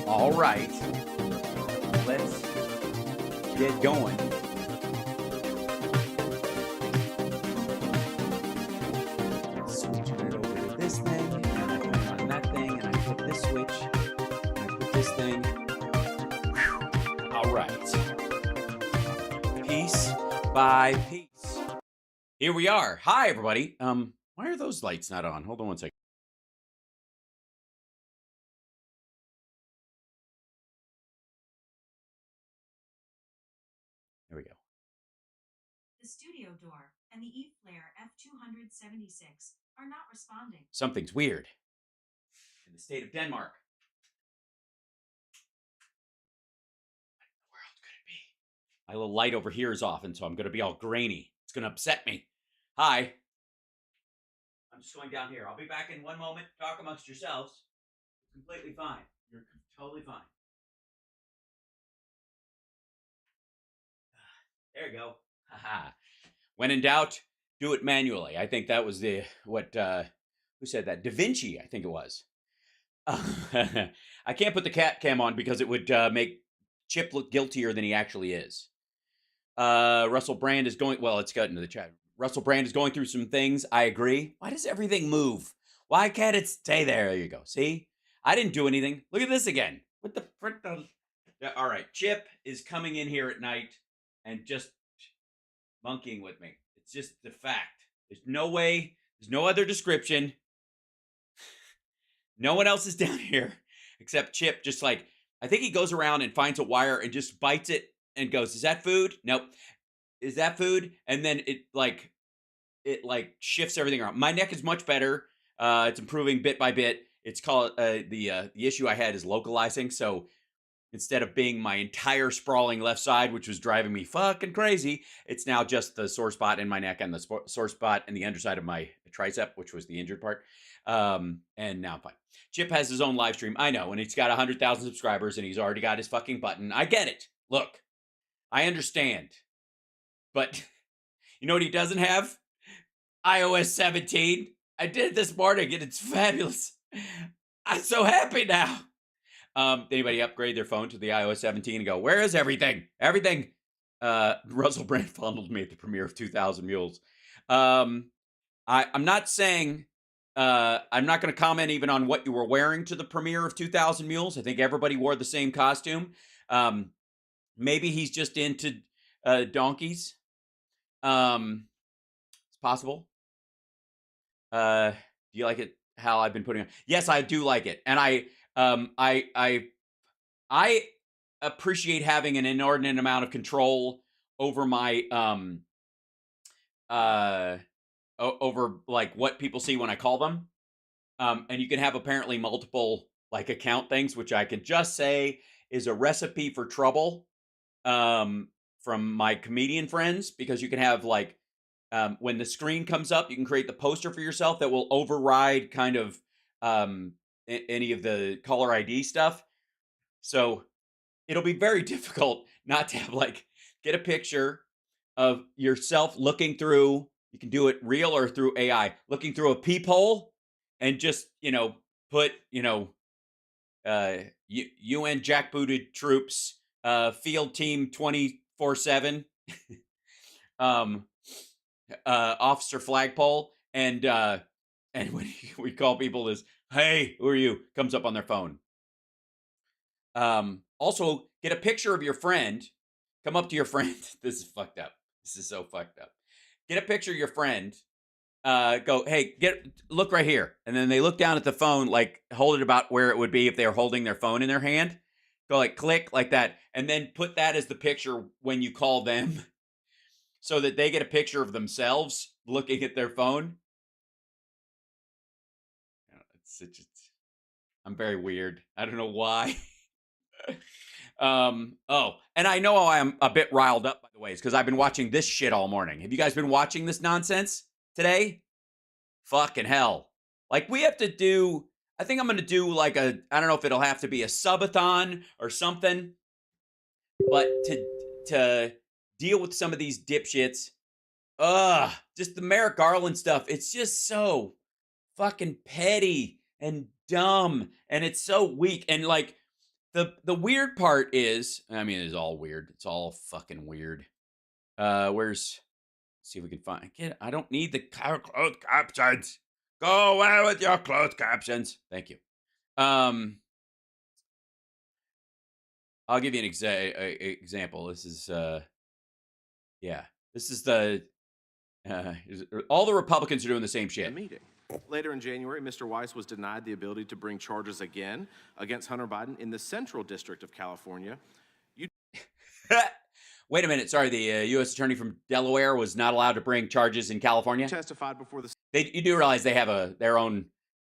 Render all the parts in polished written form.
All right. Let's get going. Switch it over to this thing, and then I click on that thing, and I flip this switch, and I put this thing. Whew. All right. Piece by piece. Here we are. Hi, everybody. Why are those lights not on? Hold on one second. There we go. The studio door and the E-Flare F276 are not responding. Something's weird in the state of Denmark. What in the world could it be? My little light over here is off, and so I'm going to be all grainy. It's going to upset me. Hi. I'm just going down here. I'll be back in one moment. Talk amongst yourselves. It's completely fine. You're totally fine. There you go. Haha. When in doubt, do it manually. I think that was who said that? Da Vinci, I think it was. I can't put the cat cam on because it would make Chip look guiltier than he actually is. Russell Brand is going, well, it's got into the chat. Russell Brand is going through some things. I agree. Why does everything move? Why can't it stay there? There you go. See? I didn't do anything. Look at this again. What the frick? All right. Chip is coming in here at night and just monkeying with me. It's just the fact. There's no way. There's no other description. No one else is down here except Chip. Just like, I think he goes around and finds a wire and just bites it and goes, is that food? Nope. Is that food? And then it shifts everything around. My neck is much better. It's improving bit by bit. It's called the issue I had is localizing. So instead of being my entire sprawling left side, which was driving me fucking crazy, it's now just the sore spot in my neck and the sore spot in the underside of my tricep, which was the injured part. And now I'm fine. Chip has his own live stream. I know, and he's got 100,000 subscribers, and he's already got his fucking button. I get it. Look, I understand. But you know what he doesn't have? iOS 17. I did it this morning, and it's fabulous. I'm so happy now. Anybody upgrade their phone to the iOS 17 and go, where is everything? Everything. Russell Brand fondled me at the premiere of 2000 Mules. I'm not saying, I'm not going to comment even on what you were wearing to the premiere of 2000 Mules. I think everybody wore the same costume. Maybe he's just into donkeys. It's possible. Do you like it how I've been putting on? Yes, I do like it. And I appreciate having an inordinate amount of control over my over like what people see when I call them. And you can have apparently multiple like account things, which I can just say is a recipe for trouble from my comedian friends, because you can have like when the screen comes up, you can create the poster for yourself that will override kind of any of the caller ID stuff. So it'll be very difficult not to have like get a picture of yourself looking through. You can do it real or through AI, looking through a peephole and just, put, UN jackbooted troops, field team 24/7, officer flagpole. And when we call people as, hey, who are you? Comes up on their phone. Also, get a picture of your friend. Come up to your friend. This is fucked up. This is so fucked up. Get a picture of your friend. Go, hey, look right here. And then they look down at the phone, like hold it about where it would be if they were holding their phone in their hand. Go like click like that. And then put that as the picture when you call them so that they get a picture of themselves looking at their phone. I'm very weird. I don't know why. And I know I'm a bit riled up, by the way, because I've been watching this shit all morning. Have you guys been watching this nonsense today? Fucking hell. Like, we have to do, I think I'm going to do like I don't know if it'll have to be a subathon or something, but to deal with some of these dipshits, just the Merrick Garland stuff, it's just so fucking petty and dumb, and it's so weak. And like, the weird part is, I mean, it's all weird. It's all fucking weird. Where's see if we can find. I don't need the closed captions. Go away with your closed captions. Thank you. I'll give you an example. This is yeah. This is the all the Republicans are doing the same shit. Meeting. Later in January, Mr. Weiss was denied the ability to bring charges again against Hunter Biden in the Central District of California. Wait a minute. Sorry, the U.S. attorney from Delaware was not allowed to bring charges in California. Testified before the You do realize they have their own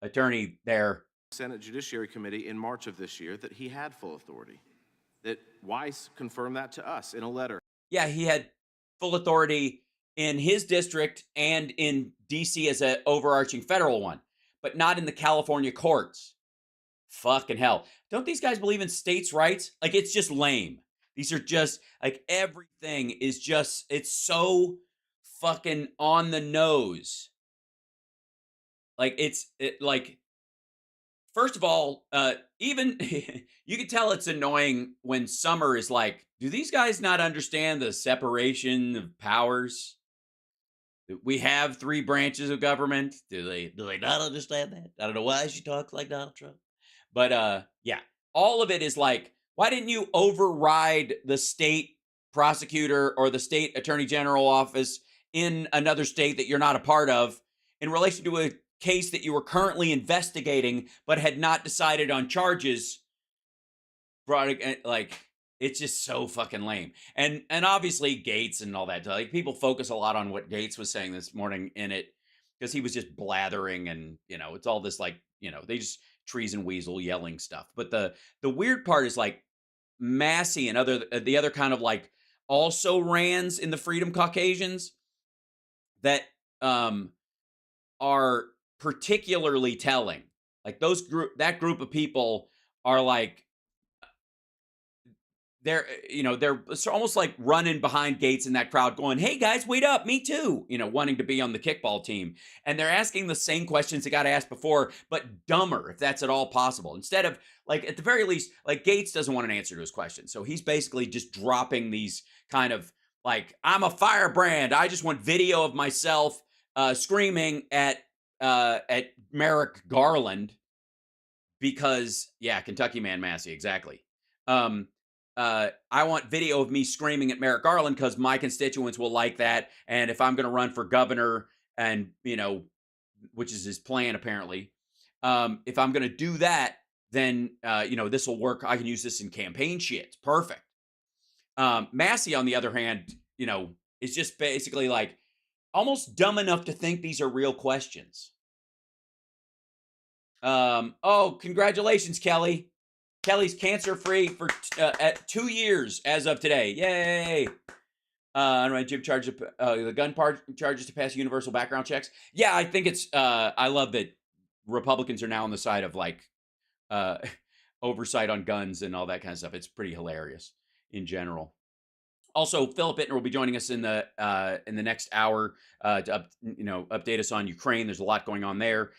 attorney there. Senate Judiciary Committee in March of this year that he had full authority. That Weiss confirmed that to us in a letter. Yeah, he had full authority in his district and in D.C. as an overarching federal one, but not in the California courts. Fucking hell. Don't these guys believe in states' rights? Like, it's just lame. These are just, like, everything is just, it's so fucking on the nose. Like, like, first of all, even, you can tell it's annoying when Summer is like, do these guys not understand the separation of powers? We have 3 branches of government. Do they not understand that? I don't know why she talks like Donald Trump. But yeah, all of it is like, why didn't you override the state prosecutor or the state attorney general office in another state that you're not a part of in relation to a case that you were currently investigating but had not decided on charges? Like, it's just so fucking lame. And obviously Gates and all that. Like, people focus a lot on what Gates was saying this morning in it because he was just blathering, and it's all this, like, they just treason weasel yelling stuff. But the weird part is, like, Massey and the other kind of, like, also rans in the Freedom Caucasians that are particularly telling. Like, that group of people are like, they're almost like running behind Gates in that crowd going, hey guys, wait up, me too, wanting to be on the kickball team. And they're asking the same questions they got asked before, but dumber, if that's at all possible. Instead of, like, at the very least, like, Gates doesn't want an answer to his question. So he's basically just dropping these kind of, like, I'm a firebrand. I just want video of myself screaming at Merrick Garland because, yeah, Kentucky Man Massey, exactly. I want video of me screaming at Merrick Garland because my constituents will like that. And if I'm going to run for governor, and, which is his plan, apparently, if I'm going to do that, then, this will work. I can use this in campaign shit. Perfect. Massey, on the other hand, is just basically, like, almost dumb enough to think these are real questions. Oh, congratulations, Kelly. Kelly's cancer-free for at 2 years as of today. Yay! Jim charges the gun charges to pass universal background checks. Yeah, I think it's. I love that Republicans are now on the side of, like, oversight on guns and all that kind of stuff. It's pretty hilarious in general. Also, Philip Bittner will be joining us in the next hour to update us on Ukraine. There's a lot going on there,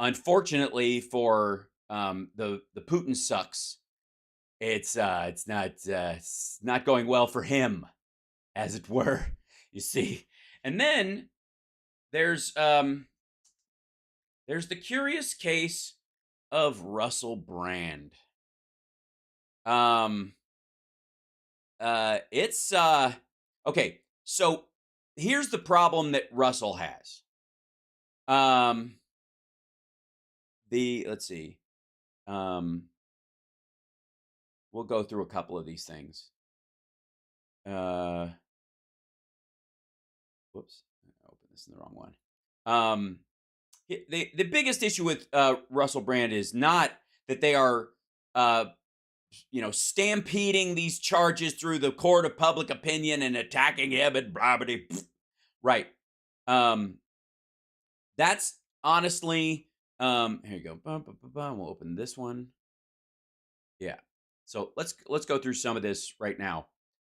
unfortunately for the Putin sucks, it's not going well for him, as it were. You see, and then there's the curious case of Russell Brand. It's okay. So here's the problem that Russell has. Let's see. We'll go through a couple of these things. Whoops, I opened this in the wrong one. The biggest issue with Russell Brand is not that they are stampeding these charges through the court of public opinion and attacking him and blah blah blah. Right. That's honestly, here you go. We'll open this one. Yeah. So let's go through some of this right now.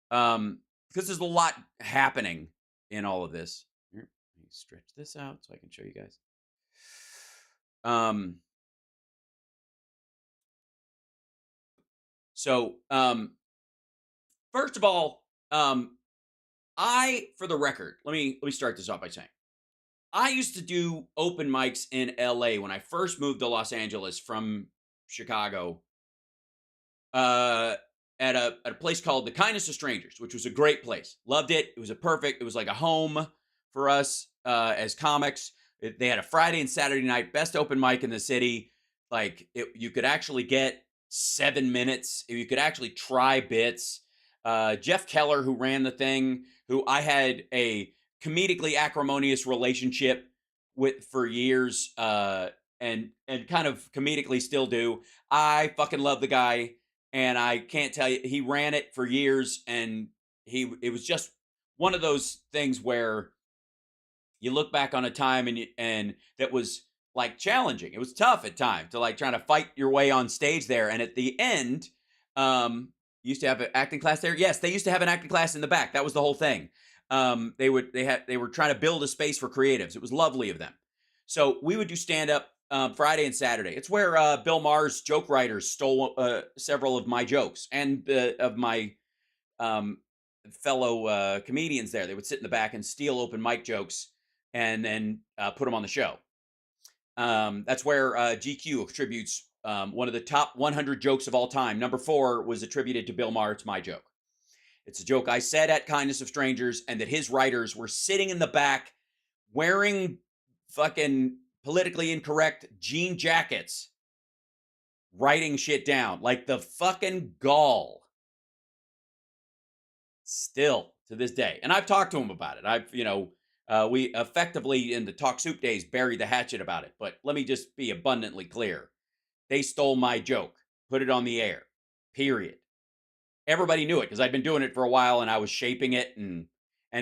Because there's a lot happening in all of this. Here, let me stretch this out so I can show you guys. So, first of all, for the record, let me start this off by saying I used to do open mics in LA when I first moved to Los Angeles from Chicago. Uh, at a place called the Kindness of Strangers, which was a great place. Loved it. It was it was like a home for us as comics. They had a Friday and Saturday night best open mic in the city. You could actually get 7 minutes. You could actually try bits. Jeff Keller, who ran the thing, who I had a comedically acrimonious relationship with for years, and kind of comedically still do. I fucking love the guy, and I can't tell you, he ran it for years, and it was just one of those things where you look back on a time and that was like challenging. It was tough at times to like trying to fight your way on stage there. And at the end, used to have an acting class there. Yes, they used to have an acting class in the back. That was the whole thing. They were trying to build a space for creatives. It was lovely of them. So we would do stand up Friday and Saturday. It's where Bill Maher's joke writers stole several of my jokes and of my fellow comedians there. They would sit in the back and steal open mic jokes and then put them on the show. That's where GQ attributes one of the top 100 jokes of all time. Number 4 was attributed to Bill Maher. It's my joke. It's a joke I said at Kindness of Strangers, and that his writers were sitting in the back wearing fucking politically incorrect jean jackets, writing shit down. Like the fucking gall. Still to this day. And I've talked to him about it. We effectively in the Talk Soup days buried the hatchet about it. But let me just be abundantly clear. They stole my joke, put it on the air, period. Everybody knew it because I'd been doing it for a while and I was shaping it. And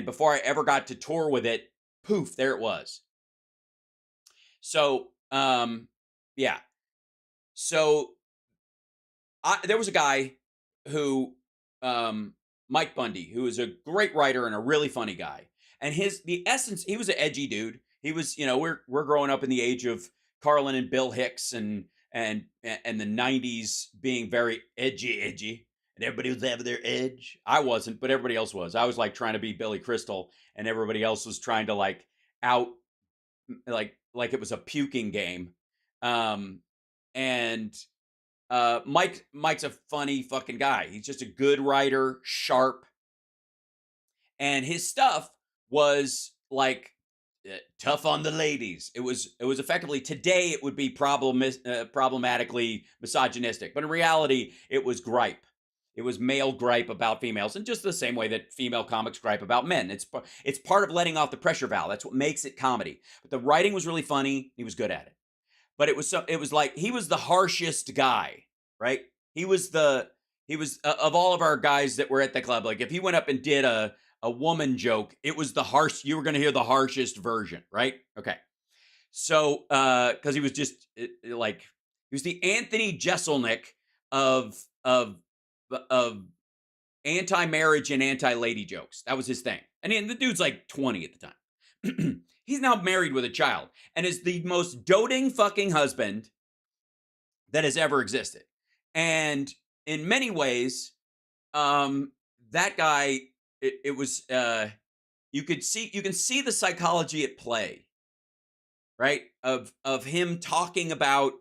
before I ever got to tour with it, poof, there it was. So, yeah. So there was a guy who, Mike Bundy, who is a great writer and a really funny guy. And the essence, he was an edgy dude. He was, we're growing up in the age of Carlin and Bill Hicks and the 90s being very edgy. And everybody was having their edge. I wasn't, but everybody else was. I was like trying to be Billy Crystal, and everybody else was trying to like out, like it was a puking game. Mike's a funny fucking guy. He's just a good writer, sharp. And his stuff was like tough on the ladies. It was effectively, today it would be problematically misogynistic, but in reality it was gripe. It was male gripe about females, and just the same way that female comics gripe about men. It's part of letting off the pressure valve. That's what makes it comedy. But the writing was really funny. He was good at it. But it was like he was the harshest guy, right? He was of all of our guys that were at the club. Like if he went up and did a woman joke, it was you were going to hear the harshest version, right? Okay. So, cause he was just he was the Anthony Jeselnik of anti-marriage and anti-lady jokes. That was his thing. And the dude's like 20 at the time. He's now married with a child and is the most doting fucking husband that has ever existed. And in many ways, that guy, it was, you can see the psychology at play, right? Of him talking about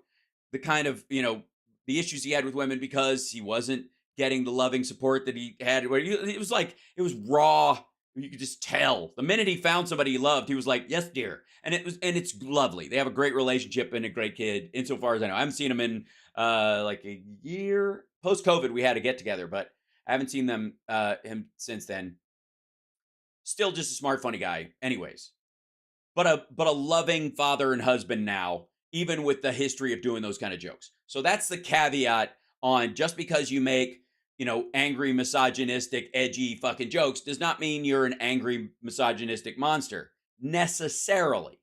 the kind of, the issues he had with women because he wasn't getting the loving support that he had. It was raw. You could just tell the minute he found somebody he loved, he was like, "Yes, dear," and it's lovely. They have a great relationship and a great kid. Insofar as I know, I haven't seen him in like a year. Post COVID, we had to get together, but I haven't seen him since then. Still, just a smart, funny guy. Anyways, but a loving father and husband now, even with the history of doing those kind of jokes. So that's the caveat on just because you make angry, misogynistic, edgy fucking jokes does not mean you're an angry, misogynistic monster necessarily.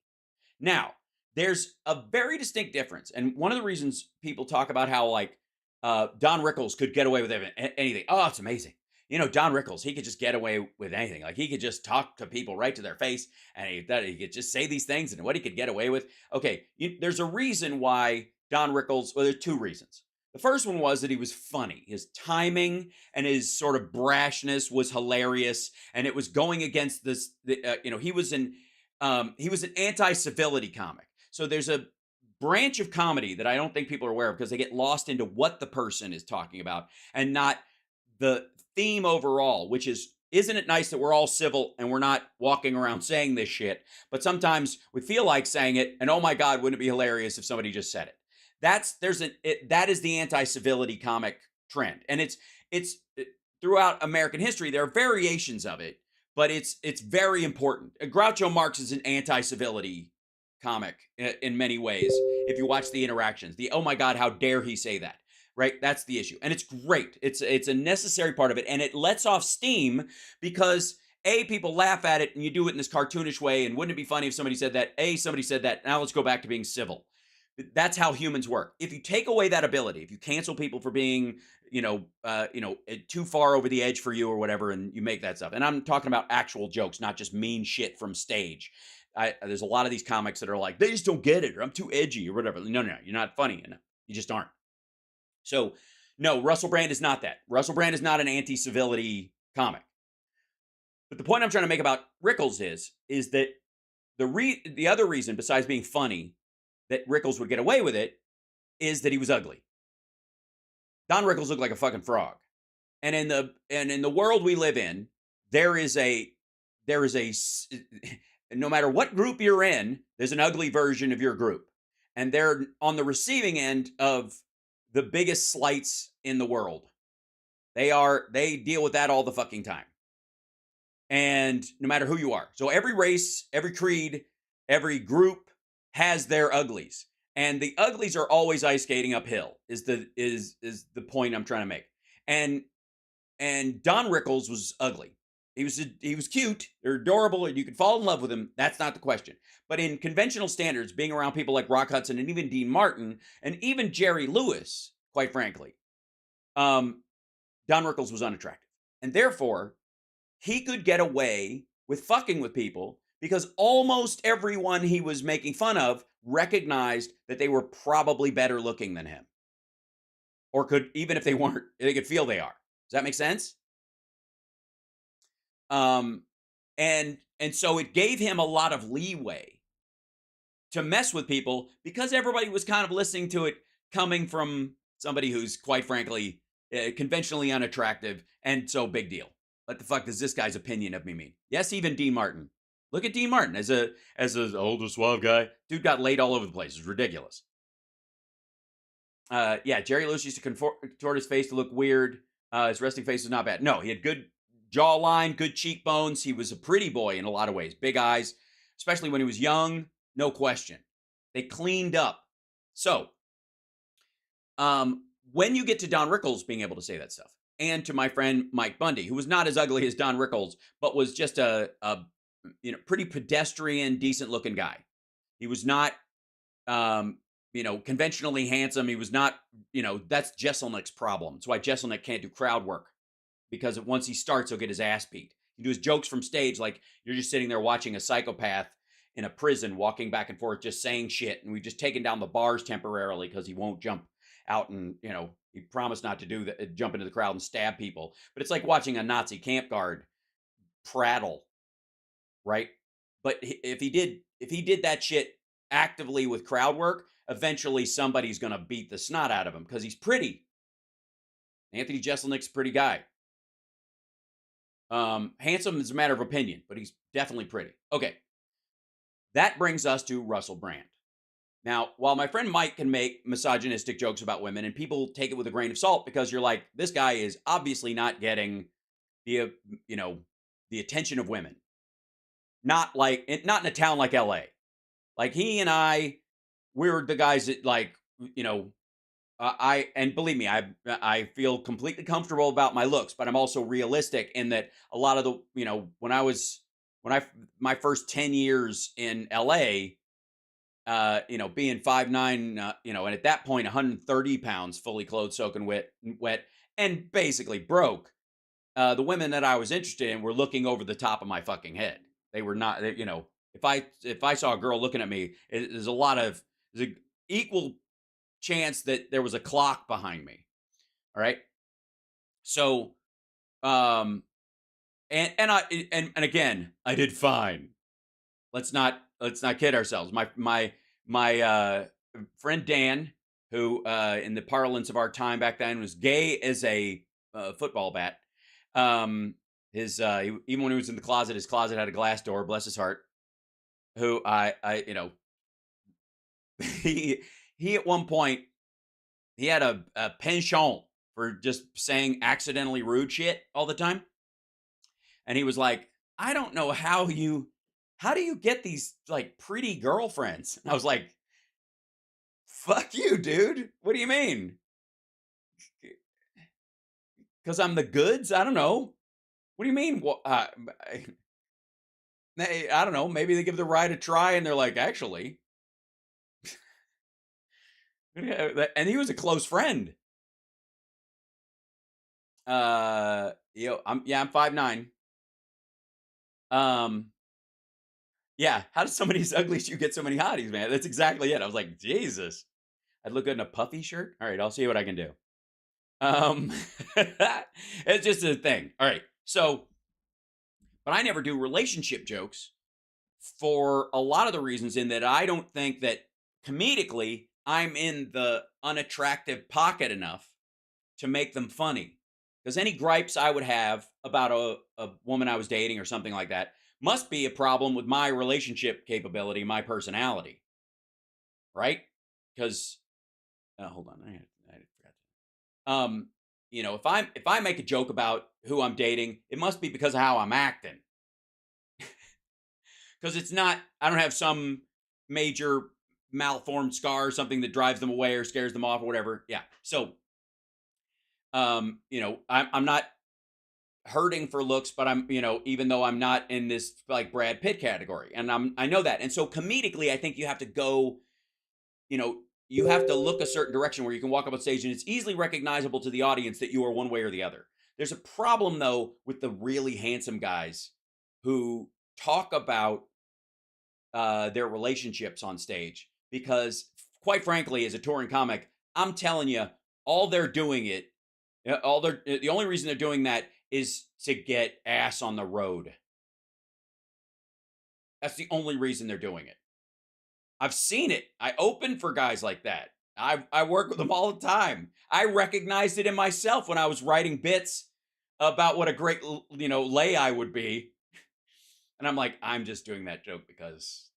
Now, there's a very distinct difference. And one of the reasons people talk about how Don Rickles could get away with anything. Oh, it's amazing. Don Rickles, he could just get away with anything. Like he could just talk to people right to their face and he could just say these things and what he could get away with. Okay, there's a reason why Don Rickles, well, there's two reasons. The first one was that he was funny. His timing and his sort of brashness was hilarious, and it was going against this. He was an anti-civility comic. So there's a branch of comedy that I don't think people are aware of because they get lost into what the person is talking about and not the theme overall, which is isn't it nice that we're all civil and we're not walking around saying this shit, but sometimes we feel like saying it, and oh my god, wouldn't it be hilarious if somebody just said it? That is the anti-civility comic trend, and it's throughout American history. There are variations of it, but it's very important. Groucho Marx is an anti-civility comic in many ways. If you watch the interactions, the oh my god, how dare he say that? Right, that's the issue, and it's great. It's a necessary part of it, and it lets off steam because people laugh at it, and you do it in this cartoonish way. And wouldn't it be funny if somebody said that? Somebody said that. Now let's go back to being civil. That's how humans work. If you take away that ability, if you cancel people for being, too far over the edge for you or whatever, and you make that stuff. And I'm talking about actual jokes, not just mean shit from stage. There's a lot of these comics that are like, they just don't get it, or I'm too edgy, or whatever. No, you're not funny enough. You just aren't. So, no, Russell Brand is not that. Russell Brand is not an anti-civility comic. But the point I'm trying to make about Rickles is that the other reason, besides being funny, that Rickles would get away with it is that he was ugly. Don Rickles looked like a fucking frog. And in the world we live in, there is a no matter what group you're in, there's an ugly version of your group. And they're on the receiving end of the biggest slights in the world. They deal with that all the fucking time. And no matter who you are. So every race, every creed, every group has their uglies. And the uglies are always ice skating uphill is the point I'm trying to make. And Don Rickles was ugly. He was cute, they're adorable, and you could fall in love with him. That's not the question. But in conventional standards, being around people like Rock Hudson and even Dean Martin and even Jerry Lewis, quite frankly, Don Rickles was unattractive. And therefore, he could get away with fucking with people because almost everyone he was making fun of recognized that they were probably better looking than him. Or could, even if they weren't, they could feel they are. Does that make sense? And so it gave him a lot of leeway to mess with people because everybody was kind of listening to it coming from somebody who's, quite frankly, conventionally unattractive, and so big deal. What the fuck does this guy's opinion of me mean? Yes, even Dean Martin. Look at Dean Martin as an older suave guy. Dude got laid all over the place. It's ridiculous. Jerry Lewis used to contort his face to look weird. His resting face was not bad. No, he had good jawline, good cheekbones. He was a pretty boy in a lot of ways. Big eyes, especially when he was young. No question. They cleaned up. So, when you get to Don Rickles being able to say that stuff, and to my friend Mike Bundy, who was not as ugly as Don Rickles, but was just a pretty pedestrian, decent looking guy. He was not, conventionally handsome. He was not, that's Jeselnik's problem. That's why Jeselnik can't do crowd work, because once he starts, he'll get his ass beat. He do his jokes from stage like you're just sitting there watching a psychopath in a prison walking back and forth, just saying shit. And we've just taken down the bars temporarily because he won't jump out and, he promised not to do that, jump into the crowd and stab people. But it's like watching a Nazi camp guard prattle, right? But if he did that shit actively with crowd work, eventually somebody's going to beat the snot out of him because he's pretty. Anthony Jeselnik's a pretty guy. Handsome is a matter of opinion, but he's definitely pretty. Okay. That brings us to Russell Brand. Now, while my friend Mike can make misogynistic jokes about women, and people take it with a grain of salt because you're like, this guy is obviously not getting the attention of women. Not in a town like LA. Like he and we're the guys that and believe me, I feel completely comfortable about my looks, but I'm also realistic in that a lot of the, my first 10 years in LA, being 5'9", and at that point, 130 pounds, fully clothed, soaking wet, and basically broke. The women that I was interested in were looking over the top of my fucking head. They were not, if I saw a girl looking at me, there's equal chance that there was a clock behind me. All right. So, um, and again, I did fine. Let's not kid ourselves. My friend Dan, who in the parlance of our time back then was gay as a football bat. Even when he was in the closet, his closet had a glass door. Bless his heart. Who I you know he at one point he had a penchant for just saying accidentally rude shit all the time, and he was like, I don't know how do you get these like pretty girlfriends? And I was like, fuck you, dude. What do you mean? Because I'm the goods? I don't know. What do you mean? I don't know. Maybe they give the ride a try and they're like, actually. And he was a close friend. I'm 5'9". Yeah, how does somebody as ugly as you get so many hotties, man? That's exactly it. I was like, Jesus. I'd look good in a puffy shirt. All right, I'll see what I can do. It's just a thing. All right. So, but I never do relationship jokes for a lot of the reasons in that I don't think that comedically I'm in the unattractive pocket enough to make them funny. Because any gripes I would have about a woman I was dating or something like that must be a problem with my relationship capability, my personality. Right? Because hold on, I forgot. If I make a joke about who I'm dating, it must be because of how I'm acting. Because it's not, I don't have some major malformed scar or something that drives them away or scares them off or whatever. Yeah. So, I'm not hurting for looks, but I'm, even though I'm not in this like Brad Pitt category, and I know that. And so comedically, I think you have to go, you have to look a certain direction where you can walk up on stage and it's easily recognizable to the audience that you are one way or the other. There's a problem though with the really handsome guys who talk about their relationships on stage, because quite frankly, as a touring comic, I'm telling you, the only reason they're doing that is to get ass on the road. That's the only reason they're doing it. I've seen it. I open for guys like that. I work with them all the time. I recognized it in myself when I was writing bits about what a great, lay I would be. And I'm like, I'm just doing that joke because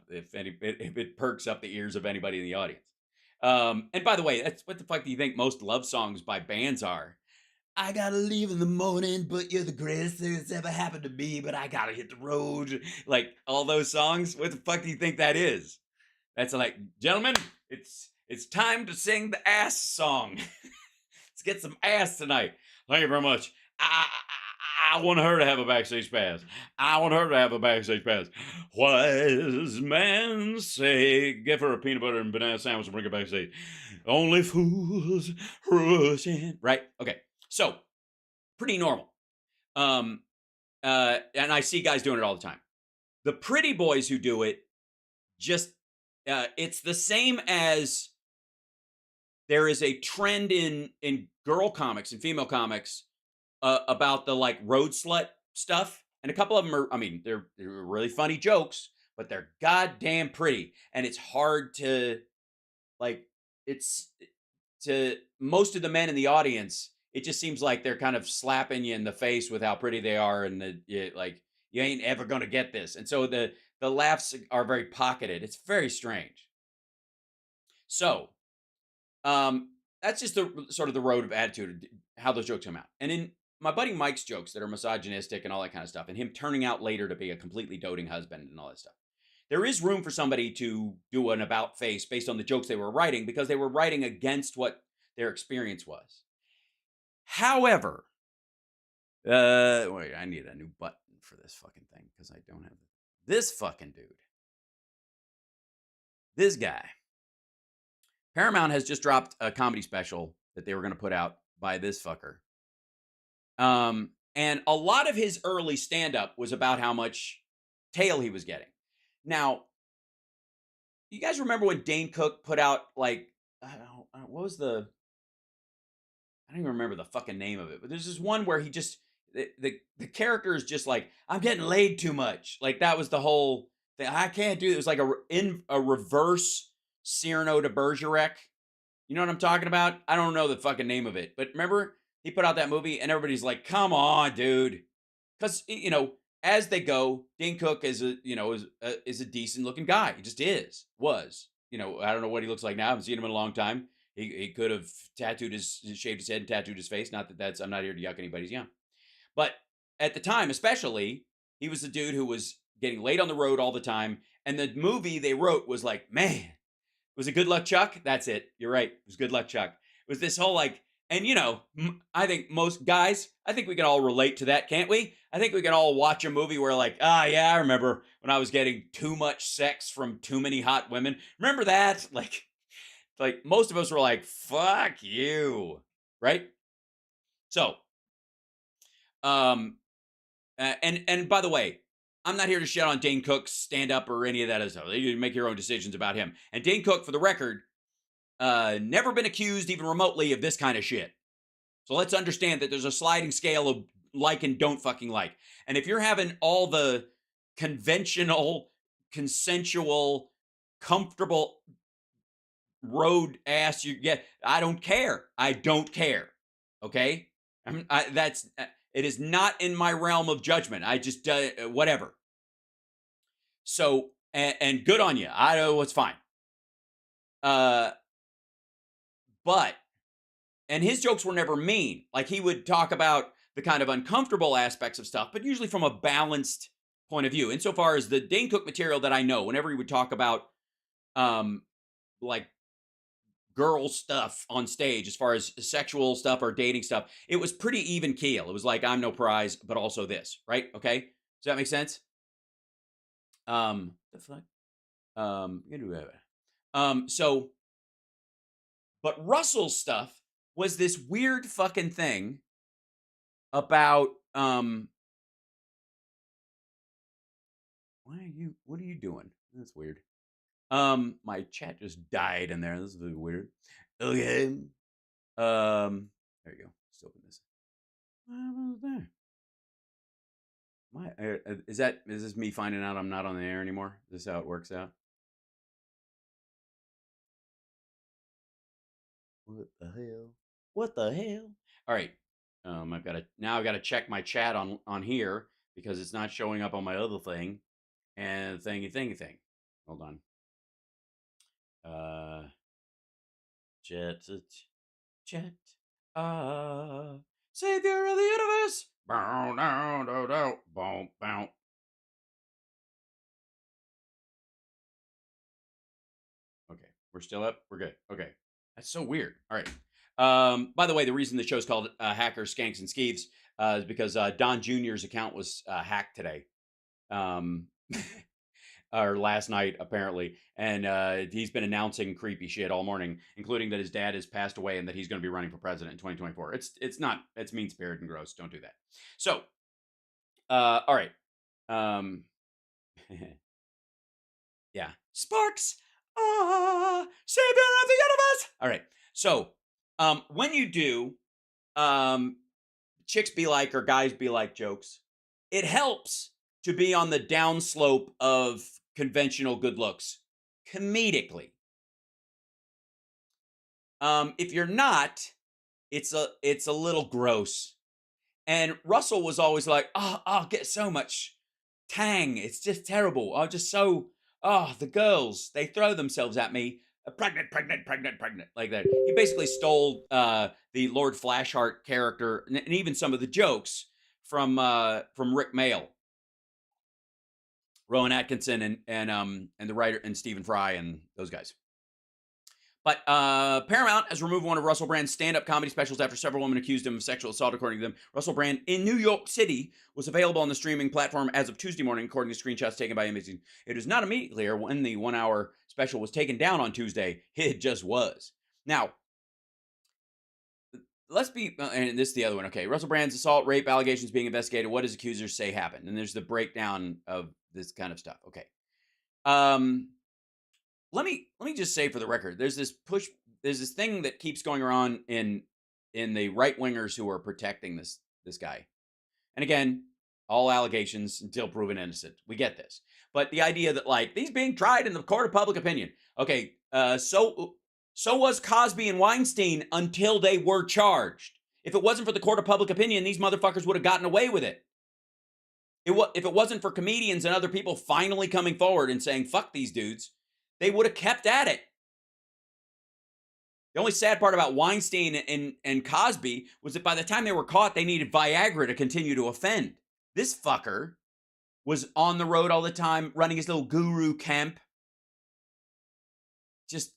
if it perks up the ears of anybody in the audience. And by the way, that's what the fuck do you think most love songs by bands are? I gotta leave in the morning, but you're the greatest thing that's ever happened to me, but I gotta hit the road. Like all those songs. What the fuck do you think that is? That's like, gentlemen, it's time to sing the ass song. Let's get some ass tonight. Thank you very much. I want her to have a backstage pass. I want her to have a backstage pass. Wise men say, give her a peanut butter and banana sandwich and bring her backstage. Only fools rush in. Right? Okay. So, pretty normal. And I see guys doing it all the time. The pretty boys who do it, just, it's the same as there is a trend in girl comics and female comics about the like road slut stuff. And a couple of them are, they're really funny jokes, but they're goddamn pretty. And it's hard to, like, it's to most of the men in the audience, it just seems like they're kind of slapping you in the face with how pretty they are, and you ain't ever gonna get this. And so the laughs are very pocketed. It's very strange. So, that's just the sort of the road of attitude, how those jokes come out. And in my buddy Mike's jokes that are misogynistic and all that kind of stuff, and him turning out later to be a completely doting husband and all that stuff, there is room for somebody to do an about face based on the jokes they were writing, because they were writing against what their experience was. However, wait, I need a new button for this fucking thing because I don't have it. This fucking dude. This guy. Paramount has just dropped a comedy special that they were going to put out by this fucker. And a lot of his early stand-up was about how much tail he was getting. Now, you guys remember when Dane Cook put out like what was the? I don't even remember the fucking name of it, but there's this one where he just the character is just like, I'm getting laid too much. Like that was the whole thing. I can't do it. It was like a reverse Cyrano de Bergerac. You know what I'm talking about? I don't know the fucking name of it, but remember he put out that movie and everybody's like, "Come on, dude," because as they go, Dane Cook is a decent looking guy. He just was. I don't know what he looks like now. I haven't seen him in a long time. He could have shaved his head and tattooed his face. Not that I'm not here to yuck anybody's yum. But at the time, especially, he was the dude who was getting laid on the road all the time. And the movie they wrote was like, man, was it Good Luck Chuck? That's it. You're right. It was Good Luck Chuck. It was this whole like, and I think most guys, I think we can all relate to that, can't we? I think we can all watch a movie where like, yeah, I remember when I was getting too much sex from too many hot women. Remember that? Like most of us were like, fuck you. Right? So, and by the way, I'm not here to shit on Dane Cook's stand up or any of that other stuff. You make your own decisions about him. And Dane Cook, for the record, never been accused even remotely of this kind of shit. So let's understand that there's a sliding scale of like and don't fucking like. And if you're having all the conventional, consensual, comfortable road ass you get, I don't care. I don't care. Okay? It is not in my realm of judgment. I just whatever. So and good on you. I know it's fine. But and his jokes were never mean. Like he would talk about the kind of uncomfortable aspects of stuff, but usually from a balanced point of view. Insofar as the Dane Cook material that I know, whenever he would talk about like girl stuff on stage, as far as sexual stuff or dating stuff, it was pretty even keel. It was like, I'm no prize, but also this, right? Okay. Does that make sense? The fuck? So, but Russell's stuff was this weird fucking thing about, what are you doing? That's weird. My chat just died in there. This is really weird. Okay. There you go. Let's open this. What was there? Is this me finding out I'm not on the air anymore? Is this how it works out? What the hell? What the hell? All right. I've got to check my chat on here because it's not showing up on my other thing. And thingy. Hold on. Chat. Savior of the universe. Bow, down, down, down, bow, bow. Okay, we're still up. We're good. Okay, that's so weird. All right. By the way, the reason the show's called Hackers, Skanks, and Skeeves is because Don Jr.'s account was hacked today. Or last night apparently, and he's been announcing creepy shit all morning, including that his dad has passed away and that he's going to be running for president in 2024. It's mean spirited and gross. Don't do that. So, all right, yeah, Sparks, savior of the universe. All right, so when you do chicks be like or guys be like jokes, it helps to be on the downslope of conventional good looks comedically. If you're not, it's a little gross. And Russell was always like, I'll get so much tang. It's just terrible. The girls, they throw themselves at me. Pregnant, like that. He basically stole the Lord Flashheart character and even some of the jokes from Rick Mail. Rowan Atkinson and the writer and Stephen Fry and those guys. But Paramount has removed one of Russell Brand's stand-up comedy specials after several women accused him of sexual assault. According to them, Russell Brand in New York City was available on the streaming platform as of Tuesday morning, according to screenshots taken by NBC. It is not immediately clear when the 1 hour special was taken down on Tuesday. It just was. Now, let's be, and this is the other one. Okay, Russell Brand's assault, rape allegations being investigated. What does accusers say happened? And there's the breakdown of this kind of stuff. Okay. Let me just say for the record, there's there's this thing that keeps going around in the right wingers who are protecting this guy. And again, all allegations until proven innocent. We get this. But the idea that like he's being tried in the court of public opinion. Okay, so was Cosby and Weinstein until they were charged. If it wasn't for the court of public opinion, these motherfuckers would have gotten away with it. If it wasn't for comedians and other people finally coming forward and saying, fuck these dudes, they would have kept at it. The only sad part about Weinstein and Cosby was that by the time they were caught, they needed Viagra to continue to offend. This fucker was on the road all the time, running his little guru camp. Just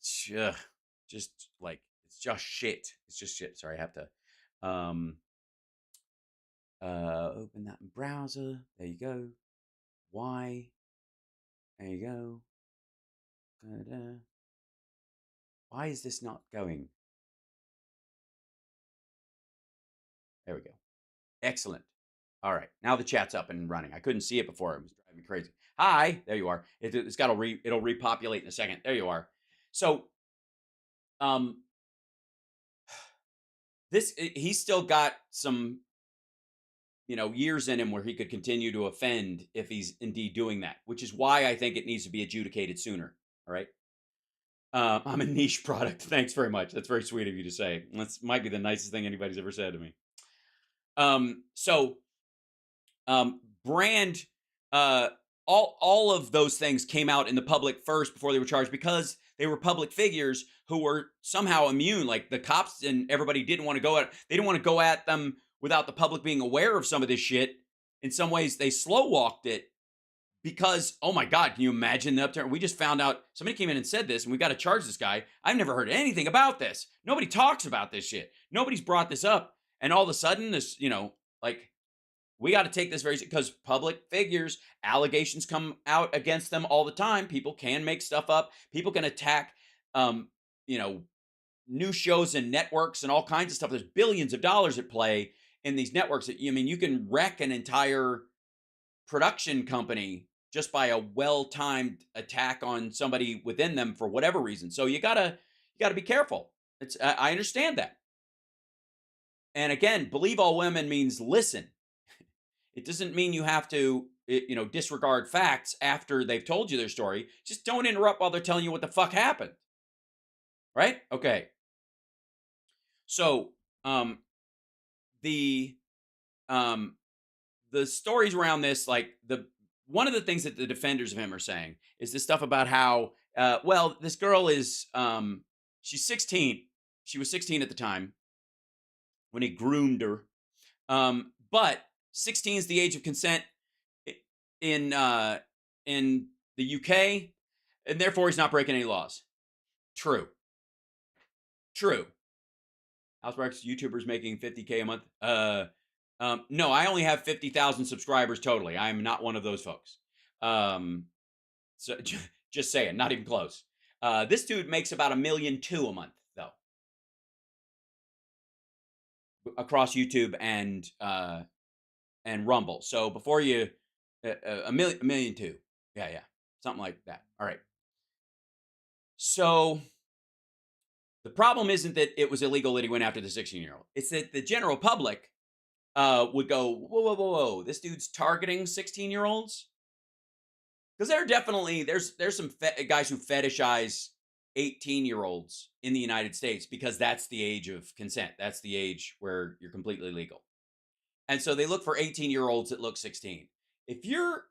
like, it's just shit. It's just shit. Sorry, I have to open that in browser. There you go. Why? There you go. Da-da. Why is this not going? There we go. Excellent. All right. Now the chat's up and running. I couldn't see it before. It was driving me crazy. Hi. There you are. It'll repopulate in a second. There you are. So, he's still got some, years in him where he could continue to offend if he's indeed doing that, which is why I think it needs to be adjudicated sooner. All right. I'm a niche product. Thanks very much. That's very sweet of you to say. That might be the nicest thing anybody's ever said to me. Brand, all of those things came out in the public first before they were charged because they were public figures who were somehow immune. Like the cops and everybody didn't want to go at, they didn't want to go at them without the public being aware of some of this shit. In some ways, they slow walked it because, oh my God, can you imagine the upturn? We just found out somebody came in and said this and we got to charge this guy. I've never heard anything about this. Nobody talks about this shit. Nobody's brought this up. And all of a sudden this, we got to take this very, because public figures, allegations come out against them all the time. People can make stuff up. People can attack, new shows and networks and all kinds of stuff. There's billions of dollars at play in these networks. You can wreck an entire production company just by a well-timed attack on somebody within them for whatever reason. So you gotta be careful. I understand that. And again, believe all women means listen. It doesn't mean you have to, disregard facts after they've told you their story. Just don't interrupt while they're telling you what the fuck happened. Right? Okay. So, the stories around this, like one of the things that the defenders of him are saying is this stuff about how, this girl is, she's 16. She was 16 at the time when he groomed her. But 16 is the age of consent in the UK, and therefore he's not breaking any laws. True. Housebreaks YouTubers making $50K a month. No, I only have 50,000 subscribers totally. I am not one of those folks. So just saying, not even close. This dude makes about $1.2 million a month, though, across YouTube and Rumble. So before you, $1.2 million. Yeah, something like that. All right. So the problem isn't that it was illegal that he went after the 16-year-old. It's that the general public would go, whoa, this dude's targeting 16-year-olds? Because there's some guys who fetishize 18-year-olds in the United States because that's the age of consent. That's the age where you're completely legal. And so they look for 18-year-olds that look 16. If you're,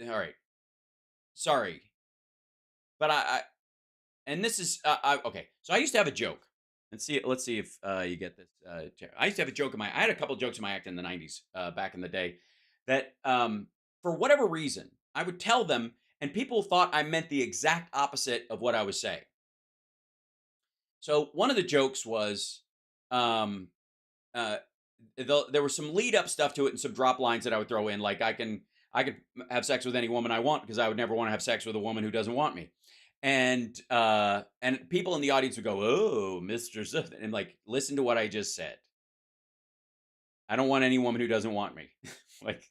all right, sorry, but and this is, okay. So I used to have a joke. Let's see if you get this. I used to have a joke I had a couple jokes in my act in the 90s, back in the day, that for whatever reason, I would tell them, and people thought I meant the exact opposite of what I was saying. So one of the jokes was, there was some lead up stuff to it and some drop lines that I would throw in, like I could have sex with any woman I want because I would never want to have sex with a woman who doesn't want me. And people in the audience would go, "Oh, Mr. Smith," and like, listen to what I just said. I don't want any woman who doesn't want me. Like,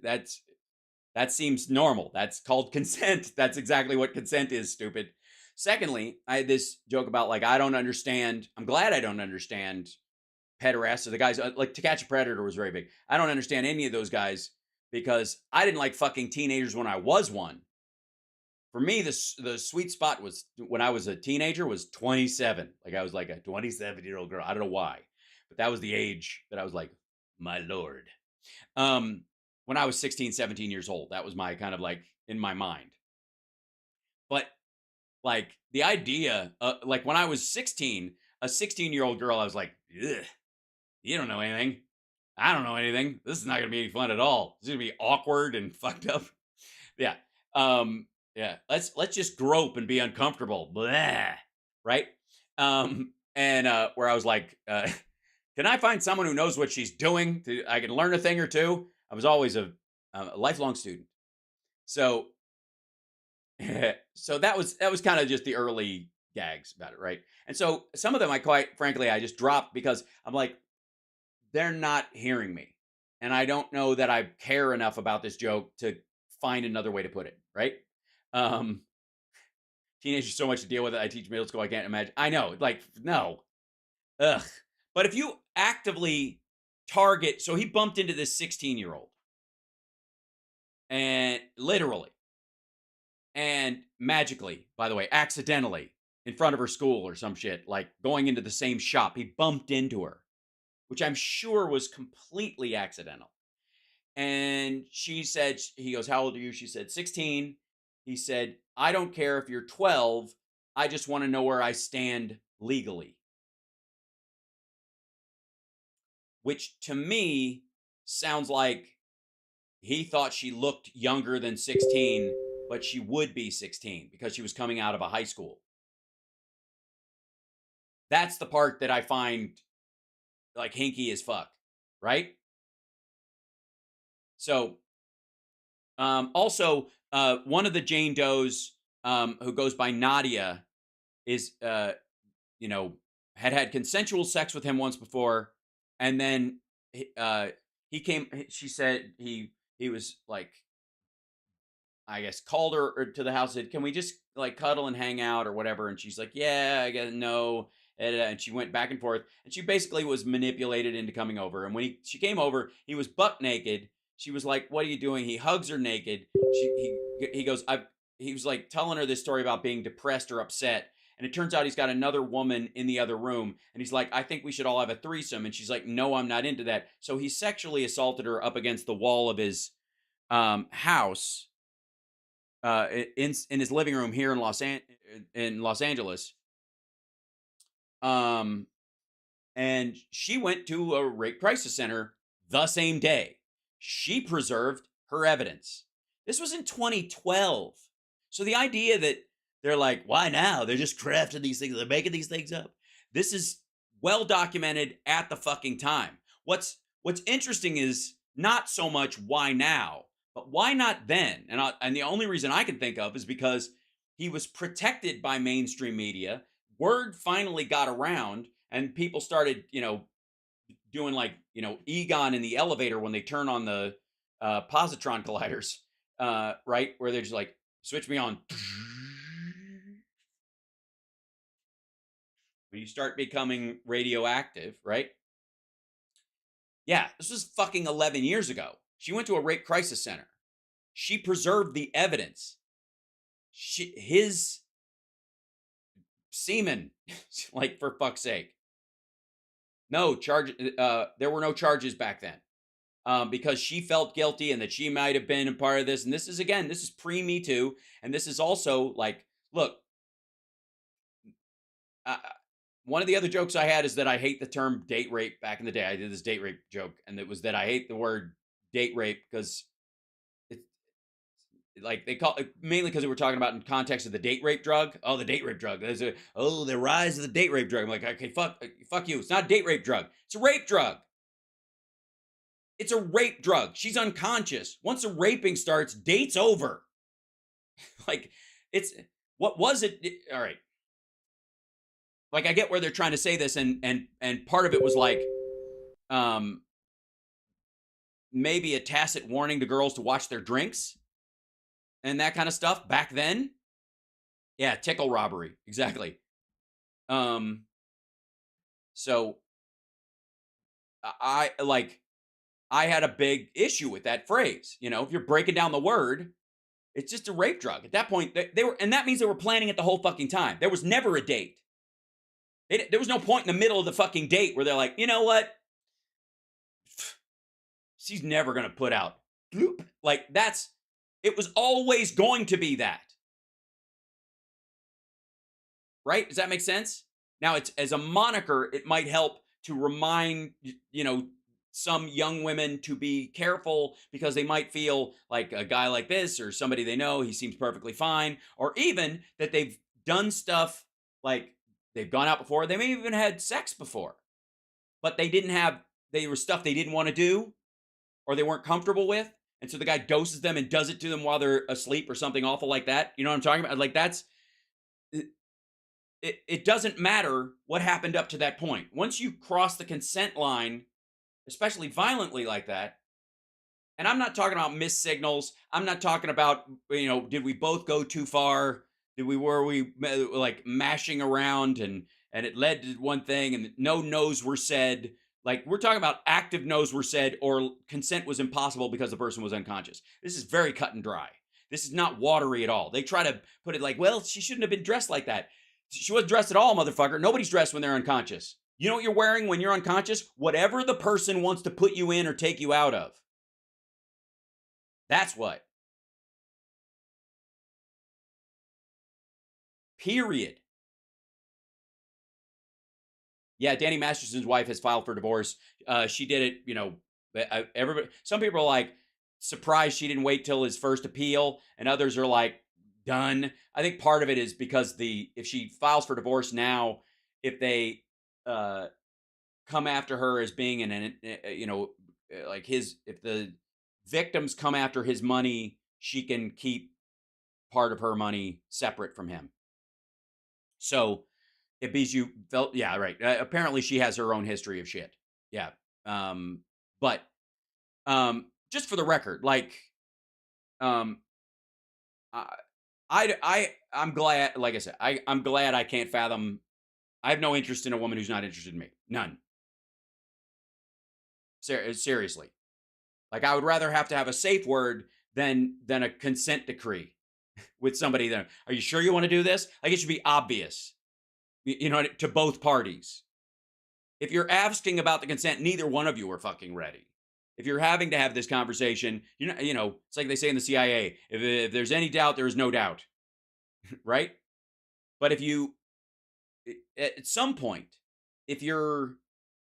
that seems normal. That's called consent. That's exactly what consent is, stupid. Secondly, I had this joke about like, I don't understand. I'm glad I don't understand pederasts or the guys like To Catch a Predator was very big. I don't understand any of those guys because I didn't like fucking teenagers when I was one. For me, the sweet spot was when I was a teenager was 27. Like I was like a 27-year-old girl. I don't know why, but that was the age that I was like, my lord. Um, when I was 16, 17 years old, that was my kind of like in my mind. But like the idea, like when I was 16, a 16-year-old girl, I was like, ugh, you don't know anything. I don't know anything. This is not going to be any fun at all. This is going to be awkward and fucked up. Yeah. Um, yeah. Let's just grope and be uncomfortable. Blah. Right. And where I was like, can I find someone who knows what she's doing? I can learn a thing or two. I was always a lifelong student. So, so that was kind of just the early gags about it, right? And so some of them, I quite frankly, I just dropped because I'm like, they're not hearing me, and I don't know that I care enough about this joke to find another way to put it, right? Um, Teenagers so much to deal with it. I teach middle school. I can't imagine. I know, like, no, ugh. But if you actively target, so he bumped into this 16-year-old, and literally, and magically, by the way, accidentally, in front of her school or some shit, like going into the same shop, he bumped into her, which I'm sure was completely accidental. And she said, he goes, how old are you? She said, 16. He said, I don't care if you're 12. I just want to know where I stand legally. Which to me sounds like he thought she looked younger than 16, but she would be 16 because she was coming out of a high school. That's the part that I find like hinky as fuck, right? So, also, one of the Jane Does who goes by Nadia is, you know, had consensual sex with him once before, and then he came. She said he was like, I guess, called her to the house, said, "Can we just like cuddle and hang out or whatever?" And she's like, "Yeah, I guess no." And she went back and forth, and she basically was manipulated into coming over. And when she came over, he was butt naked. She was like, "What are you doing?" He hugs her naked. He goes, he was like telling her this story about being depressed or upset. And it turns out he's got another woman in the other room. And he's like, I think we should all have a threesome. And she's like, no, I'm not into that. So he sexually assaulted her up against the wall of his house in his living room here in Los Angeles. And she went to a rape crisis center the same day. She preserved her evidence. This was in 2012. So the idea that they're like, why now? They're just crafting these things. They're making these things up. This is well documented at the fucking time. What's interesting is not so much why now, but why not then? And the only reason I can think of is because he was protected by mainstream media. Word finally got around, and people started, doing like, Egon in the elevator when they turn on the positron colliders, right? Where they're just like, switch me on. When you start becoming radioactive, right? Yeah, this was fucking 11 years ago. She went to a rape crisis center. She preserved the evidence. His semen, like, for fuck's sake. No charge. There were no charges back then, because she felt guilty and that she might have been a part of this. And this is pre Me Too, and this is also like, look, one of the other jokes I had is that I hate the term date rape. Back in the day, I did this date rape joke, and it was that I hate the word date rape because it's like they call it mainly because we were talking about in context of the date rape drug. Oh, the date rape drug. There's the rise of the date rape drug. I'm like, okay, fuck you. It's not a date rape drug. It's a rape drug. It's a rape drug. She's unconscious. Once the raping starts, date's over. Like, it's what was it? All right. Like, I get where they're trying to say this, and part of it was like, maybe a tacit warning to girls to watch their drinks and that kind of stuff back then. Yeah, tickle robbery. Exactly. So I had a big issue with that phrase. You know, if you're breaking down the word, it's just a rape drug. At that point, they were, and that means they were planning it the whole fucking time. There was never a date. There was no point in the middle of the fucking date where they're like, you know what? She's never gonna put out. Bloop. Like it was always going to be that. Right? Does that make sense? Now, it's as a moniker, it might help to remind, some young women to be careful because they might feel like a guy like this or somebody they know, he seems perfectly fine, or even that they've done stuff like they've gone out before, they may have even had sex before, but they were stuff they didn't want to do or they weren't comfortable with. And so the guy doses them and does it to them while they're asleep or something awful like that. You know what I'm talking about? Like it doesn't matter what happened up to that point. Once you cross the consent line, especially violently like that, and I'm not talking about missed signals. I'm not talking about, did we both go too far? Were we like mashing around and it led to one thing and no no's were said? Like, we're talking about active no's were said or consent was impossible because the person was unconscious. This is very cut and dry. This is not watery at all. They try to put it like, well, she shouldn't have been dressed like that. She wasn't dressed at all, motherfucker. Nobody's dressed when they're unconscious. You know what you're wearing when you're unconscious? Whatever the person wants to put you in or take you out of. That's what. Period. Yeah, Danny Masterson's wife has filed for divorce. She did it, everybody. Some people are like surprised she didn't wait till his first appeal, and others are like done. I think part of it is because if she files for divorce now, if they come after her as being if the victims come after his money, she can keep part of her money separate from him. So it means you felt, yeah, right. Apparently she has her own history of shit. Yeah. But just for the record, like, um, I'm glad, like I said, I'm glad I can't fathom. I have no interest in a woman who's not interested in me. None. Seriously. Like, I would rather have to have a safe word than a consent decree with somebody there. Are you sure you want to do this? Like, it should be obvious, to both parties. If you're asking about the consent, neither one of you are fucking ready. If you're having to have this conversation, it's like they say in the CIA, if there's any doubt, there is no doubt, right? But at some point, if you're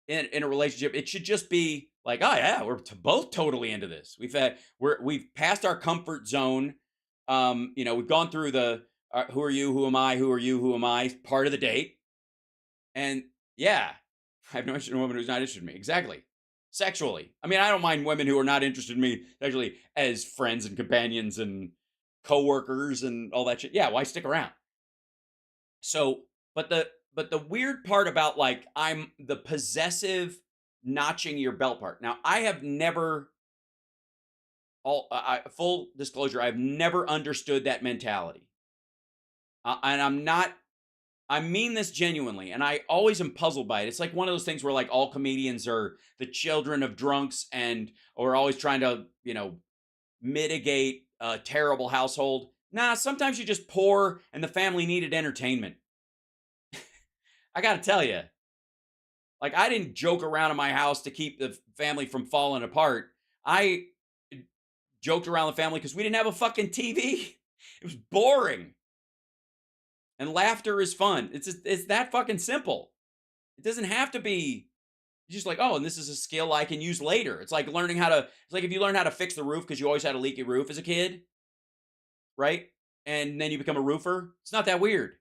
in a relationship, it should just be like, oh yeah, we're both totally into this. We've passed our comfort zone. We've gone through the who are you, who am I, who are you, who am I part of the date, and yeah, I have no interest in a woman who's not interested in me. Exactly. Sexually. I mean, I don't mind women who are not interested in me sexually as friends and companions and coworkers and all that shit. Yeah, why stick around? So, but the weird part about, like, I'm the possessive notching your belt part. Now, I have never full disclosure, I've never understood that mentality. And I mean this genuinely, and I always am puzzled by it. It's like one of those things where, like, all comedians are the children of drunks and or always trying to, mitigate a terrible household. Nah, sometimes you just poor and the family needed entertainment. I got to tell you, like, I didn't joke around in my house to keep the family from falling apart. I joked around the family because we didn't have a fucking TV. It was boring. And laughter is fun. It's that fucking simple. It doesn't have to be just like, oh, and this is a skill I can use later. It's like it's like if you learn how to fix the roof because you always had a leaky roof as a kid, right? And then you become a roofer. It's not that weird.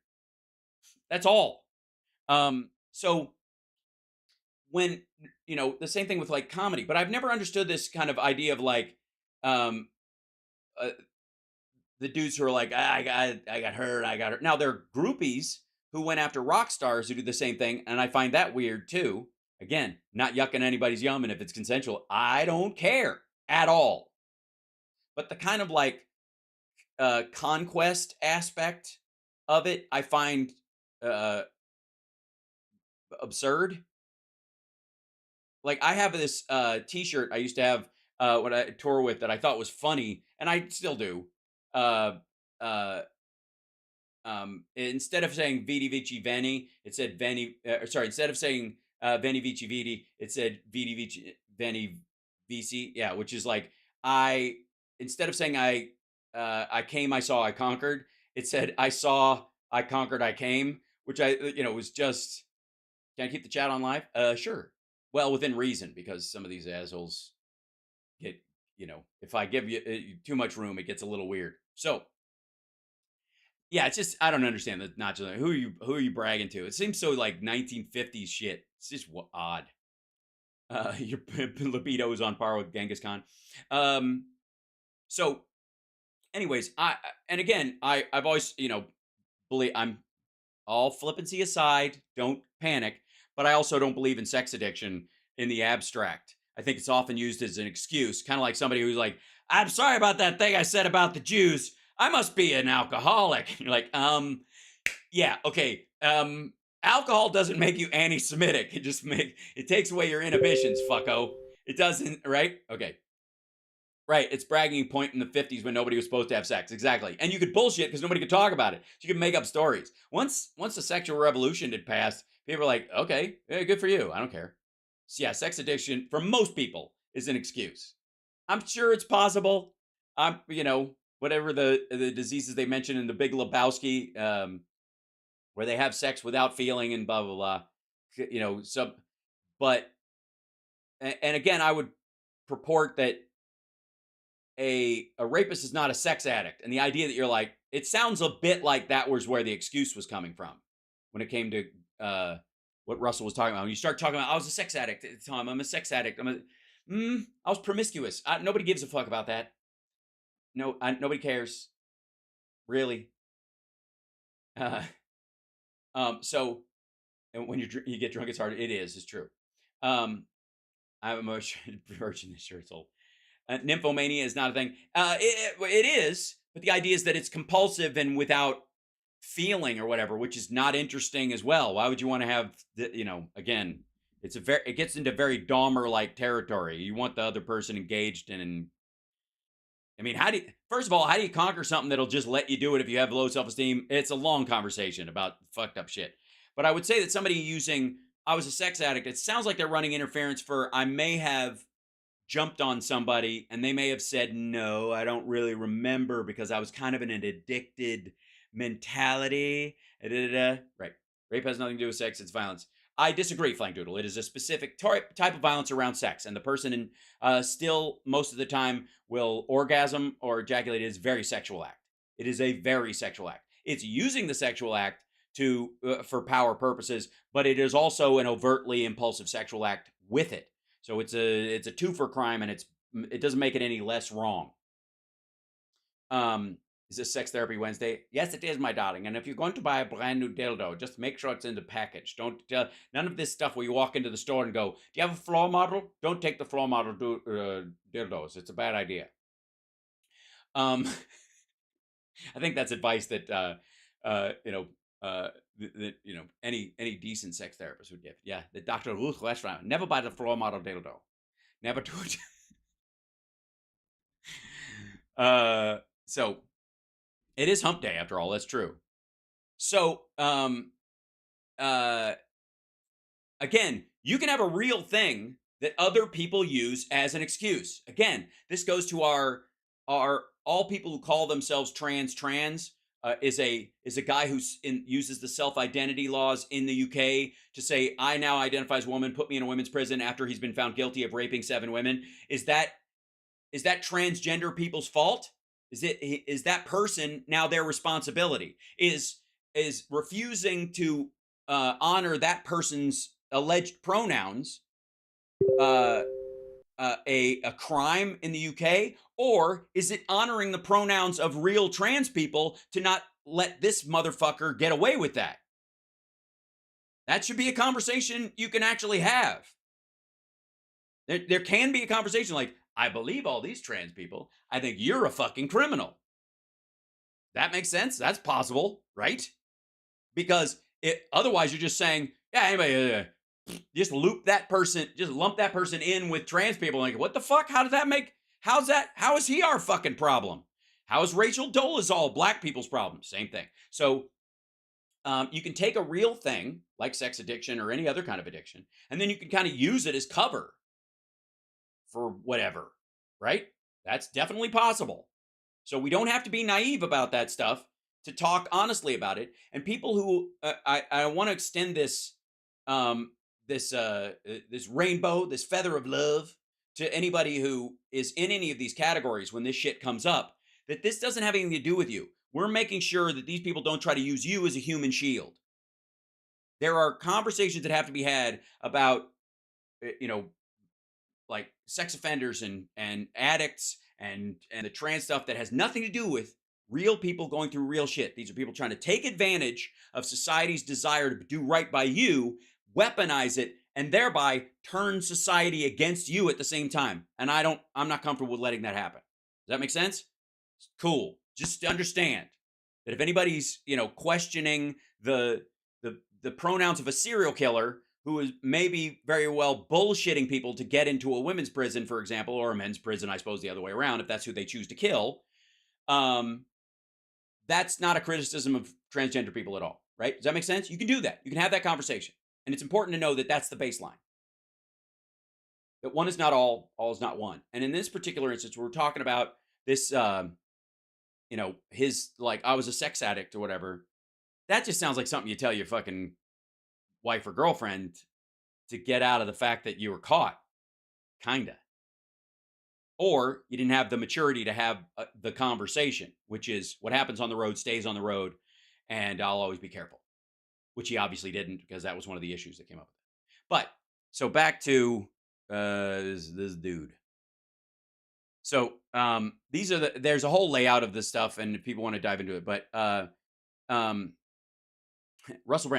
That's all. So when, the same thing with, like, comedy, but I've never understood this kind of idea of, like, um, uh, the dudes who are like, I got hurt. Now, there are groupies who went after rock stars who do the same thing, and I find that weird too. Again, not yucking anybody's yum, and if it's consensual, I don't care at all. But the kind of, like, conquest aspect of it I find uh, absurd. Like I have this T-shirt I used to have when I tour with that I thought was funny, and I still do. Uh, uh, Instead of saying "Vidi Vici Veni," it said "Veni." Sorry, instead of saying "Veni Vici Vidi," it said "Vidi Vici Veni Vici." Yeah, which is like I instead of saying I came, I saw, I conquered. It said I saw, I conquered, I came, which I was just. Can I keep the chat on live? Sure. Well, within reason, because some of these assholes get if I give you too much room, it gets a little weird. So yeah, it's just I don't understand the not just who are you bragging to? It seems so like 1950s shit. It's just odd. Your libido is on par with Genghis Khan. Um, so, anyways, and again, I've always believe I'm all flippancy aside, don't panic, but I also don't believe in sex addiction in the abstract. I think it's often used as an excuse, kind of like somebody who's like, "I'm sorry about that thing I said about the Jews. I must be an alcoholic." You're like, yeah, okay. Alcohol doesn't make you anti-Semitic. It takes away your inhibitions, fucko. It doesn't, right? Okay. Right, it's bragging point in the 50s when nobody was supposed to have sex. Exactly. And you could bullshit because nobody could talk about it. So you could make up stories. Once the sexual revolution had passed, people were like, okay, yeah, good for you. I don't care. So yeah, sex addiction for most people is an excuse. I'm sure it's possible. Whatever the diseases they mentioned in the Big Lebowski, where they have sex without feeling and blah blah blah. But and again, I would purport that a rapist is not a sex addict, and the idea that you're like, it sounds a bit like that was where the excuse was coming from when it came to what Russell was talking about. When you start talking about, I was a sex addict at the time. I'm a sex addict. I was promiscuous. Nobody gives a fuck about that. No, nobody cares, really. Uh, so, and when you get drunk, it's hard. It's true. I'm a virgin. This shirt's old. Nymphomania is not a thing. It is, but the idea is that it's compulsive and without feeling or whatever, which is not interesting as well. Why would you want to have again, it gets into very Dahmer like territory. You want the other person engaged in. I mean, first of all, how do you conquer something that'll just let you do it if you have low self-esteem? It's a long conversation about fucked up shit. But I would say that somebody using I was a sex addict, it sounds like they're running interference for I may have jumped on somebody and they may have said no, I don't really remember because I was kind of in an addicted mentality. Right. Rape has nothing to do with sex, it's violence. I disagree, Flank Doodle. It is a specific type of violence around sex, and the person still most of the time will orgasm or ejaculate. It is a very sexual act. It is a very sexual act. It's using the sexual act to for power purposes, but it is also an overtly impulsive sexual act with it. So it's a two-for crime, and it doesn't make it any less wrong. Is this Sex Therapy Wednesday? Yes, it is, my darling. And if you're going to buy a brand new dildo, just make sure it's in the package. Don't none of this stuff where you walk into the store and go, "Do you have a floor model?" Don't take the floor model dildos. It's a bad idea. I think that's advice that any decent sex therapist would give. Yeah, the Dr. Ruth restaurant. Never buy the floor model dildo. Never do it. So it is hump day after all. That's true. So, again, you can have a real thing that other people use as an excuse. Again, this goes to our all people who call themselves trans is a guy who uses the self-identity laws in the UK to say, I now identify as a woman, put me in a women's prison after he's been found guilty of raping 7 women. Is that transgender people's fault? Is that person now their responsibility? Is refusing to honor that person's alleged pronouns a crime in the UK, or is it honoring the pronouns of real trans people to not let this motherfucker get away with that? That should be a conversation you can actually have. There can be a conversation like, I believe all these trans people. I think you're a fucking criminal. That makes sense. That's possible, right? Because otherwise you're just saying, yeah, anybody, just lump that person in with trans people. Like, what the fuck? How is he our fucking problem? How is Rachel Dolezal black people's problem? Same thing. So you can take a real thing like sex addiction or any other kind of addiction, and then you can kind of use it as cover for whatever, right? That's definitely possible. So we don't have to be naive about that stuff to talk honestly about it. And people who I want to extend um, this rainbow, this feather of love to anybody who is in any of these categories when this shit comes up. That this doesn't have anything to do with you. We're making sure that these people don't try to use you as a human shield. There are conversations that have to be had about, you know, like sex offenders and addicts and the trans stuff that has nothing to do with real people going through real shit. These are people trying to take advantage of society's desire to do right by you, weaponize it, and thereby turn society against you at the same time. And I'm not comfortable with letting that happen. Does that make sense? Cool. Just understand that if anybody's, questioning the pronouns of a serial killer who is maybe very well bullshitting people to get into a women's prison, for example, or a men's prison, I suppose the other way around, if that's who they choose to kill, that's not a criticism of transgender people at all, right? Does that make sense? You can do that. You can have that conversation. And it's important to know that that's the baseline. That one is not all is not one. And in this particular instance, we're talking about this, his, like, I was a sex addict or whatever. That just sounds like something you tell your fucking wife or girlfriend to get out of the fact that you were caught, kinda. Or you didn't have the maturity to have the conversation, which is what happens on the road stays on the road, and I'll always be careful, which he obviously didn't because that was one of the issues that came up with it. But so back to this dude. So there's a whole layout of this stuff, and if people want to dive into it, but Russell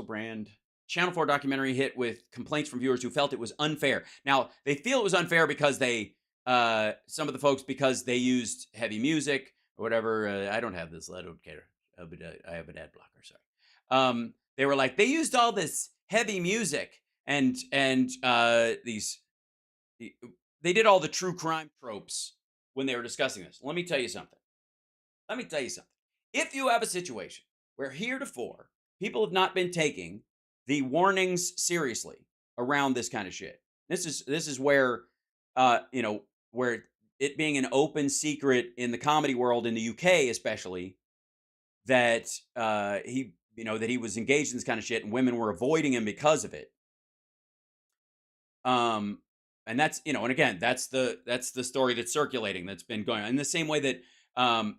Brand, Channel 4 documentary hit with complaints from viewers who felt it was unfair. Now, they feel it was unfair because some of the folks, because they used heavy music or whatever. I don't have this. I don't care. I have an ad blocker. Sorry. They were like, they used all this heavy music and they did all the true crime tropes when they were discussing this. Let me tell you something. If you have a situation where heretofore people have not been taking the warnings seriously around this kind of shit, this is where where it being an open secret in the comedy world in the UK, especially, that he was engaged in this kind of shit and women were avoiding him because of it. And that's, and again, that's the story that's circulating, that's been going on in the same way that, when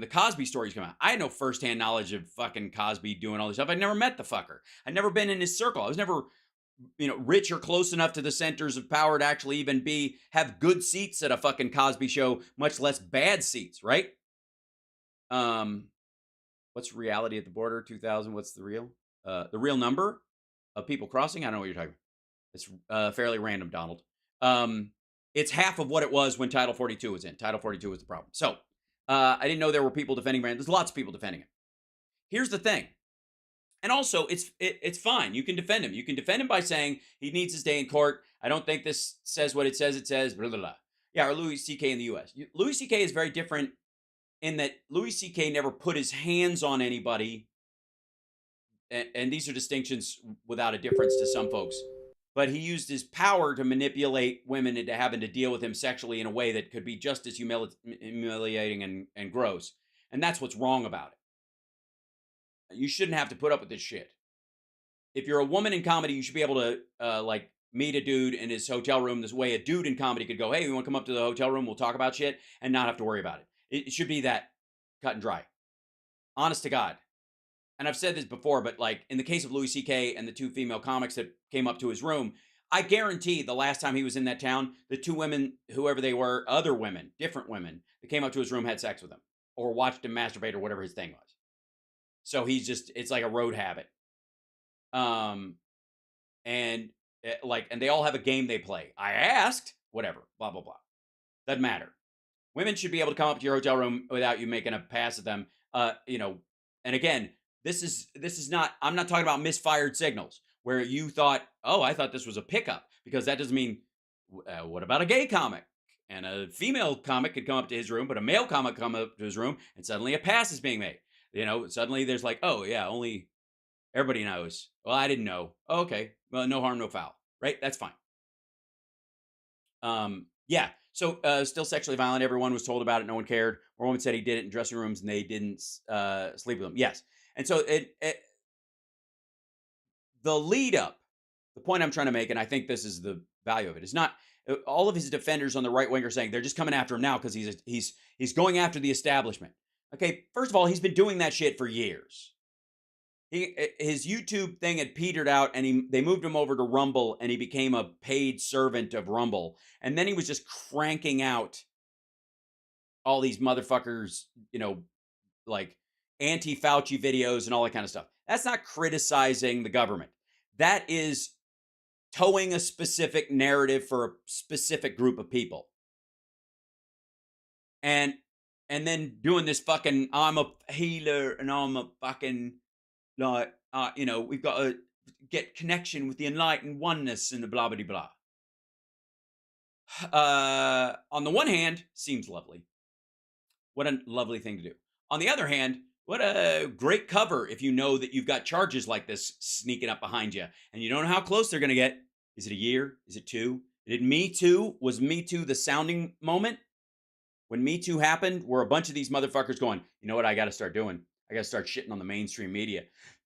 the Cosby stories come out, I had no firsthand knowledge of fucking Cosby doing all this stuff. I'd never met the fucker. I'd never been in his circle. I was never, rich or close enough to the centers of power to actually even have good seats at a fucking Cosby show, much less bad seats, right? What's reality at the border? 2000. What's the real number of people crossing? I don't know what you're talking about. It's fairly random, Donald. It's half of what it was when Title 42 was in. Title 42 was the problem. So I didn't know there were people defending Brand. There's lots of people defending him. Here's the thing. And also, it's fine. You can defend him. You can defend him by saying he needs his day in court. I don't think this says what it says. It says blah, blah, blah. Yeah, or Louis C.K. in the U.S. Louis C.K. is very different in that Louis C.K. never put his hands on anybody. And these are distinctions without a difference to some folks. But he used his power to manipulate women into having to deal with him sexually in a way that could be just as humiliating and gross. And that's what's wrong about it. You shouldn't have to put up with this shit. If you're a woman in comedy, you should be able to meet a dude in his hotel room this way a dude in comedy could go, hey, you want to come up to the hotel room? We'll talk about shit and not have to worry about it. It should be that cut and dry. Honest to God. And I've said this before, but like in the case of Louis C.K. and the two female comics that came up to his room, I guarantee the last time he was in that town, the two women, whoever they were, other women, different women that came up to his room had sex with him or watched him masturbate or whatever his thing was. So it's like a road habit. And they all have a game they play. I asked, whatever, blah, blah, blah. Doesn't matter. Women should be able to come up to your hotel room without you making a pass at them. And again, this is not. I'm not talking about misfired signals where you thought, oh, I thought this was a pickup, because that doesn't mean. What about a gay comic? And a female comic could come up to his room, but a male comic come up to his room, and suddenly a pass is being made. Suddenly there's like, oh yeah, only everybody knows. Well, I didn't know. Oh, okay, well, no harm, no foul, right? That's fine. Yeah. So still sexually violent. Everyone was told about it. No one cared. One woman said he did it in dressing rooms and they didn't sleep with him. Yes. And so the lead up, the point I'm trying to make, and I think this is the value of it, is not all of his defenders on the right wing are saying they're just coming after him now because he's going after the establishment. Okay, first of all, he's been doing that shit for years. His YouTube thing had petered out, and they moved him over to Rumble, and he became a paid servant of Rumble. And then he was just cranking out all these motherfuckers, like anti-Fauci videos and all that kind of stuff. That's not criticizing the government. That is towing a specific narrative for a specific group of people. And then doing this fucking, I'm a healer and I'm a fucking, like, we've got to get connection with the enlightened oneness and the blah, blah, blah. On the one hand, seems lovely. What a lovely thing to do. On the other hand, what a great cover if you know that you've got charges like this sneaking up behind you and you don't know how close they're going to get. Is it a year? Is it 2? Did Me Too? Was Me Too the sounding moment? When Me Too happened, were a bunch of these motherfuckers going, you know what I got to start doing? I got to start shitting on the mainstream media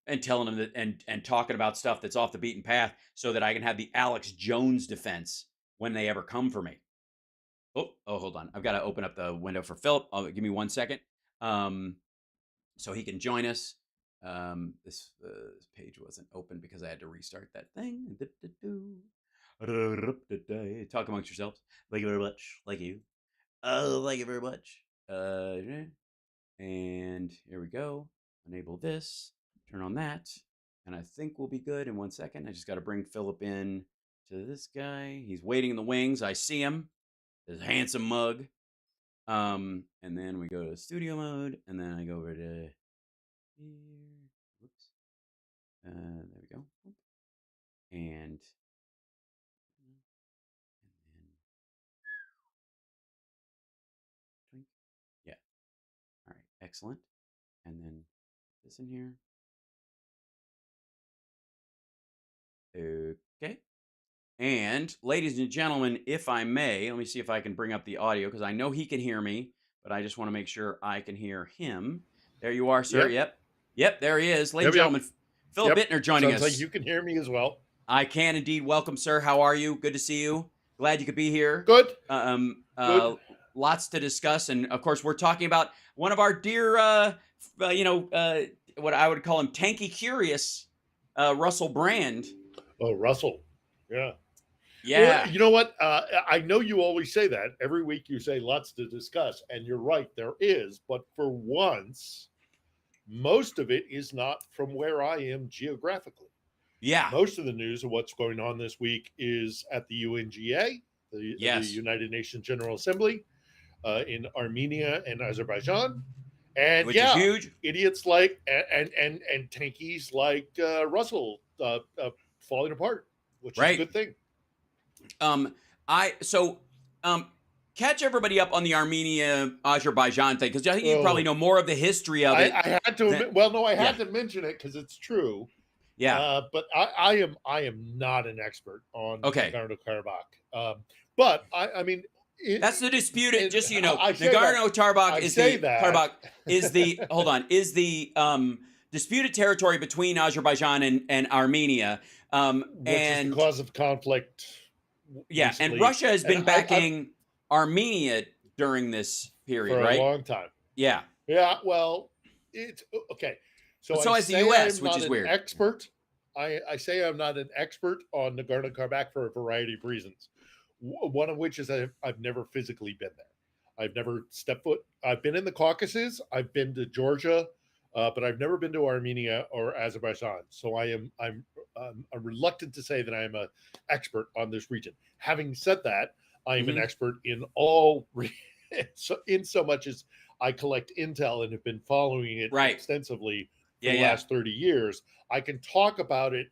and telling them that and talking about stuff that's off the beaten path so that I can have the Alex Jones defense when they ever come for me. Oh, hold on. I've got to open up the window for Philip. Give me 1 second. So he can join us. This page wasn't open because I had to restart that thing. Talk amongst yourselves. Thank you very much. Thank you. Oh, thank you very much. And here we go. Enable this. Turn on that. And I think we'll be good in 1 second. I just got to bring Philip in to this guy. He's waiting in the wings. I see him. His handsome mug. And then we go to studio mode, and then I go over to here. Whoops. There we go. And then yeah. All right, excellent. And then this in here. Okay. And ladies and gentlemen, if I may, let me see if I can bring up the audio because I know he can hear me, but I just want to make sure I can hear him. There you are, sir. Yep, there he is. Ladies and gentlemen, Philip Bittner joining us. Sounds like you can hear me as well. I can indeed. Welcome, sir. How are you? Good to see you. Glad you could be here. Good. Good. Lots to discuss, and of course, we're talking about one of our dear, what I would call him, tanky curious, Russell Brand. Oh, Russell. Yeah. Yeah. Well, you know what? I know you always say that. Every week you say lots to discuss, and you're right, there is. But for once, most of it is not from where I am geographically. Yeah. Most of the news of what's going on this week is at the UNGA, the United Nations General Assembly, in Armenia and Azerbaijan. And which is huge. Idiots like and tankies like Russell falling apart, which is a good thing. Catch everybody up on the Armenia-Azerbaijan thing, because I think you probably know more of the history of it. I had to I had to mention it because it's true. Yeah. But I am not an expert on Nagorno-Karabakh. But I mean, that's the disputed. Just so you know, Nagorno-Karabakh is the is the disputed territory between Azerbaijan and Armenia. Which is the cause of conflict. Yeah, recently. And Russia has been backing Armenia during this period, for right? a long time. Yeah. Yeah. Well, it's okay. So as the U.S., which is weird. Expert. I say I'm not an expert on Nagorno-Karabakh for a variety of reasons. One of which is I've never physically been there. I've never stepped foot. I've been in the Caucasus. I've been to Georgia, but I've never been to Armenia or Azerbaijan. So I'm reluctant to say that I am an expert on this region. Having said that, I am an expert in all so in so much as I collect intel and have been following it Right. extensively for Yeah, the yeah. last 30 years, I can talk about it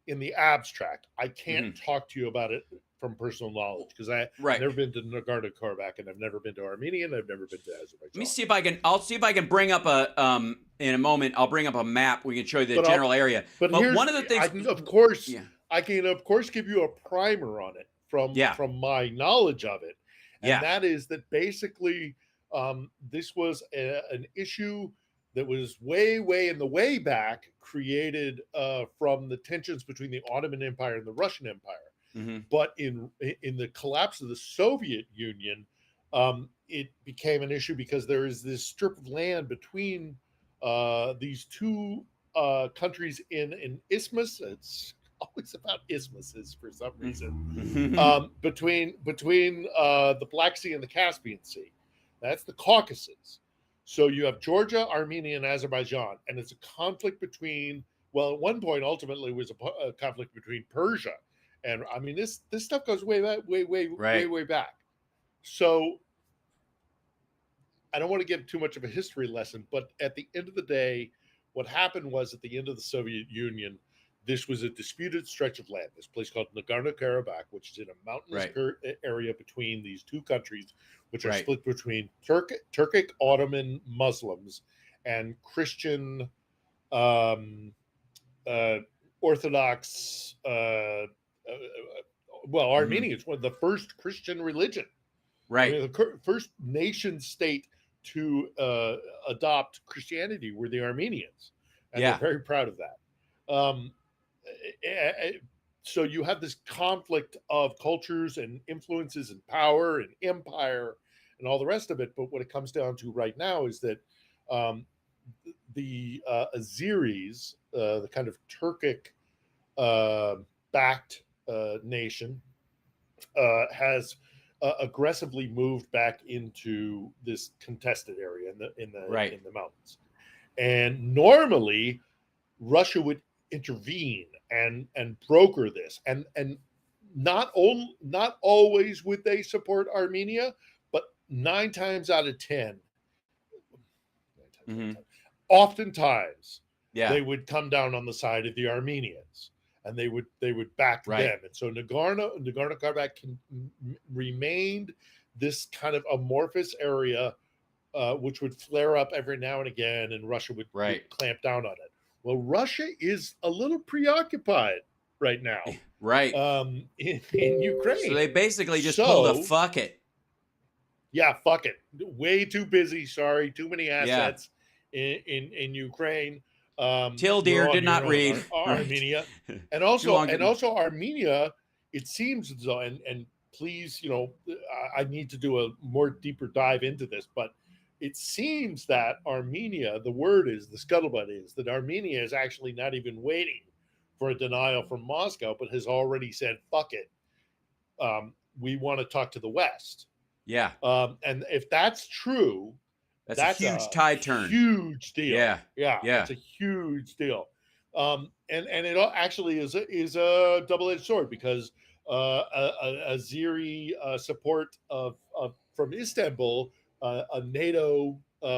in the abstract. I can't Mhm. talk to you about it from personal knowledge because I've Right. never been to Nagorno-Karabakh, and I've never been to Armenia, and I've never been to Azerbaijan. Let me see if I can. I'll see if I can bring up a in a moment. I'll bring up a map. We can show you the But general area. But But here's one of the things, I can of course yeah, I can of course give you a primer on it Yeah. from my knowledge of it, and Yeah. that is that basically this was an issue that was way in the way back created from the tensions between the Ottoman Empire and the Russian Empire. hmm But in the collapse of the Soviet Union, it became an issue because there is this strip of land between these two countries in an isthmus. It's always about isthmuses for some reason. Between the Black Sea and the Caspian Sea. That's the Caucasus. So you have Georgia, Armenia, and Azerbaijan, and it's a conflict between. Well, at one point, ultimately, it was a conflict between Persia, and I mean this stuff goes way back, Right. way back. So I don't want to give too much of a history lesson, but at the end of the day, what happened was at the end of the Soviet Union, this was a disputed stretch of land, this place called Nagorno-Karabakh, which is in a mountainous area between these two countries, which are Right. split between Turkic Ottoman Muslims and Christian Orthodox, Armenians, one of the first Christian religion. Right. I mean, the first nation state to adopt Christianity were the Armenians, and Yeah. they're very proud of that. So you have this conflict of cultures and influences and power and empire and all the rest of it. But what it comes down to right now is that the Azeris, the kind of Turkic backed nation, has aggressively moved back into this contested area in the mountains. And normally Russia would intervene and broker this, and not always would they support Armenia, but 9 times out of 10, oftentimes they would come down on the side of the Armenians, and they would back them. And so Nagorno-Karabakh remained this kind of amorphous area, which would flare up every now and again, and Russia would clamp down on it. Well, Russia is a little preoccupied right now, in Ukraine. So they basically just pulled a fuck it. Yeah, fuck it. Way too busy. Sorry, too many assets in Ukraine. Tildeer did not read Armenia, and also Armenia. It seems as though, and please, I need to do a more deeper dive into this, but it seems that Armenia, the scuttlebutt is that Armenia is actually not even waiting for a denial from Moscow, but has already said, fuck it. We want to talk to the West. Yeah. And if that's true, that's a huge tide turn. Huge deal. Yeah. It's a huge deal. And it actually is a double-edged sword, because Azeri support from Istanbul, a NATO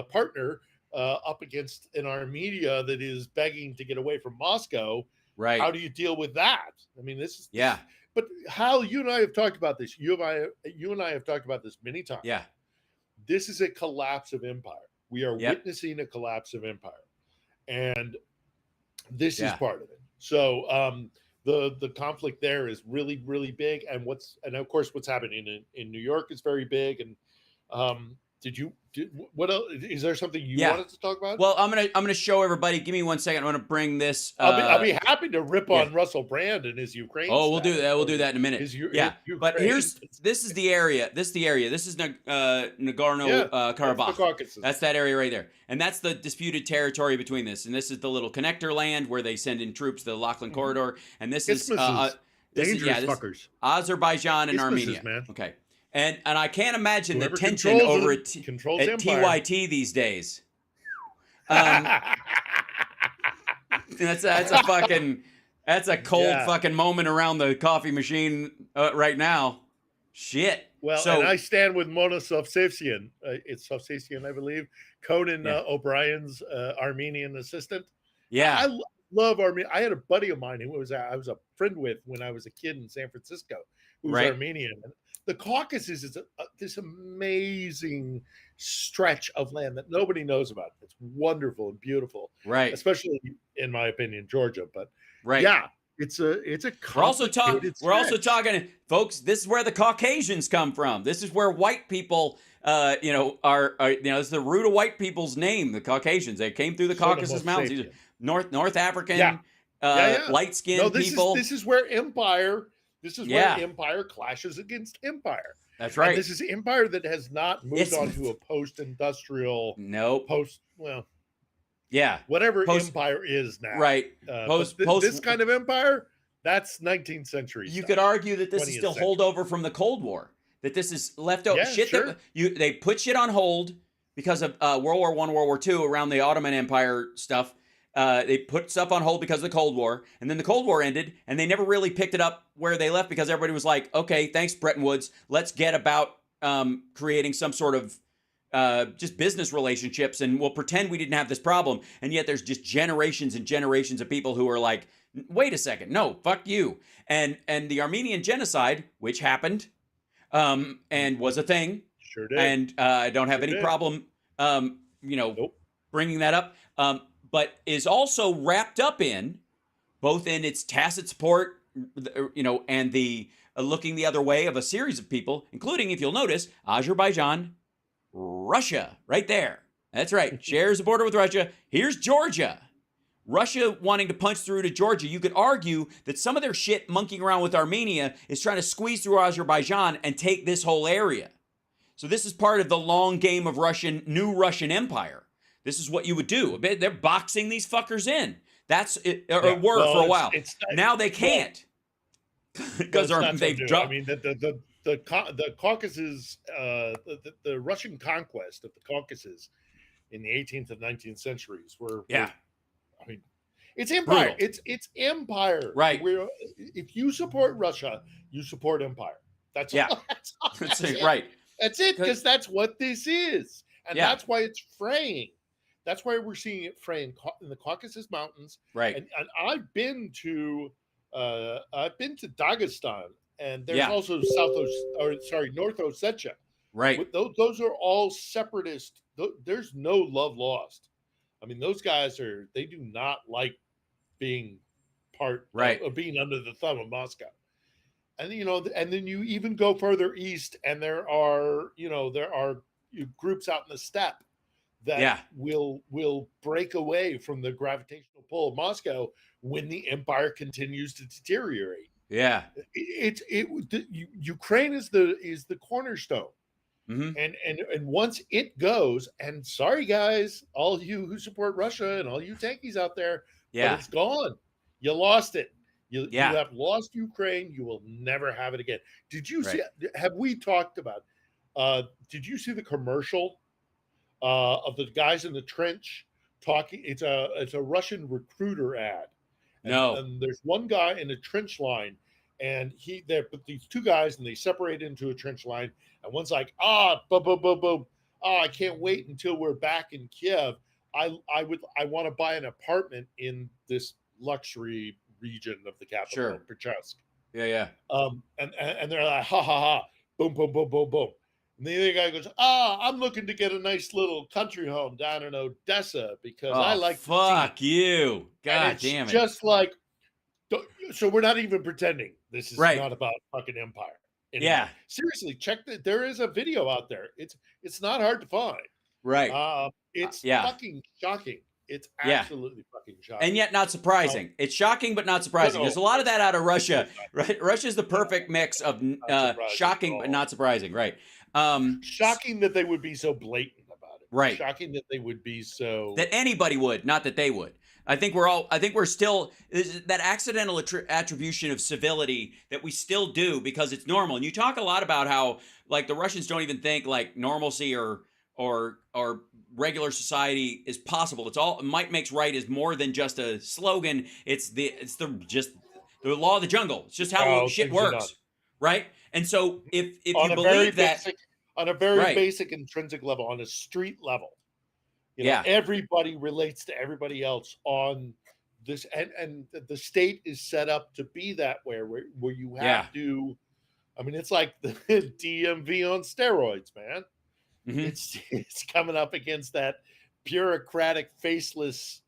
partner, up against an Armenia that is begging to get away from Moscow. Right. How do you deal with that? I mean, but Hal, you and I have talked about this. You and I have talked about this many times. Yeah. This is a collapse of empire. We are witnessing a collapse of empire, and this is part of it. So the conflict there is really, really big, and of course what's happening in New York is very big. And what else? Is there something you wanted to talk about? Well, I'm gonna show everybody. Give me 1 second. I'm gonna bring this. I'll be happy to rip on Russell Brand and his Ukraine. Oh, we'll do that. We'll do that in a minute. But this is the area. This is Nagorno-Karabakh. That's that area right there, and that's the disputed territory between this. And this is the little connector land where they send in troops, the Lachlan Corridor, and this is dangerous fuckers. Azerbaijan and Armenia. Man. Okay. And I can't imagine Whoever the tension over at TYT these days. That's a cold fucking moment around the coffee machine right now. Shit. Well, So and I stand with Mona Sovsesian. It's Sovsesian, I believe. Conan yeah, O'Brien's Armenian assistant. yeah, Love Armenia. I had a buddy of mine who I was a friend with when I was a kid in San Francisco, who was right, Armenian. The Caucasus is this amazing stretch of land that nobody knows about. It's wonderful and beautiful, right, especially in my opinion, Georgia. But right. yeah, it's a complicated We're also stretch. talking, folks. This is where the Caucasians come from. This is where white people, are this is the root of white people's name. The Caucasians. They came through the Caucasus Mountains. These are North African, Yeah. Yeah. light No, skinned people. this is where empire. This is Yeah. where empire clashes against empire. That's And right. this is empire that has not moved It's- on to a post-industrial, Nope. Yeah. whatever Post- empire is now. Right. But this kind of empire, that's 19th century. You stuff. could argue that this is 20th still century. holdover from the Cold War. That this is leftover Yeah, shit. sure. They put shit on hold because of World War I, World War II, around the Ottoman Empire stuff. They put stuff on hold because of the Cold War, and then the Cold War ended, and they never really picked it up where they left because everybody was like, "Okay, thanks, Bretton Woods. Let's get about creating some sort of just business relationships, and we'll pretend we didn't have this problem." And yet, there's just generations and generations of people who are like, "Wait a second, no, fuck you." And the Armenian genocide, which happened, and was a thing, Sure did. and I don't have Sure any did. problem, Nope. bringing that up, but is also wrapped up in both in its tacit support, and the looking the other way of a series of people, including, if you'll notice, Azerbaijan, Russia, right there. That's right, shares a border with Russia. Here's Georgia. Russia wanting to punch through to Georgia. You could argue that some of their shit monkeying around with Armenia is trying to squeeze through Azerbaijan and take this whole area. So this is part of the long game of new Russian Empire. This is what you would do. They're boxing these fuckers in. That's it, or Yeah. were Well, for a while. it's Now they can't because it's not so they've new. dropped. I mean, the Caucasus, the Russian conquest of the Caucasus in the 18th and 19th centuries were I mean, it's empire. Brutal. It's empire. Right. If you support Russia, you support empire. That's Yeah. all. That's it. Right. That's it, because that's what this is, and Yeah. that's why it's fraying. That's why we're seeing it fray in the Caucasus Mountains. Right. And I've been to Dagestan, and there's Yeah. also North Ossetia. Right. Those are all separatist. There's no love lost. I mean, those guys they do not like being part Right. of being under the thumb of Moscow. And and then you even go further east, and there are groups out in the steppe that will break away from the gravitational pull of Moscow when the empire continues to deteriorate. Yeah. Ukraine is the cornerstone. Mm-hmm. And once it goes, and sorry guys, all you who support Russia and all you tankies out there, but it's gone. You lost it. You have lost Ukraine. You will never have it again. Did you see? Have we talked about? Did you see the commercial of the guys in the trench talking? It's a Russian recruiter ad. And there's one guy in a trench line, and but these two guys, and they separate into a trench line, and one's like, boom, boom, boom, boom. Oh, I can't wait until we're back in Kiev. I want to buy an apartment in this luxury region of the capital, Pechsk. Yeah. And they're like, ha ha ha, boom, boom, boom, boom, boom. And the other guy goes, I'm looking to get a nice little country home down in Odessa because I like fuck you. God damn it. Just like, so we're not even pretending this is not about fucking empire anymore. Yeah. Seriously, check that. There is a video out there. It's not hard to find. Right. It's fucking shocking. It's absolutely fucking shocking. And yet not surprising. It's shocking, but not surprising. There's a lot of that out of Russia. Right? Russia's the perfect mix of shocking, but not surprising. Right. Shocking that they would be so blatant about it. Right. Shocking that they would be so. That anybody would, not that they would. I think we're still, that accidental attribution of civility that we still do because it's normal. And you talk a lot about how, like, the Russians don't even think, like, normalcy or regular society is possible. It's all might makes right is more than just a slogan. It's the law of the jungle. It's just how shit works, right? And so if on you a very believe that, basic, on a very right, basic intrinsic level, on a street level, yeah, everybody relates to everybody else on this, and the state is set up to be that way, where you yeah, have to. I mean, it's like the DMV on steroids, man. hmm, It's coming up against that bureaucratic, faceless,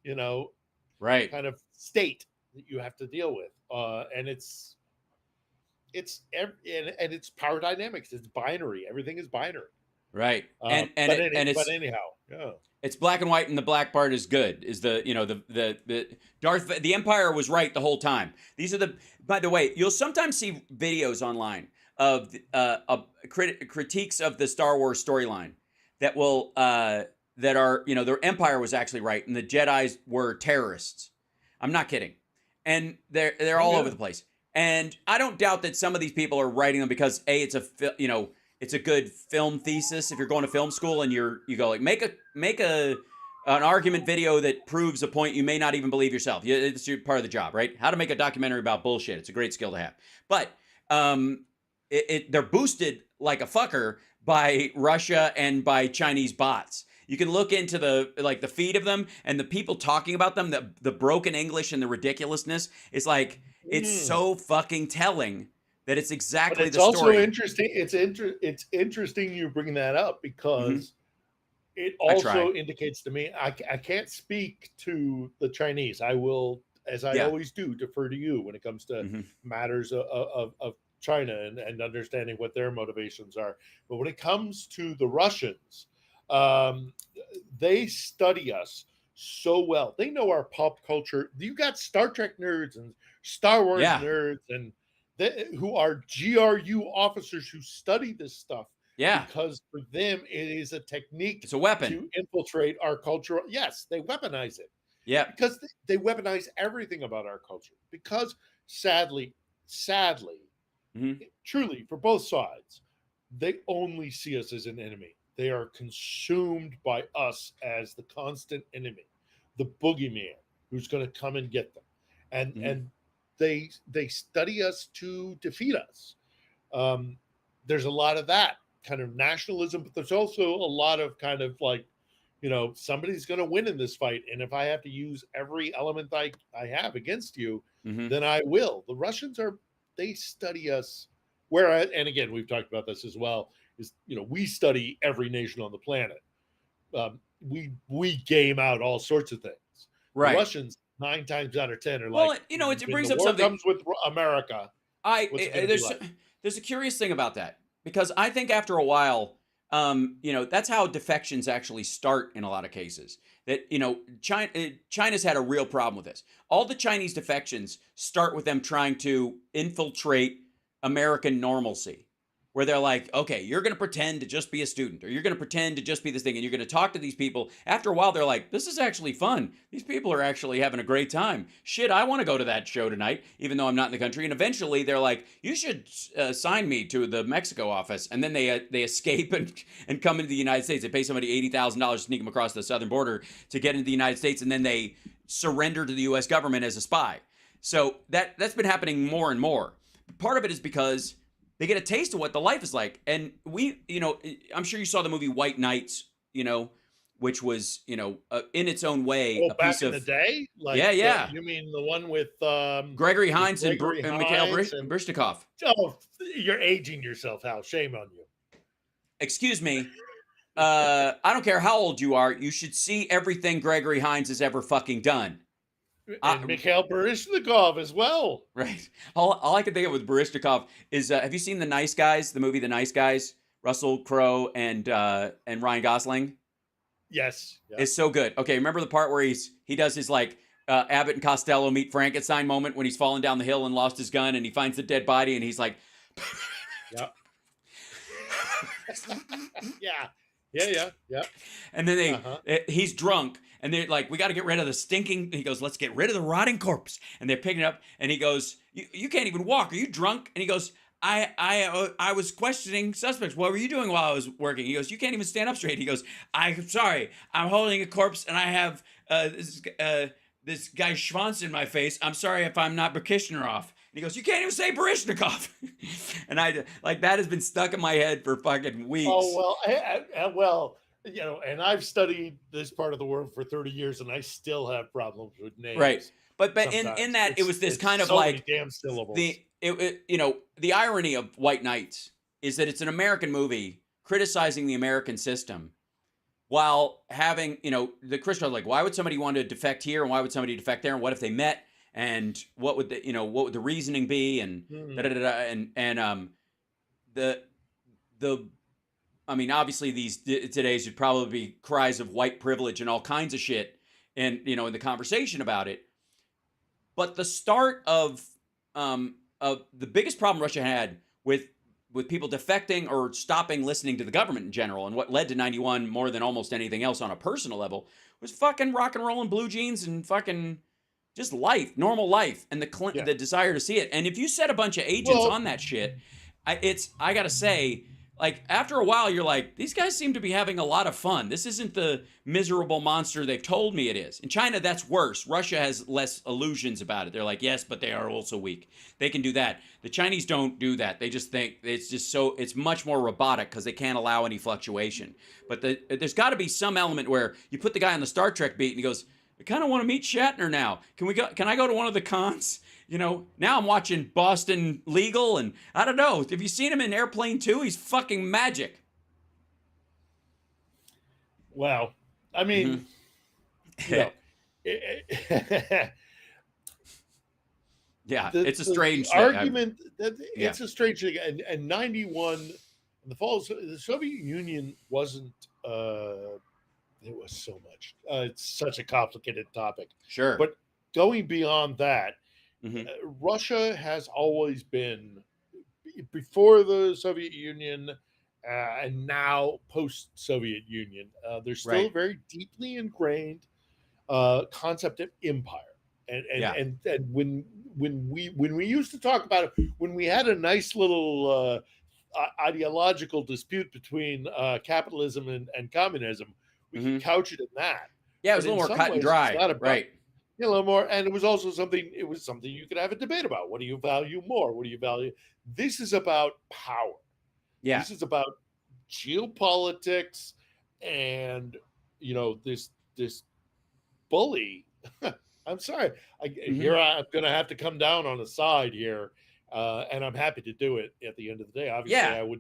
right, kind of state that you have to deal with, and and it's power dynamics. It's binary. Everything is binary. right, and But it's anyhow, yeah. black and white, and the black part is good. Is the the the Empire was right the whole time. These are the, by the way, you'll sometimes see videos online of critiques of the Star Wars storyline that will that are, the Empire was actually right and the Jedi's were terrorists. I'm not kidding, and they're Oh, all yeah. over the place. And I don't doubt that some of these people are writing them because it's it's a good film thesis. If you're going to film school and you go like make an argument video that proves a point you may not even believe yourself. It's part of the job, right? How to make a documentary about bullshit. It's a great skill to have. But they're boosted like a fucker by Russia and by Chinese bots. You can look into the feed of them and the people talking about them, the broken English and the ridiculousness. It's like, it's so fucking telling that it's But exactly it's the also story. interesting. It's interesting you bring that up because it I also try. indicates to me, I can't speak to the Chinese. I will, as I Yeah. always do, defer to you when it comes to Mhm. matters of China and understanding what their motivations are. But when it comes to the Russians, they study us so well. They know our pop culture. You got Star Trek nerds and Star Wars Yeah. nerds and who are GRU officers who study this stuff. Yeah. Because for them, it is a technique It's a weapon. to infiltrate our culture. Yes, they weaponize it Yeah. because they weaponize everything about our culture. Because sadly, Mhm. truly, for both sides, they only see us as an enemy. They are consumed by us as the constant enemy, the boogeyman who's going to come and get them, and they study us to defeat us. There's a lot of that kind of nationalism, but there's also a lot of kind of like, somebody's going to win in this fight, and if I have to use every element I have against you, Mhm. then I will. The Russians they study us. Whereas, and again, we've talked about this as well. Is we study every nation on the planet. We game out all sorts of things. The Right. Russians 9 times out of 10 are Well, like, it when brings the up war something. comes with America, what's it going to be like? There's a curious thing about that, because I think after a while, that's how defections actually start in a lot of cases. That China's had a real problem with this. All the Chinese defections start with them trying to infiltrate American normalcy, where they're like, okay, you're going to pretend to just be a student, or you're going to pretend to just be this thing, and you're going to talk to these people. After a while, they're like, this is actually fun. These people are actually having a great time. Shit, I want to go to that show tonight, even though I'm not in the country. And eventually, they're like, you should sign me to the Mexico office. And then they escape and come into the United States. They pay somebody $80,000 to sneak them across the southern border to get into the United States, and then they surrender to the U.S. government as a spy. So that's been happening more and more. Part of it is because they get a taste of what the life is like. And I'm sure you saw the movie White Knights, which was, in its own way, a Back piece in of the day, like yeah. you mean the one with Gregory Hines and Gregory Mikhail Hines and Brishnikov. oh, you're aging yourself, Hal. Shame on you. Excuse me. I don't care how old you are. You should see everything Gregory Hines has ever fucking done. And Mikhail Baryshnikov as well. Right. All I can think of with Baryshnikov is, have you seen The Nice Guys, the movie The Nice Guys? Russell Crowe and Ryan Gosling? Yes. Yeah. It's so good. Okay, remember the part where he does his like Abbott and Costello meet Frankenstein moment when he's falling down the hill and lost his gun and he finds the dead body and he's like, yeah. Yeah. And then he's drunk and they're like, we got to get rid of the stinking. He goes, let's get rid of the rotting corpse. And they're picking it up and he goes, you can't even walk. Are you drunk? And he goes, I was questioning suspects. What were you doing while I was working? He goes, you can't even stand up straight. He goes, I'm sorry. I'm holding a corpse and I have this guy's schwanz in my face. I'm sorry if I'm not Bekishnerov. he goes, "You can't even say Baryshnikov." And I like that has been stuck in my head for fucking weeks. Oh well, and I've studied this part of the world for 30 years, and I still have problems with names. Right. But sometimes. in that it was this kind of so like many damn syllables. the irony of White Knights is that it's an American movie criticizing the American system while having, the Christians are like, why would somebody want to defect here and why would somebody defect there and what if they met and what would the reasoning be and obviously these today's would probably be cries of white privilege and all kinds of shit and in the conversation about it. But the start of the biggest problem Russia had with people defecting or stopping listening to the government in general, and what led to 91 more than almost anything else on a personal level, was fucking rock and roll and blue jeans and fucking just life, normal life, and the desire to see it. And if you set a bunch of agents on that shit, I gotta say, like, after a while, you're like, these guys seem to be having a lot of fun. This isn't the miserable monster they've told me it is. In China, that's worse. Russia has less illusions about it. They're like, yes, but they are also weak. They can do that. The Chinese don't do that. They just think it's much more robotic because they can't allow any fluctuation. But there's got to be some element where you put the guy on the Star Trek beat and he goes, I kind of want to meet Shatner now. Can I go to one of the cons? Now I'm watching Boston Legal, and I don't know. Have you seen him in Airplane 2? He's fucking magic. Well, I mean, yeah, it's a strange argument. It's a strange thing. And 91, the fall of the Soviet Union wasn't. It was so much. It's such a complicated topic. Sure, but going beyond that. Russia has always been, before the Soviet Union and now post-Soviet Union, there's still a very deeply ingrained concept of empire. And when we used to talk about it, when we had a nice little ideological dispute between capitalism and communism, we could couch it in that. Yeah, it was a little more cut and dry, right? A little more, and it was also something you could have a debate about. What do you value more? What do you value? This is about power. Yeah. This is about geopolitics and this bully. I'm sorry. Here I'm going to have to come down on a side here, and I'm happy to do it at the end of the day. Obviously, I would,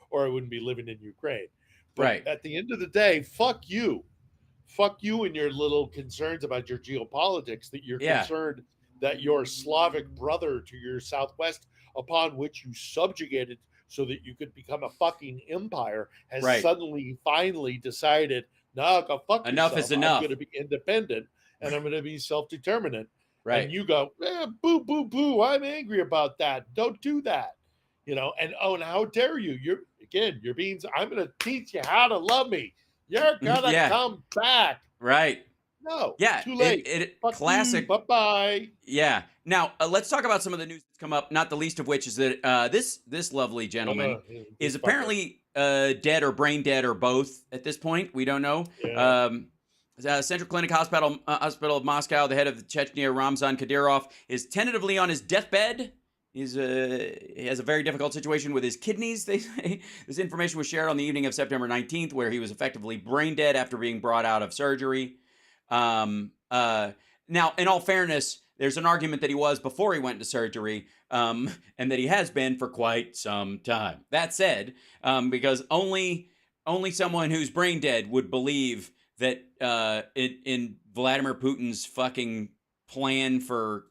or I wouldn't be living in Ukraine. But at the end of the day, fuck you. Fuck you and your little concerns about your geopolitics, that you're concerned that your Slavic brother to your southwest, upon which you subjugated so that you could become a fucking empire, has suddenly, finally decided, no, go fuck enough yourself. Is enough. I'm going to be independent and I'm going to be self-determinant. Right. And you go, boo, boo, boo. I'm angry about that. Don't do that. And how dare you? You're being, I'm going to teach you how to love me. You're gonna come back. Right. No. Yeah. Too late. Classic. Bye-bye. Yeah. Now, let's talk about some of the news that's come up, not the least of which is that this lovely gentleman is apparently dead or brain dead or both at this point. We don't know. Yeah. Central Clinic Hospital of Moscow, the head of the Chechnya, Ramzan Kadyrov, is tentatively on his deathbed. He has a very difficult situation with his kidneys, they say. This information was shared on the evening of September 19th, where he was effectively brain dead after being brought out of surgery. Now, in all fairness, there's an argument that he was before he went into surgery, and that he has been for quite some time. That said, because only someone who's brain dead would believe that in Vladimir Putin's fucking plan for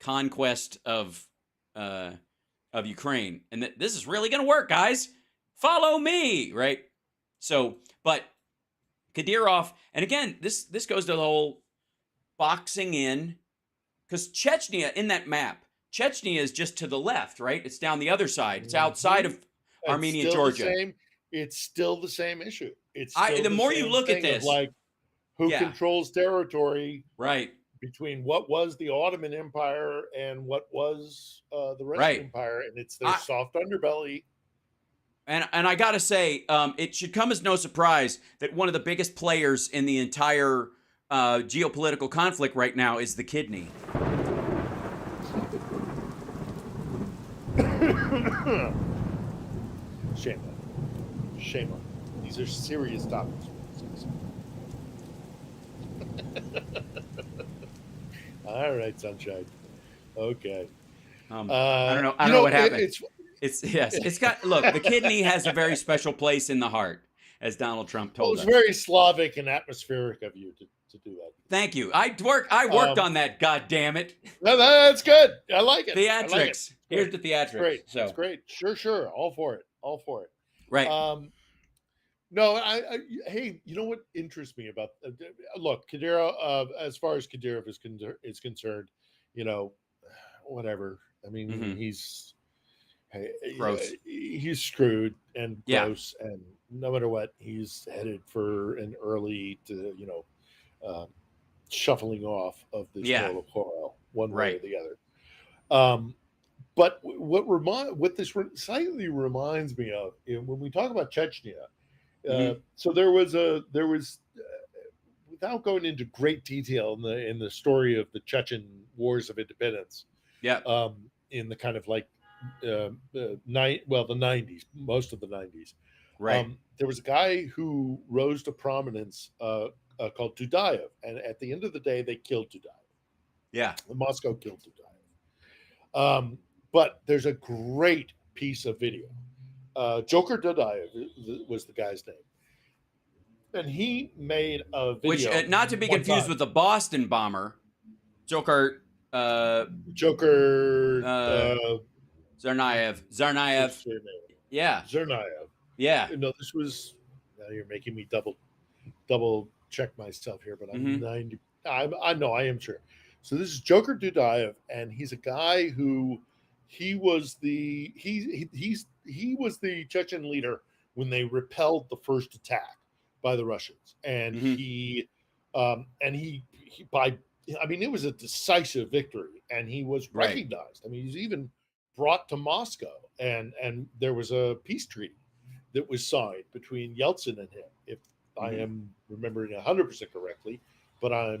conquest of Ukraine, and that this is really going to work, guys. Follow me, right? So, but Kadyrov, and again, this goes to the whole boxing in, because Chechnya in that map, Chechnya is just to the left, right? It's down the other side. It's outside of Armenia and Georgia. It's still the same issue. It's the more you look at this, like who controls territory, right? Between what was the Ottoman Empire and what was the Russian Empire, and it's their soft underbelly. And I gotta say, it should come as no surprise that one of the biggest players in the entire geopolitical conflict right now is the kidney. Shame on you. Shame on you. These are serious topics. All right, sunshine. Okay. I don't know. I don't know what happened. It's got, look, the kidney has a very special place in the heart, as Donald Trump Well, told it's us. very Slavic and atmospheric of you to do that. Thank you. I worked on that, God damn it. No, that's good. I like it. Theatrics. I like it. Here's the theatrics. Great. So. It's great. Sure. All for it. Right. No, hey, you know what interests me about look, Kadyrov, as far as Kadyrov is concerned, you know, whatever. I mean, he's gross. He's screwed and Yeah. gross, and no matter what, he's headed for an early shuffling off of this mortal coil, one way or the other. But what this slightly reminds me of, when we talk about Chechnya, so there was without going into great detail in the story of the Chechen Wars of Independence, in the kind of like the 90s, most of the 90s, there was a guy who rose to prominence called Dudayev, and at the end of the day, they killed Dudayev. Yeah, Moscow killed Dudayev. But there's a great piece of video. Joker Dudayev was the guy's name. And he made a video. Which, not to be confused with the Boston bomber, Joker. Tsarnaev. Yeah. Tsarnaev. Yeah. No, this was. Now you're making me double check myself here, but I'm 90. I know, I am sure. So this is Joker Dudayev, and he's a guy who he was the Chechen leader when they repelled the first attack by the Russians, and it was a decisive victory, and he was recognized. I mean, he's even brought to Moscow, and there was a peace treaty that was signed between Yeltsin and him, if I am remembering 100% correctly, but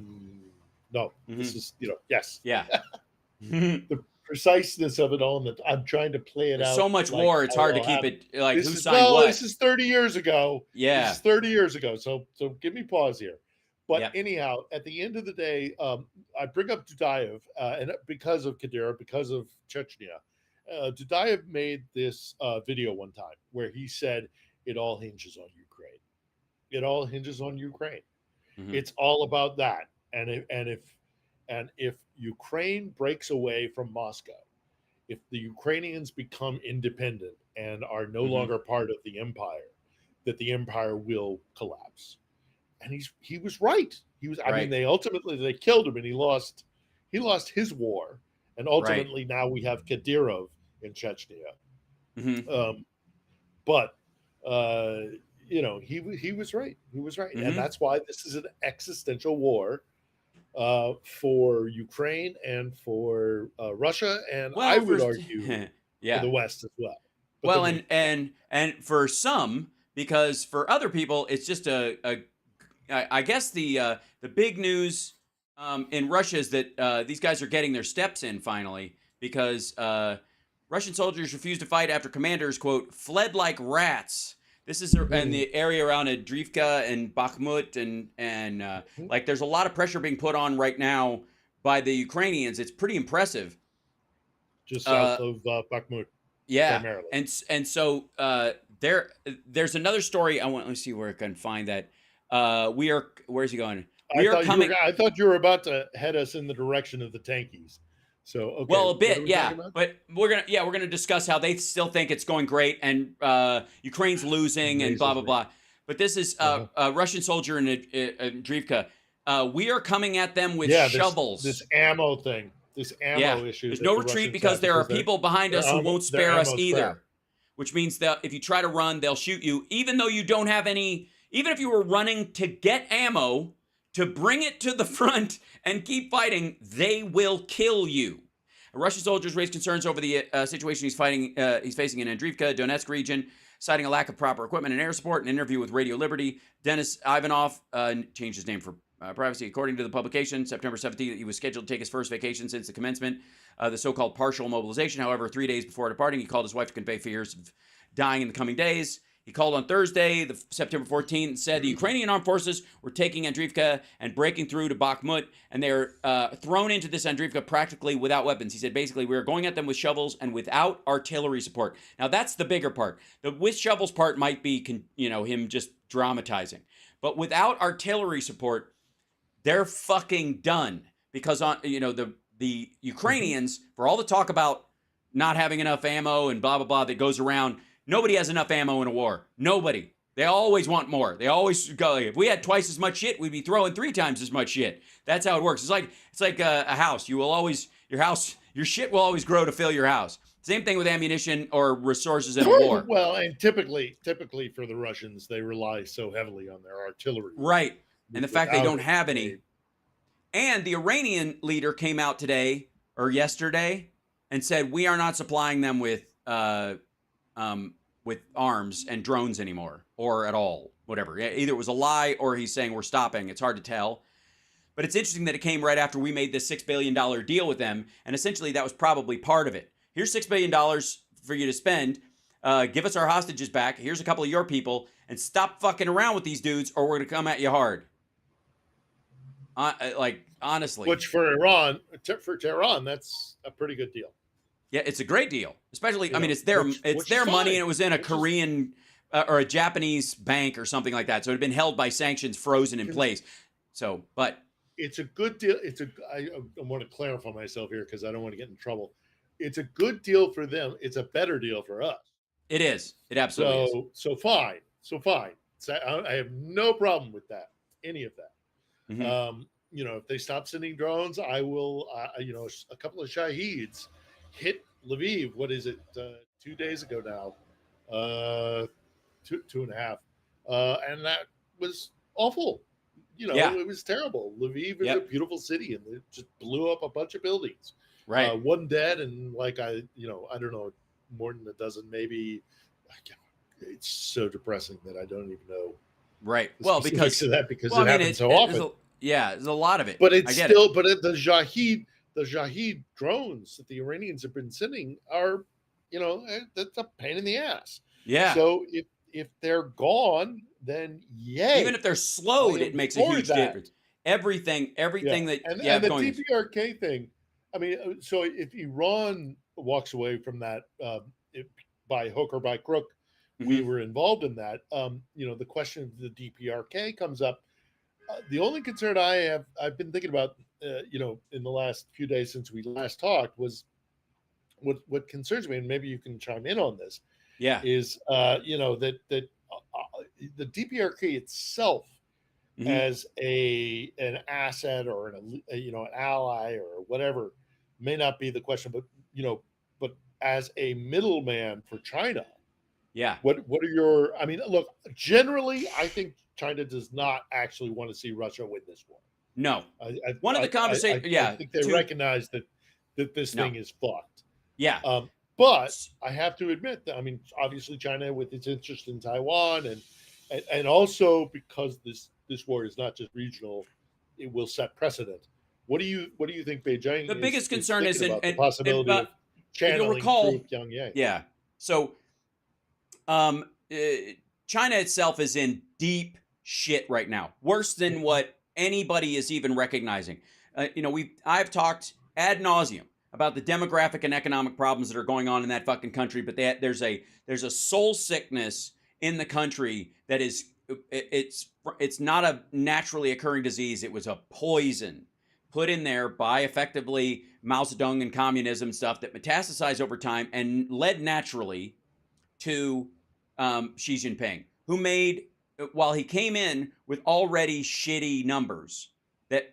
this is, yes. Yeah. The preciseness of it all, and I'm trying to play it out. So much war, it's hard to keep it, like, who signed what? This is 30 years ago. Yeah. This is 30 years ago, so give me pause here. But anyhow, at the end of the day, I bring up Dudayev, and because of Kadyrov, because of Chechnya, Dudayev made this video one time where he said, it all hinges on Ukraine. It all hinges on Ukraine. It's all about that. And if Ukraine breaks away from Moscow, if the Ukrainians become independent and are no longer part of the empire, that the empire will collapse. And he was right. I mean, they killed him, and he lost his war. And ultimately now we have Kadyrov in Chechnya. But he was right. He was right. And that's why this is an existential war for Ukraine and for Russia, and I would argue for the West as well. But and for some, because for other people, it's just I guess the big news in Russia is that these guys are getting their steps in finally, because Russian soldiers refused to fight after commanders, quote, fled like rats. This is in the area around Adrivka and Bakhmut, and like there's a lot of pressure being put on right now by the Ukrainians. It's pretty impressive. Just south of Bakhmut. Yeah, primarily. and so there's another story. Let me see where I can find that. Where's he going? I thought you were about to head us in the direction of the tankies. So okay. Well, a bit, yeah. But we're gonna discuss how they still think it's going great, and Ukraine's losing, and blah blah blah. But this is a Russian soldier in Adrivka. We are coming at them with shovels. This ammo thing. This ammo issue. There's no retreat because there are people behind us who won't spare us either. Which means that if you try to run, they'll shoot you, even though you don't have any. Even if you were running to get ammo, to bring it to the front and keep fighting, they will kill you. Russian soldiers raised concerns over the situation he's facing in Andriivka, Donetsk region, citing a lack of proper equipment and air support. In an interview with Radio Liberty, Denis Ivanov changed his name for privacy. According to the publication, September 17th, he was scheduled to take his first vacation since the commencement of the so-called partial mobilization. However, 3 days before departing, he called his wife to convey fears of dying in the coming days. He called on Thursday, September 14th, and said the Ukrainian armed forces were taking Andriivka and breaking through to Bakhmut, and they're thrown into this Andriivka practically without weapons. He said, basically, we were going at them with shovels and without artillery support. Now, that's the bigger part. The with shovels part might be, him just dramatizing. But without artillery support, they're fucking done. Because, the Ukrainians, for all the talk about not having enough ammo and blah, blah, blah that goes around, nobody has enough ammo in a war. Nobody. They always want more. They always go, if we had twice as much shit, we'd be throwing 3 times as much shit. That's how it works. It's like a house. Your shit will always grow to fill your house. Same thing with ammunition or resources in a war. Well, and typically for the Russians, they rely so heavily on their artillery. Right. And the fact they don't have any. And the Iranian leader came out today or yesterday and said, we are not supplying them with arms and drones anymore, or at all, whatever. Either it was a lie or he's saying we're stopping. It's hard to tell. But it's interesting that it came right after we made this $6 billion deal with them, and essentially that was probably part of it. Here's $6 billion for you to spend. Give us our hostages back. Here's a couple of your people, and stop fucking around with these dudes, or we're going to come at you hard. Honestly. Which for Tehran, that's a pretty good deal. Yeah, it's a great deal. Especially, it's their money, and it was in a Korean or a Japanese bank or something like that. So it had been held by sanctions, frozen in place. So, but it's a good deal. I want to clarify myself here because I don't want to get in trouble. It's a good deal for them. It's a better deal for us. It is. It absolutely is. So fine. So I have no problem with that. Any of that. Mm-hmm. If they stop sending drones, I will. A couple of Shaheeds hit Lviv. What is it? 2 days ago now, 2.5, and that was awful. It was terrible. Lviv is a beautiful city, and it just blew up a bunch of buildings. Right. One dead, and I don't know, more than a dozen, maybe. It's so depressing that I don't even know. Right. Well, because it happens so often. There's a lot of it. But it's still, but the Shahed drones that the Iranians have been sending are, that's a pain in the ass. Yeah. So if they're gone, then yay. Even if they're slowed, it makes a huge difference. Everything that and the DPRK thing. So if Iran walks away from that by hook or by crook, we were involved in that. The question of the DPRK comes up. The only concern I've been thinking about, in the last few days since we last talked, was what concerns me, and maybe you can chime in on this. Yeah, is that the DPRK itself as an asset or an ally or whatever may not be the question, but as a middleman for China. Yeah. What are your? Look. Generally, I think China does not actually want to see Russia win this war. No. One of the conversations. I think they recognize that this thing is fucked. Yeah. But I have to admit that obviously China, with its interest in Taiwan, and also because this war is not just regional, it will set precedent. What do you think Beijing? The biggest concern is the possibility of channeling through Pyongyang. Yeah. So, China itself is in deep shit right now, worse than what anybody is even recognizing. I've talked ad nauseum about the demographic and economic problems that are going on in that fucking country, but there's a soul sickness in the country that is it's not a naturally occurring disease. It was a poison put in there by effectively Mao Zedong and communism stuff that metastasized over time and led naturally to Xi Jinping, who made, while he came in with already shitty numbers that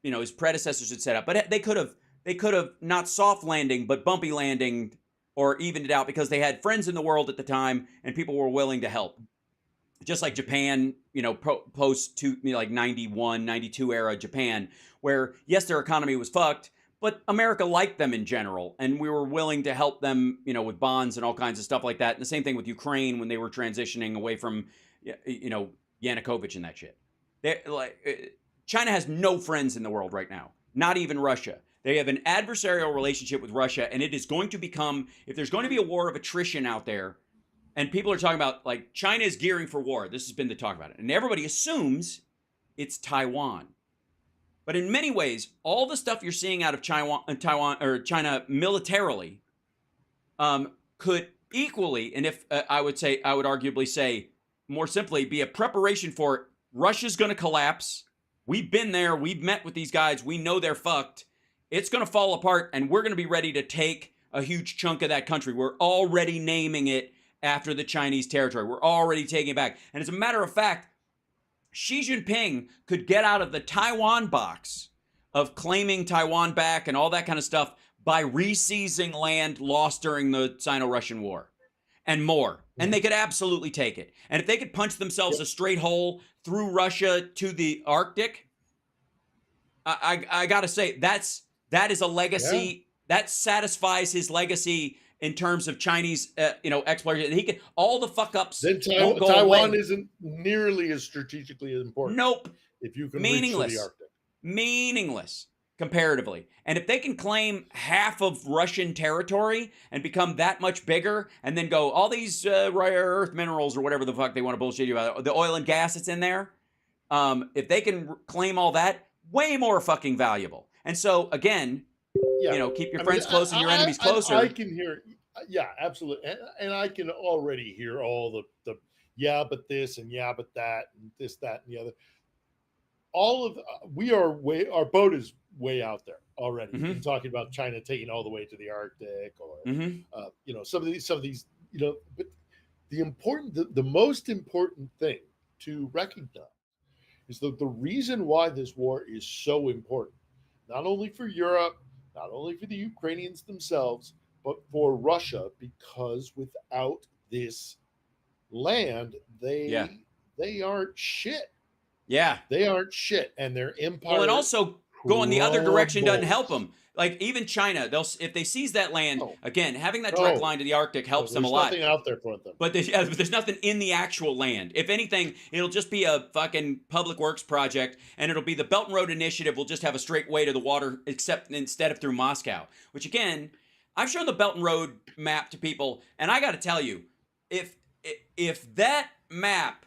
his predecessors had set up, but they could have not soft landing but bumpy landing or evened it out because they had friends in the world at the time and people were willing to help. Just like Japan, post 91, 92 era Japan, where yes, their economy was fucked, but America liked them in general, and we were willing to help them, with bonds and all kinds of stuff like that. And the same thing with Ukraine when they were transitioning away from, Yanukovych and that shit. China has no friends in the world right now, not even Russia. They have an adversarial relationship with Russia, and it is going to become, if there's going to be a war of attrition out there, and people are talking about, like, China is gearing for war. This has been the talk about it. And everybody assumes it's Taiwan. But in many ways, all the stuff you're seeing out of Taiwan or China militarily could equally, and if I would arguably say more simply, be a preparation for Russia's going to collapse. We've been there. We've met with these guys. We know they're fucked. It's going to fall apart, and we're going to be ready to take a huge chunk of that country. We're already naming it after the Chinese territory. We're already taking it back. And as a matter of fact, Xi Jinping could get out of the Taiwan box of claiming Taiwan back and all that kind of stuff by re-seizing land lost during the Sino-Russian War and more. And they could absolutely take it. And if they could punch themselves a straight hole through Russia to the Arctic, I got to say, that is a legacy. That satisfies his legacy in terms of Chinese, exploration. He can, all the fuck ups. Then won't go Taiwan away. isn't nearly as strategically important. Nope. If you can Meaningless. reach to the Arctic. Meaningless comparatively. And if they can claim half of Russian territory and become that much bigger, and then go all these rare earth minerals or whatever the fuck they want to bullshit you about, the oil and gas that's in there, if they can claim all that, way more fucking valuable. And so again, keep your friends close and your enemies closer. I can hear, absolutely, and I can already hear all the but this and but that and this, that, and the other. All of our boat is way out there already. Mm-hmm. We're talking about China taking all the way to the Arctic, or some of these, but the most important thing to recognize is that the reason why this war is so important, not only for Europe, not only for the Ukrainians themselves, but for Russia, because without this land, they aren't shit. Yeah. They aren't shit, and their empire. Well, and also going the other direction doesn't help them. Like even China, if they seize that land, again, having that direct line to the Arctic helps them a lot. There's nothing out there for them. But there's nothing in the actual land. If anything, it'll just be a fucking public works project, and it'll be the Belt and Road Initiative will just have a straight way to the water, instead of through Moscow. Which again, I've shown the Belt and Road map to people, and I got to tell you, if that map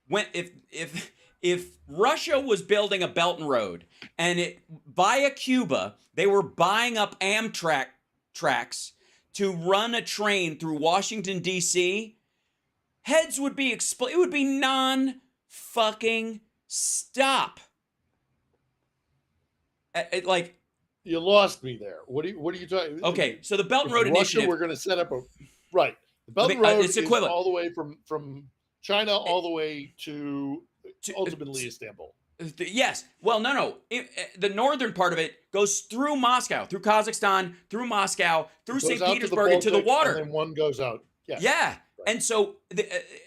went, if Russia was building a Belt and Road and via Cuba, they were buying up Amtrak tracks to run a train through Washington, D.C., heads would be it would be non-fucking stop. Like, you lost me there. What are you talking? Okay, so the Belt and Road Initiative. We're going to set up the Belt and Road it's is equivalent. all the way from China all the way to ultimately Istanbul. Yes. Well, no. The northern part of it goes through Moscow, through Kazakhstan, through Moscow, through St. Petersburg, into the water. And then one goes out. Yes. Yeah. Right. And so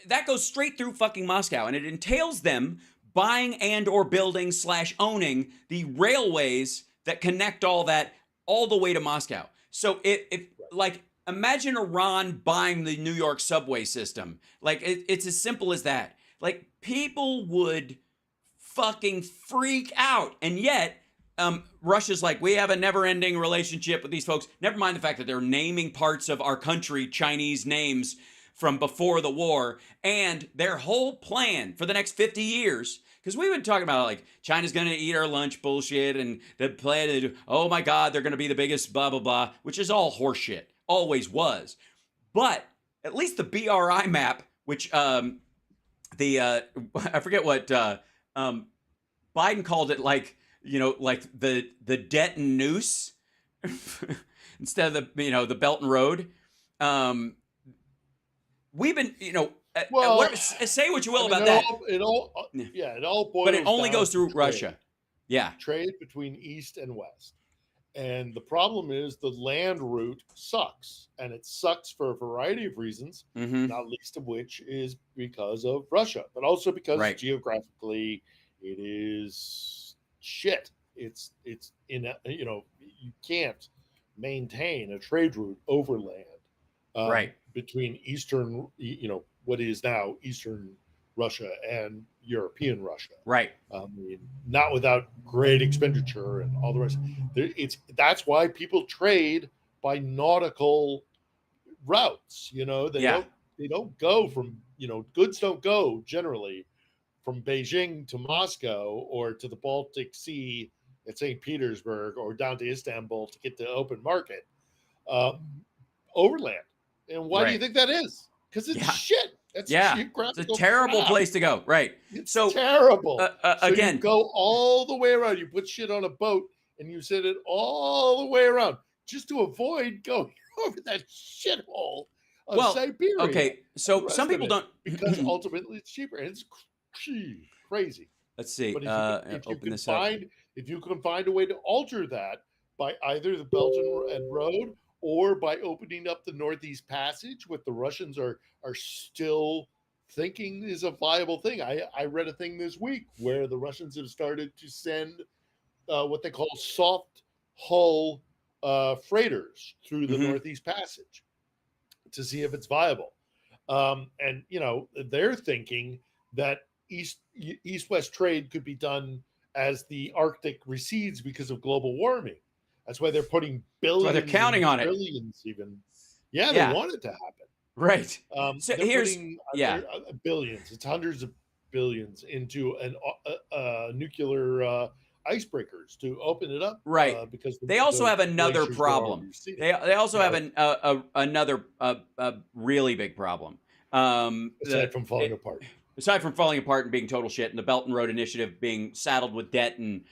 that goes straight through fucking Moscow. And it entails them buying and or building / owning the railways that connect all that all the way to Moscow. So like, imagine Iran buying the New York subway system. Like, it's as simple as that. Like, people would fucking freak out. And yet, Russia's like, we have a never-ending relationship with these folks. Never mind the fact that they're naming parts of our country Chinese names from before the war. And their whole plan for the next 50 years, because we've been talking about, like, China's going to eat our lunch bullshit, and the plan to do, oh my God, they're going to be the biggest blah, blah, blah, which is all horseshit. Always was. But at least the BRI map, which I forget what Biden called it, like the debt and noose instead of the Belt and Road. We've been, say what you will about that. It all boils. But it only down goes through to Russia. Yeah. Trade between East and West. And the problem is the land route sucks. And it sucks for a variety of reasons, not least of which is because of Russia, but also because geographically it is shit. It's in you can't maintain a trade route overland between eastern, what is now Eastern Russia and European Russia. Right. I mean, not without great expenditure and all the rest. That's why people trade by nautical routes. You know, Yeah. they don't go from, goods don't go generally from Beijing to Moscow or to the Baltic Sea at St. Petersburg or down to Istanbul to get to open market overland. And why do you Right. think that is? Because it's Yeah. shit. That's Yeah. It's a geographical terrible crap. place to go. Right. It's So terrible. So again, you go all the way around. You put shit on a boat and you send it all the way around just to avoid going over that shithole of well, Siberia. okay. So some people don't. Because ultimately it's cheaper and it's crazy. Let's see. But if you can find a way to alter that by either the Belt and Road or by opening up the Northeast Passage, what the Russians are still thinking is a viable thing. I read a thing this week where the Russians have started to send what they call soft hull freighters through the Northeast Passage to see if it's viable. And they're thinking that east-west trade could be done as the Arctic recedes because of global warming. That's why they're putting billions. Well, they're counting on it. Billions even. Yeah, they want it to happen. Right. So here's billions. It's hundreds of billions into a nuclear icebreakers to open it up. Right. Because they also have another problem. They also have another really big problem. Aside from falling apart. Aside from falling apart and being total shit, and the Belt and Road Initiative being saddled with debt and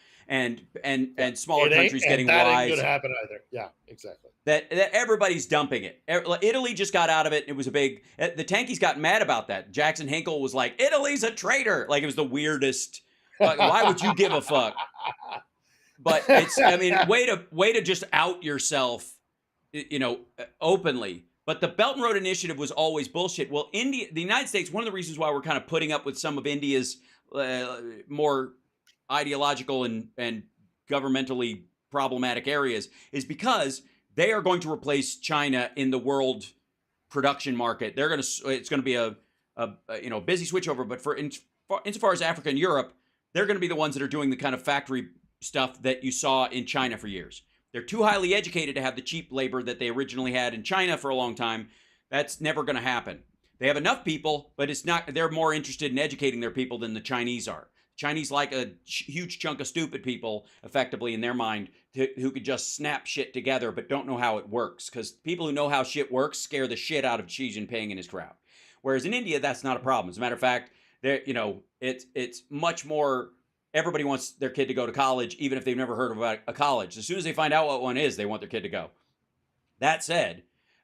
smaller countries getting that wise. Ain't going to happen either. Yeah, exactly. That everybody's dumping it. Italy just got out of it. It was a big. The tankies got mad about that. Jackson Hinkle was like, "Italy's a traitor." Like, it was the weirdest. Why would you give a fuck? But way to just out yourself, openly. But the Belt and Road Initiative was always bullshit. Well, the United States, one of the reasons why we're kind of putting up with some of India's more ideological and governmentally problematic areas is because they are going to replace China in the world production market. It's going to be a busy switchover. But insofar as Africa and Europe, they're going to be the ones that are doing the kind of factory stuff that you saw in China for years. They're too highly educated to have the cheap labor that they originally had in China for a long time. That's never going to happen. They have enough people, but it's not. They're more interested in educating their people than the Chinese are. Chinese like a huge chunk of stupid people, effectively in their mind, who could just snap shit together but don't know how it works. Because people who know how shit works scare the shit out of Xi Jinping and his crowd. Whereas in India, that's not a problem. As a matter of fact, it's much more. Everybody wants their kid to go to college, even if they've never heard about a college. As soon as they find out what one is, they want their kid to go. That said,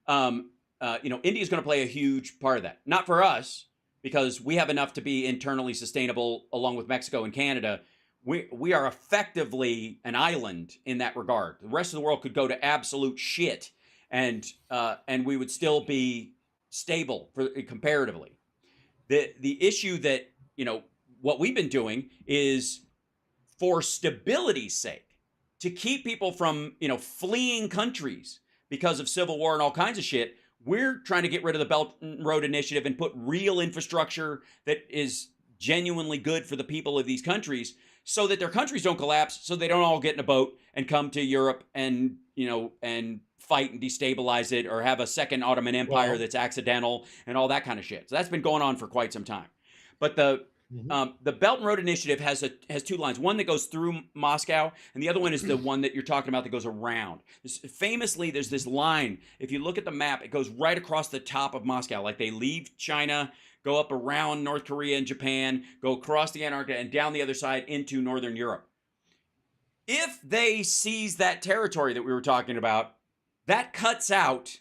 India is going to play a huge part of that. Not for us, because we have enough to be internally sustainable, along with Mexico and Canada. We are effectively an island in that regard. The rest of the world could go to absolute shit, and we would still be stable comparatively. The issue that what we've been doing is, for stability's sake, to keep people from, fleeing countries because of civil war and all kinds of shit, we're trying to get rid of the Belt and Road Initiative and put real infrastructure that is genuinely good for the people of these countries, so that their countries don't collapse, so they don't all get in a boat and come to Europe and, and fight and destabilize it, or have a second Ottoman Empire that's accidental and all that kind of shit. So that's been going on for quite some time. But the Belt and Road Initiative has two lines. One that goes through Moscow, and the other one is the one that you're talking about that goes around. Famously, there's this line. If you look at the map, it goes right across the top of Moscow. Like, they leave China, go up around North Korea and Japan, go across the Antarctica, and down the other side into Northern Europe. If they seize that territory that we were talking about, that cuts out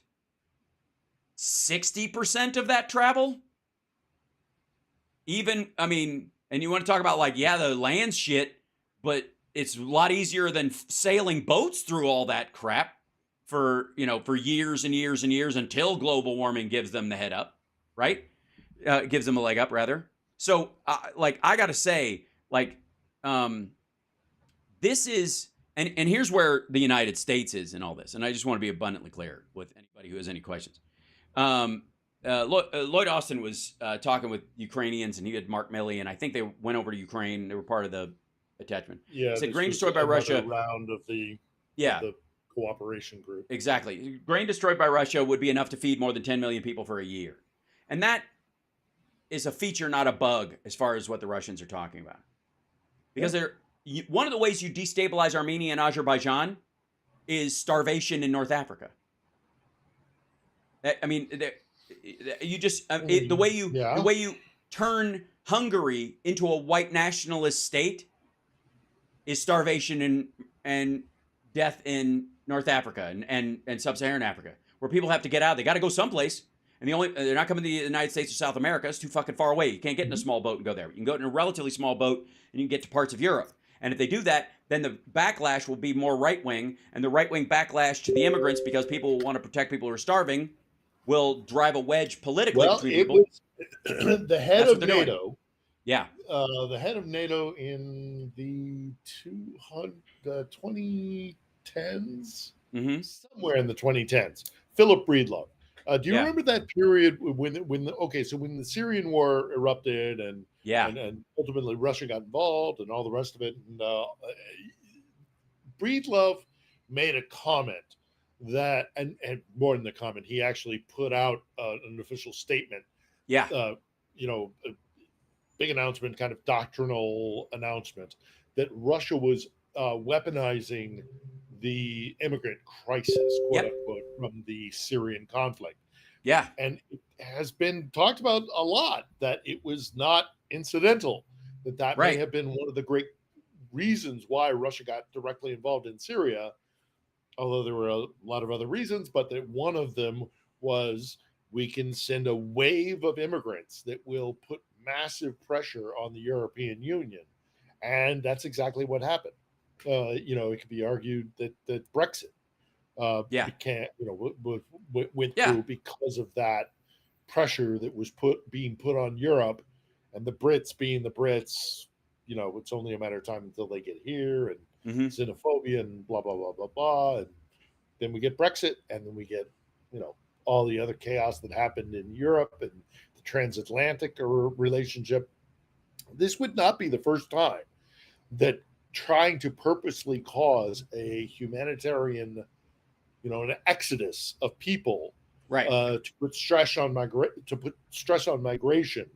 60% of that travel. And you want to talk about the land shit, but it's a lot easier than sailing boats through all that crap for years and years and years until global warming gives them the head up, right? Gives them a leg up, rather. So, I got to say, this is, and here's where the United States is in all this. And I just want to be abundantly clear with anybody who has any questions. Lloyd Austin was talking with Ukrainians, and he had Mark Milley, and I think they went over to Ukraine. They were part of the attachment. Yeah, He said this grain was destroyed by another Russia. round of the Yeah, cooperation group. exactly. Grain destroyed by Russia would be enough to feed more than 10 million people for a year, and that is a feature, not a bug, as far as what the Russians are talking about. Because one of the ways you destabilize Armenia and Azerbaijan is starvation in North Africa. I mean, you just the way you turn Hungary into a white nationalist state is starvation and death in North Africa and sub-Saharan Africa, where people have to get out. They got to go someplace, and they're not coming to the United States or South America. It's too fucking far away. You can't get in a small boat and go there. You can go in a relatively small boat and you can get to parts of Europe. And if they do that, then the backlash will be more right-wing, and the right-wing backlash to the immigrants, because people will want to protect people who are starving, will drive a wedge politically between people. Was the head of NATO. Yeah. The head of NATO in the 2010s, somewhere in the 2010s, Philip Breedlove. Do you remember that period when the Syrian war erupted and ultimately Russia got involved and all the rest of it? And Breedlove made a comment that, and more than the comment, he actually put out an official statement. Yeah. A big announcement, kind of doctrinal announcement, that Russia was weaponizing the immigrant crisis, quote unquote, from the Syrian conflict. Yeah. And it has been talked about a lot that it was not incidental, that may have been one of the great reasons why Russia got directly involved in Syria, although there were a lot of other reasons, but that one of them was we can send a wave of immigrants that will put massive pressure on the European Union. And that's exactly what happened. It could be argued that Brexit went through because of that pressure that was being put on Europe, and the Brits being the Brits, it's only a matter of time until they get here, and xenophobia and blah, blah, blah, blah, blah. And then we get Brexit, and then we get, all the other chaos that happened in Europe and the transatlantic relationship. This would not be the first time that trying to purposely cause a humanitarian, an exodus of people, to put stress on migration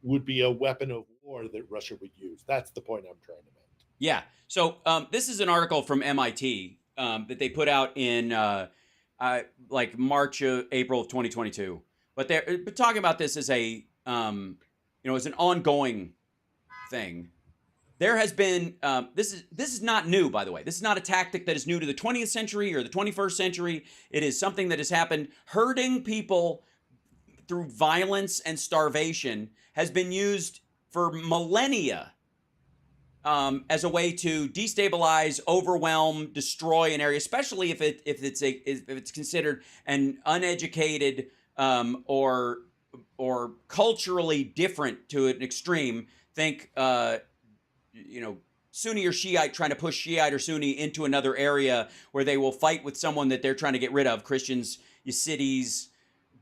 would be a weapon of war that Russia would use. That's the point I'm trying to make. Yeah. So this is an article from MIT that they put out in like March, April of 2022. But they're talking about this as as an ongoing thing. There has been this is not new, by the way. This is not a tactic that is new to the 20th century or the 21st century. It is something that has happened. Herding people through violence and starvation has been used for millennia as a way to destabilize, overwhelm, destroy an area, especially if it's considered an uneducated or culturally different to an extreme. Think Sunni or Shiite trying to push Shiite or Sunni into another area where they will fight with someone that they're trying to get rid of, Christians, Yazidis,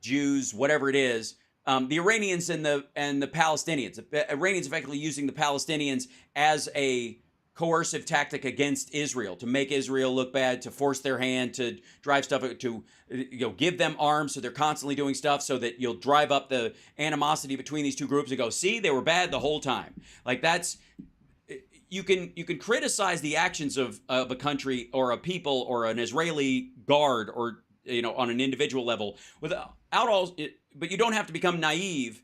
Jews, whatever it is. The Iranians and the Palestinians. The Iranians effectively using the Palestinians as a coercive tactic against Israel, to make Israel look bad, to force their hand, to drive stuff, to give them arms so they're constantly doing stuff so that you'll drive up the animosity between these two groups and go, see, they were bad the whole time. Like that's, you can criticize the actions of a country or a people or an Israeli guard or on an individual level without all, but you don't have to become naive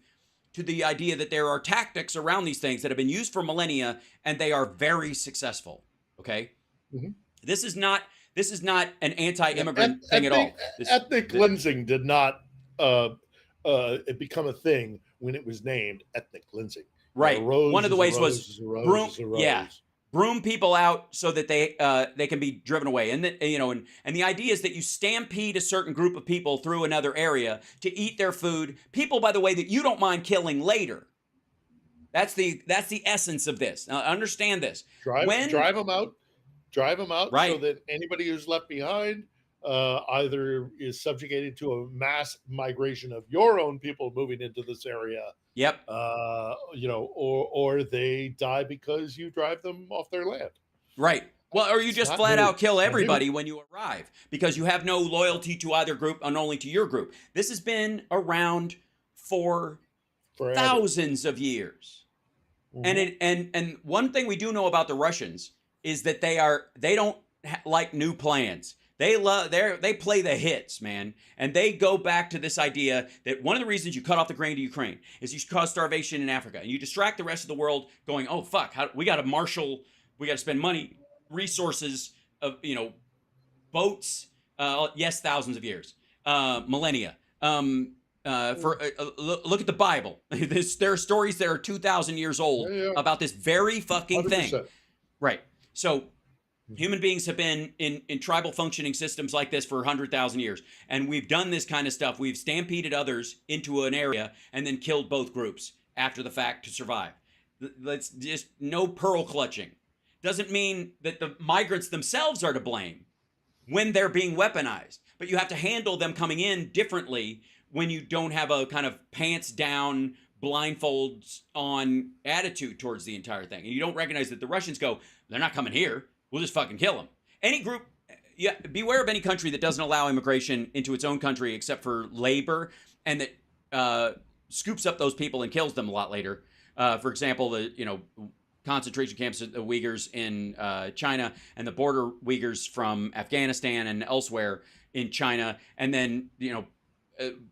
to the idea that there are tactics around these things that have been used for millennia and they are very successful. Okay, this is not an anti-immigrant thing at all. Ethnic cleansing did not become a thing when it was named ethnic cleansing. Right. One of the ways was broom people out so that they can be driven away, and the idea is that you stampede a certain group of people through another area to eat their food. People, by the way, that you don't mind killing later. That's the essence of this. Now, understand this. Drive them out. Right. So that anybody who's left behind either is subjugated to a mass migration of your own people moving into this area, Yep. or they die because you drive them off their land. Right. Well, or you It's just not flat new. out kill It's not new. everybody when you arrive because you have no loyalty to either group and only to your group. This has been around for Forever. thousands of years. Mhm. And one thing we do know about the Russians is that they don't like new plans. They play the hits, man, and they go back to this idea that one of the reasons you cut off the grain to Ukraine is you cause starvation in Africa, and you distract the rest of the world, going, "Oh fuck, we got to spend money, resources of boats, yes, thousands of years, millennia." Look at the Bible. There are stories that are 2,000 years old Yeah, about this very fucking thing. 100%. Right. So human beings have been in tribal functioning systems like this for 100,000 years. And we've done this kind of stuff. We've stampeded others into an area and then killed both groups after the fact to survive. Let's just no pearl clutching. Doesn't mean that the migrants themselves are to blame when they're being weaponized. But you have to handle them coming in differently when you don't have a kind of pants down, blindfolds on attitude towards the entire thing. And you don't recognize that the Russians go, they're not coming here. We'll just fucking kill them. Any group, yeah, beware of any country that doesn't allow immigration into its own country except for labor and that scoops up those people and kills them a lot later. For example, the concentration camps of the Uyghurs in China and the border Uyghurs from Afghanistan and elsewhere in China, and then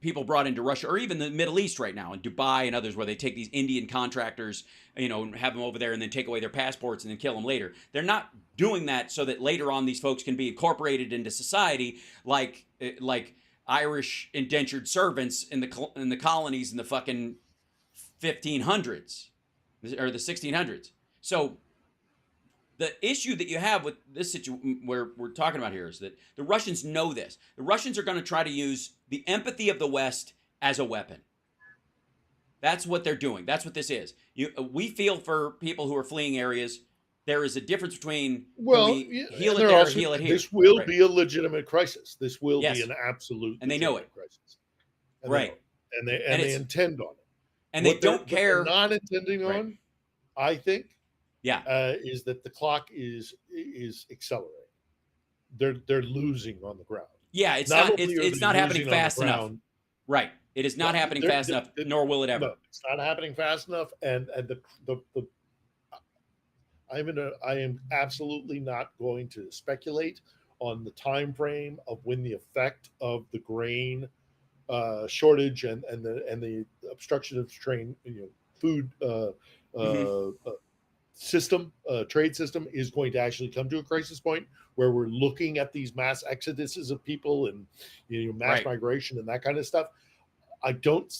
people brought into Russia or even the Middle East right now in Dubai and others where they take these Indian contractors, and have them over there and then take away their passports and then kill them later. They're not doing that so that later on these folks can be incorporated into society like Irish indentured servants in the colonies in the fucking 1500s or the 1600s. So the issue that you have with this situation where we're talking about here is that the Russians know this. The Russians are going to try to use the empathy of the West as a weapon. That's what they're doing. That's what this is. We feel for people who are fleeing areas. There is a difference between heal it there or heal it here. This will be a legitimate crisis. This will be an absolute and they know it. Crisis. And right. They intend on it. And they don't care. What they're not intending on, I think, is that the clock is accelerating. They're losing on the ground. Yeah, it's not happening fast enough. Right. It is not happening fast enough, nor will it ever. No, it's not happening fast enough, and I am absolutely not going to speculate on the time frame of when the effect of the grain shortage and the obstruction of food system, trade system is going to actually come to a crisis point where we're looking at these mass exoduses of people and mass migration and that kind of stuff. I don't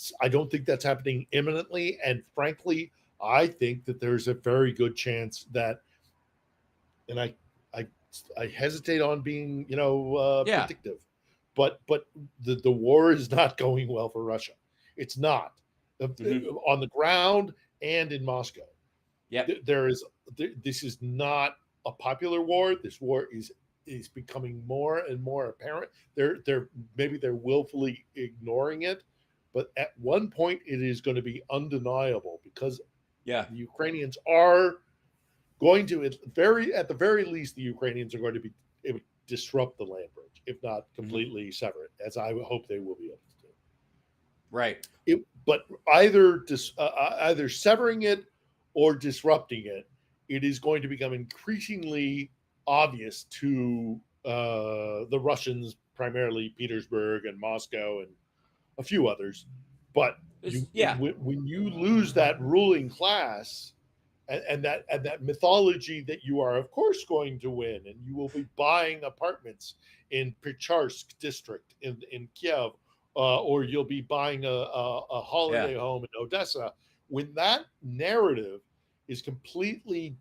think that's happening imminently, and frankly, I think that there's a very good chance that, and I hesitate on being predictive, but the war is not going well for Russia. It's not on the ground and in Moscow. Yeah, this is not a popular war. This war is becoming more and more apparent. They're willfully ignoring it, but at one point it is going to be undeniable because the Ukrainians are going to at the very least the Ukrainians are going to be able to disrupt the land bridge, if not completely sever it, as I hope they will be able to do. Right. But either severing it or disrupting it, it is going to become increasingly obvious to the Russians, primarily Petersburg and Moscow and a few others. But when you lose that ruling class and that mythology that you are, of course, going to win, and you will be buying apartments in Picharsk district in Kiev, or you'll be buying a holiday home in Odessa. When that narrative is completely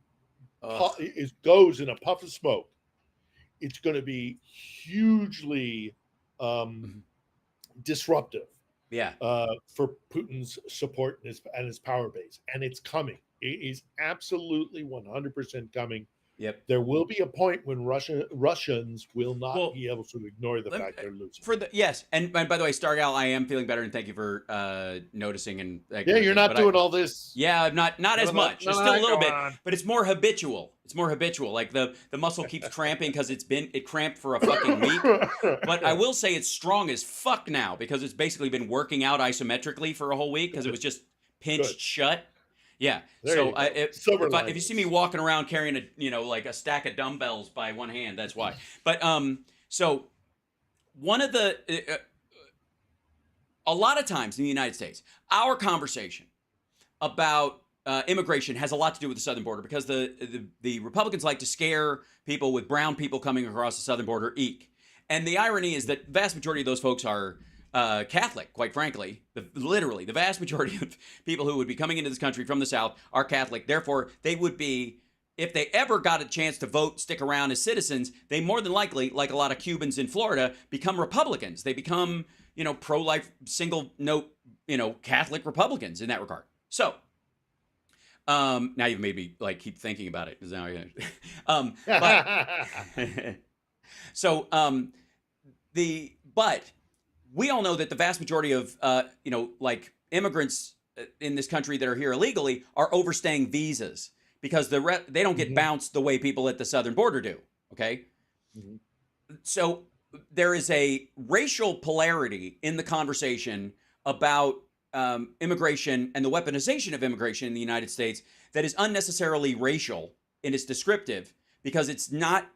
goes in a puff of smoke, it's going to be hugely disruptive. For Putin's support and his power base, and it's coming. It is absolutely 100% coming. Yep. There will be a point when Russians will not Well, be able to ignore the Let me- fact they're losing. For the yes, and by the way, Stargal, I am feeling better, and thank you for noticing and that Yeah, kind of you're thing. not But doing all this. yeah, not None as of that- much. none It's of still a that little going bit, on. but it's more habitual. It's more habitual. Like the muscle keeps cramping because it cramped for a fucking week. But I will say it's strong as fuck now because it's basically been working out isometrically for a whole week because it was just pinched Good. shut. Yeah. There So you go. if Silver you see me linings. walking around carrying like a stack of dumbbells by one hand, that's why. But so one of the a lot of times in the United States, our conversation about immigration has a lot to do with the southern border because the Republicans like to scare people with brown people coming across the southern border. Eek. And the irony is that the vast majority of those folks are Catholic, quite frankly. Literally, the vast majority of people who would be coming into this country from the South are Catholic. Therefore, they would be, if they ever got a chance to vote, stick around as citizens, they more than likely, like a lot of Cubans in Florida, become Republicans. They become, pro-life, single note, Catholic Republicans in that regard. So, now you've made me like keep thinking about it because now but so but we all know that the vast majority of like immigrants in this country that are here illegally are overstaying visas because they don't get bounced the way people at the southern border do. Okay, so there is a racial polarity in the conversation about immigration and the weaponization of immigration in the United States that is unnecessarily racial in its descriptive because it's not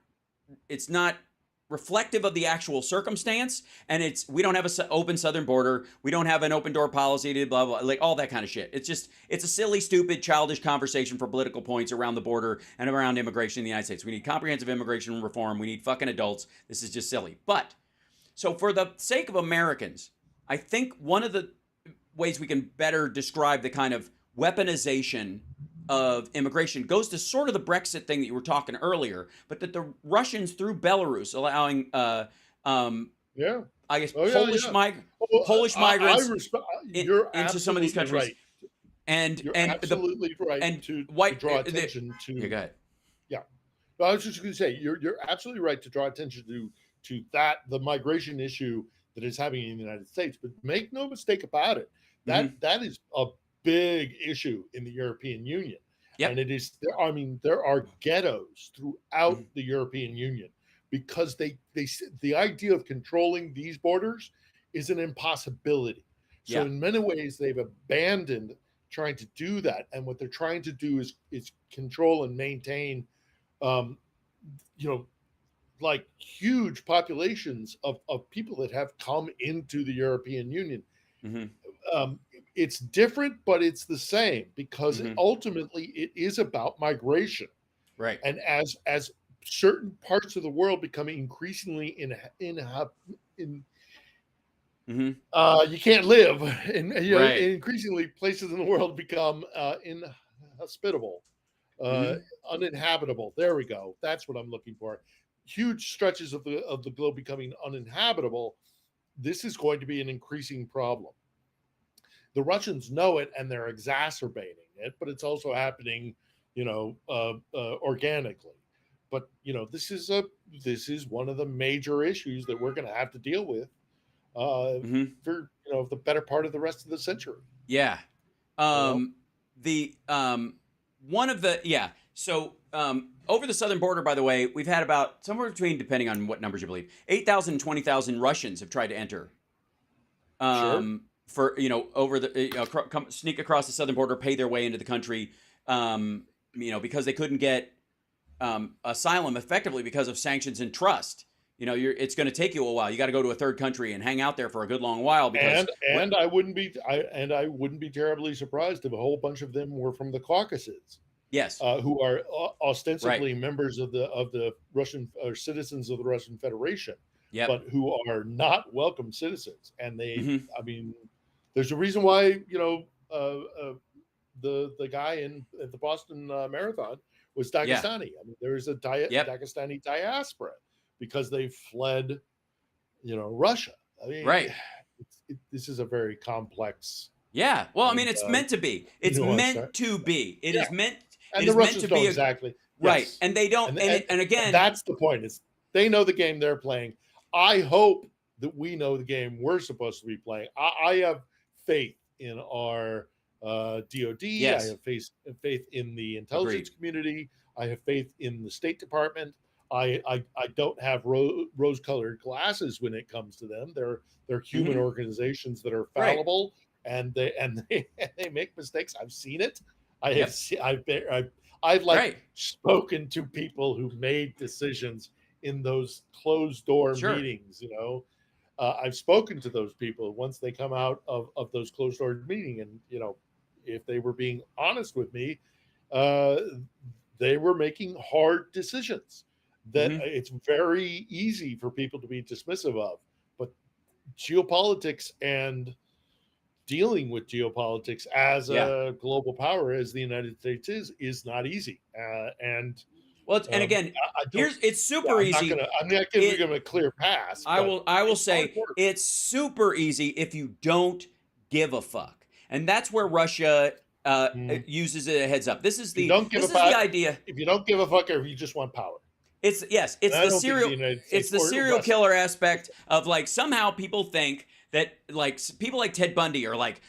reflective of the actual circumstance, and we don't have an open southern border, we don't have an open door policy, blah blah, like all that kind of shit. It's a silly, stupid, childish conversation for political points around the border and around immigration in the United States. We need comprehensive immigration reform. We need fucking adults. This is just silly. But so for the sake of Americans, I think one of the ways we can better describe the kind of weaponization of immigration goes to sort of the Brexit thing that you were talking earlier, but that the Russians through Belarus allowing, I guess, Polish migrants into some of these countries. Right. And You're absolutely right and to white draw attention to. Yeah, go ahead. Yeah, no, I was just going to say you're absolutely right to draw attention to the migration issue that is happening in the United States. But make no mistake about it, that is a big issue in the European Union. Yep. And it is there are ghettos throughout the European Union because the idea of controlling these borders is an impossibility. So in many ways they've abandoned trying to do that, and what they're trying to do is control and maintain like huge populations of people that have come into the European Union. It's different, but it's the same because ultimately it is about migration. Right. And as certain parts of the world become increasingly you can't live, and increasingly places in the world become inhospitable, uninhabitable. There we go. That's what I'm looking for. Huge stretches of the globe becoming uninhabitable. This is going to be an increasing problem. The Russians know it, and they're exacerbating it, but it's also happening, organically. But this is one of the major issues that we're going to have to deal with for the better part of the rest of the century. Yeah. So over the southern border, by the way, we've had about somewhere between, depending on what numbers you believe, 8,000 and 20,000 Russians have tried to enter. Sure. For over the sneak across the southern border, pay their way into the country, because they couldn't get asylum effectively because of sanctions and trust. It's going to take you a while. You got to go to a third country and hang out there for a good long while. Because I wouldn't be terribly surprised if a whole bunch of them were from the Caucasus. Yes, who are ostensibly members of the Russian or citizens of the Russian Federation. Yep. But who are not welcome citizens. And they, there's a reason why, the guy at the Boston Marathon was Dagestani. There is a Dagestani diaspora because they fled, Russia. This is a very complex. Yeah. Well, it's meant to be. It's meant to be. It is meant. And the Russians don't exactly. Right. Yes. And they don't, and again, that's the point, is they know the game they're playing. I hope that we know the game we're supposed to be playing. I have faith in our DOD. Yes. I have faith in the intelligence Agreed. community. I have faith in the State Department. I don't have rose-colored glasses when it comes to them. They're human organizations that are fallible, and they make mistakes. I've seen it. I have seen. I've spoken to people who made decisions in those closed door meetings. I've spoken to those people once they come out of those closed door meeting, and if they were being honest with me, they were making hard decisions that it's very easy for people to be dismissive of. But geopolitics and dealing with geopolitics as a global power as the United States is not easy. And again, it's super easy. I'm not giving them a clear pass. I will say it's super easy if you don't give a fuck, and that's where Russia uses it a heads up. This is the idea. If you don't give a fuck, or if you just want power. It's the serial killer aspect of, like, somehow people think that, like, people like Ted Bundy are like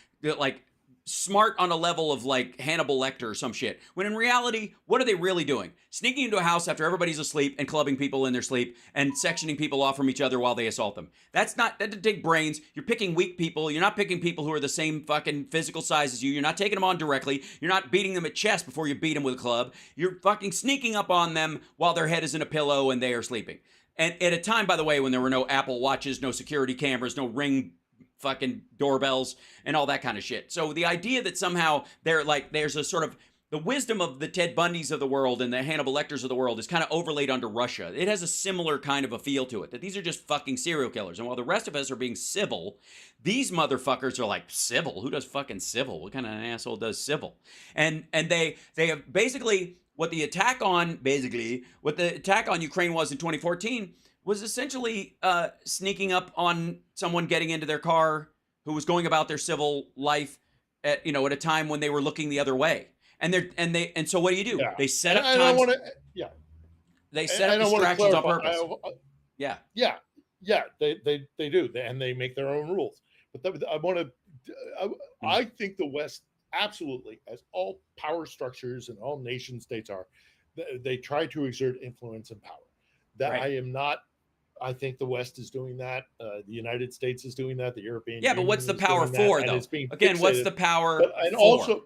smart on a level of, like, Hannibal Lecter or some shit, when in reality, what are they really doing? Sneaking into a house after everybody's asleep and clubbing people in their sleep and sectioning people off from each other while they assault them. That doesn't take brains. You're picking weak people. You're not picking people who are the same fucking physical size as you. You're not taking them on directly. You're not beating them at chest before you beat them with a club. You're fucking sneaking up on them while their head is in a pillow and they are sleeping. And at a time, by the way, when there were no Apple Watches, no security cameras, no Ring fucking doorbells and all that kind of shit. So the idea that somehow there's a sort of the wisdom of the Ted Bundys of the world and the Hannibal Lecters of the world is kind of overlaid onto Russia. It has a similar kind of a feel to it, that these are just fucking serial killers. And while the rest of us are being civil, these motherfuckers are like, civil? Who does fucking civil? What kind of an asshole does civil? And they have basically what the attack on Ukraine was in 2014 was essentially sneaking up on someone getting into their car who was going about their civil life at a time when they were looking the other way. And so what do you do? Yeah. They set up They set up distractions on purpose. They do, and they make their own rules. But I think the West absolutely, as all power structures and all nation states are, they try to exert influence and power. I think the West is doing that. The United States is doing that. The European Union but what's the power for, though? Again, what's the power for?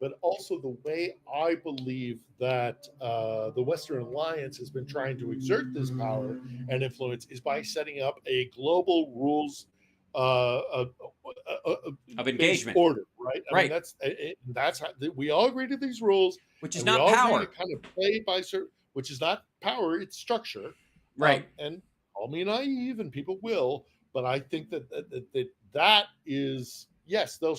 But also the way I believe that the Western Alliance has been trying to exert this power and influence is by setting up a global rules of engagement order, right? I right. mean, that's how we all agree to these rules, which is not power. Kind of play by certain, which is not power; it's structure. Right. And call me naive, and people will, but I think that is, yes, the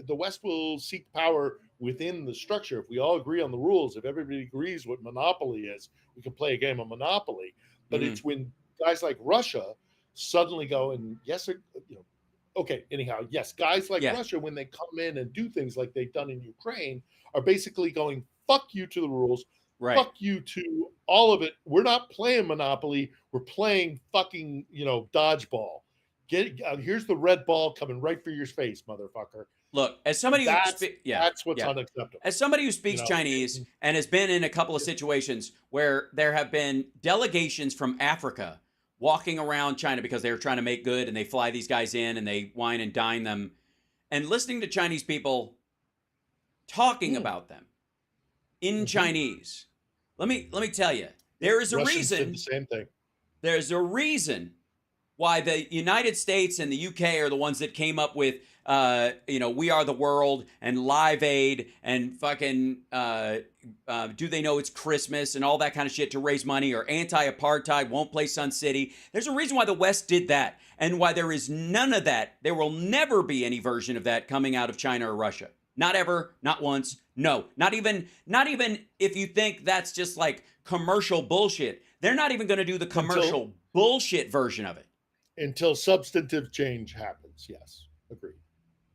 West will seek power within the structure. If we all agree on the rules, if everybody agrees what monopoly is, we can play a game of Monopoly. But it's when guys like Russia suddenly go and guys like Russia, when they come in and do things like they've done in Ukraine, are basically going, fuck you to the rules. Right. Fuck you to all of it. We're not playing Monopoly. We're playing fucking, dodgeball. Here's the red ball coming right for your face, motherfucker. Look, as somebody that's what's unacceptable. As somebody who speaks Chinese and has been in a couple of situations where there have been delegations from Africa walking around China because they were trying to make good, and they fly these guys in and they wine and dine them, and listening to Chinese people talking about them in Chinese. Let me tell you, there is a Russians reason. did the same thing. There's a reason why the United States and the UK are the ones that came up with, We Are the World and Live Aid and fucking Do They Know It's Christmas and all that kind of shit to raise money, or anti-apartheid, Won't Play Sun City. There's a reason why the West did that, and why there is none of that. There will never be any version of that coming out of China or Russia. Not ever, not once. No, not even if you think that's just like commercial bullshit. They're not even going to do the commercial bullshit version of it. Until substantive change happens. Yes, agreed.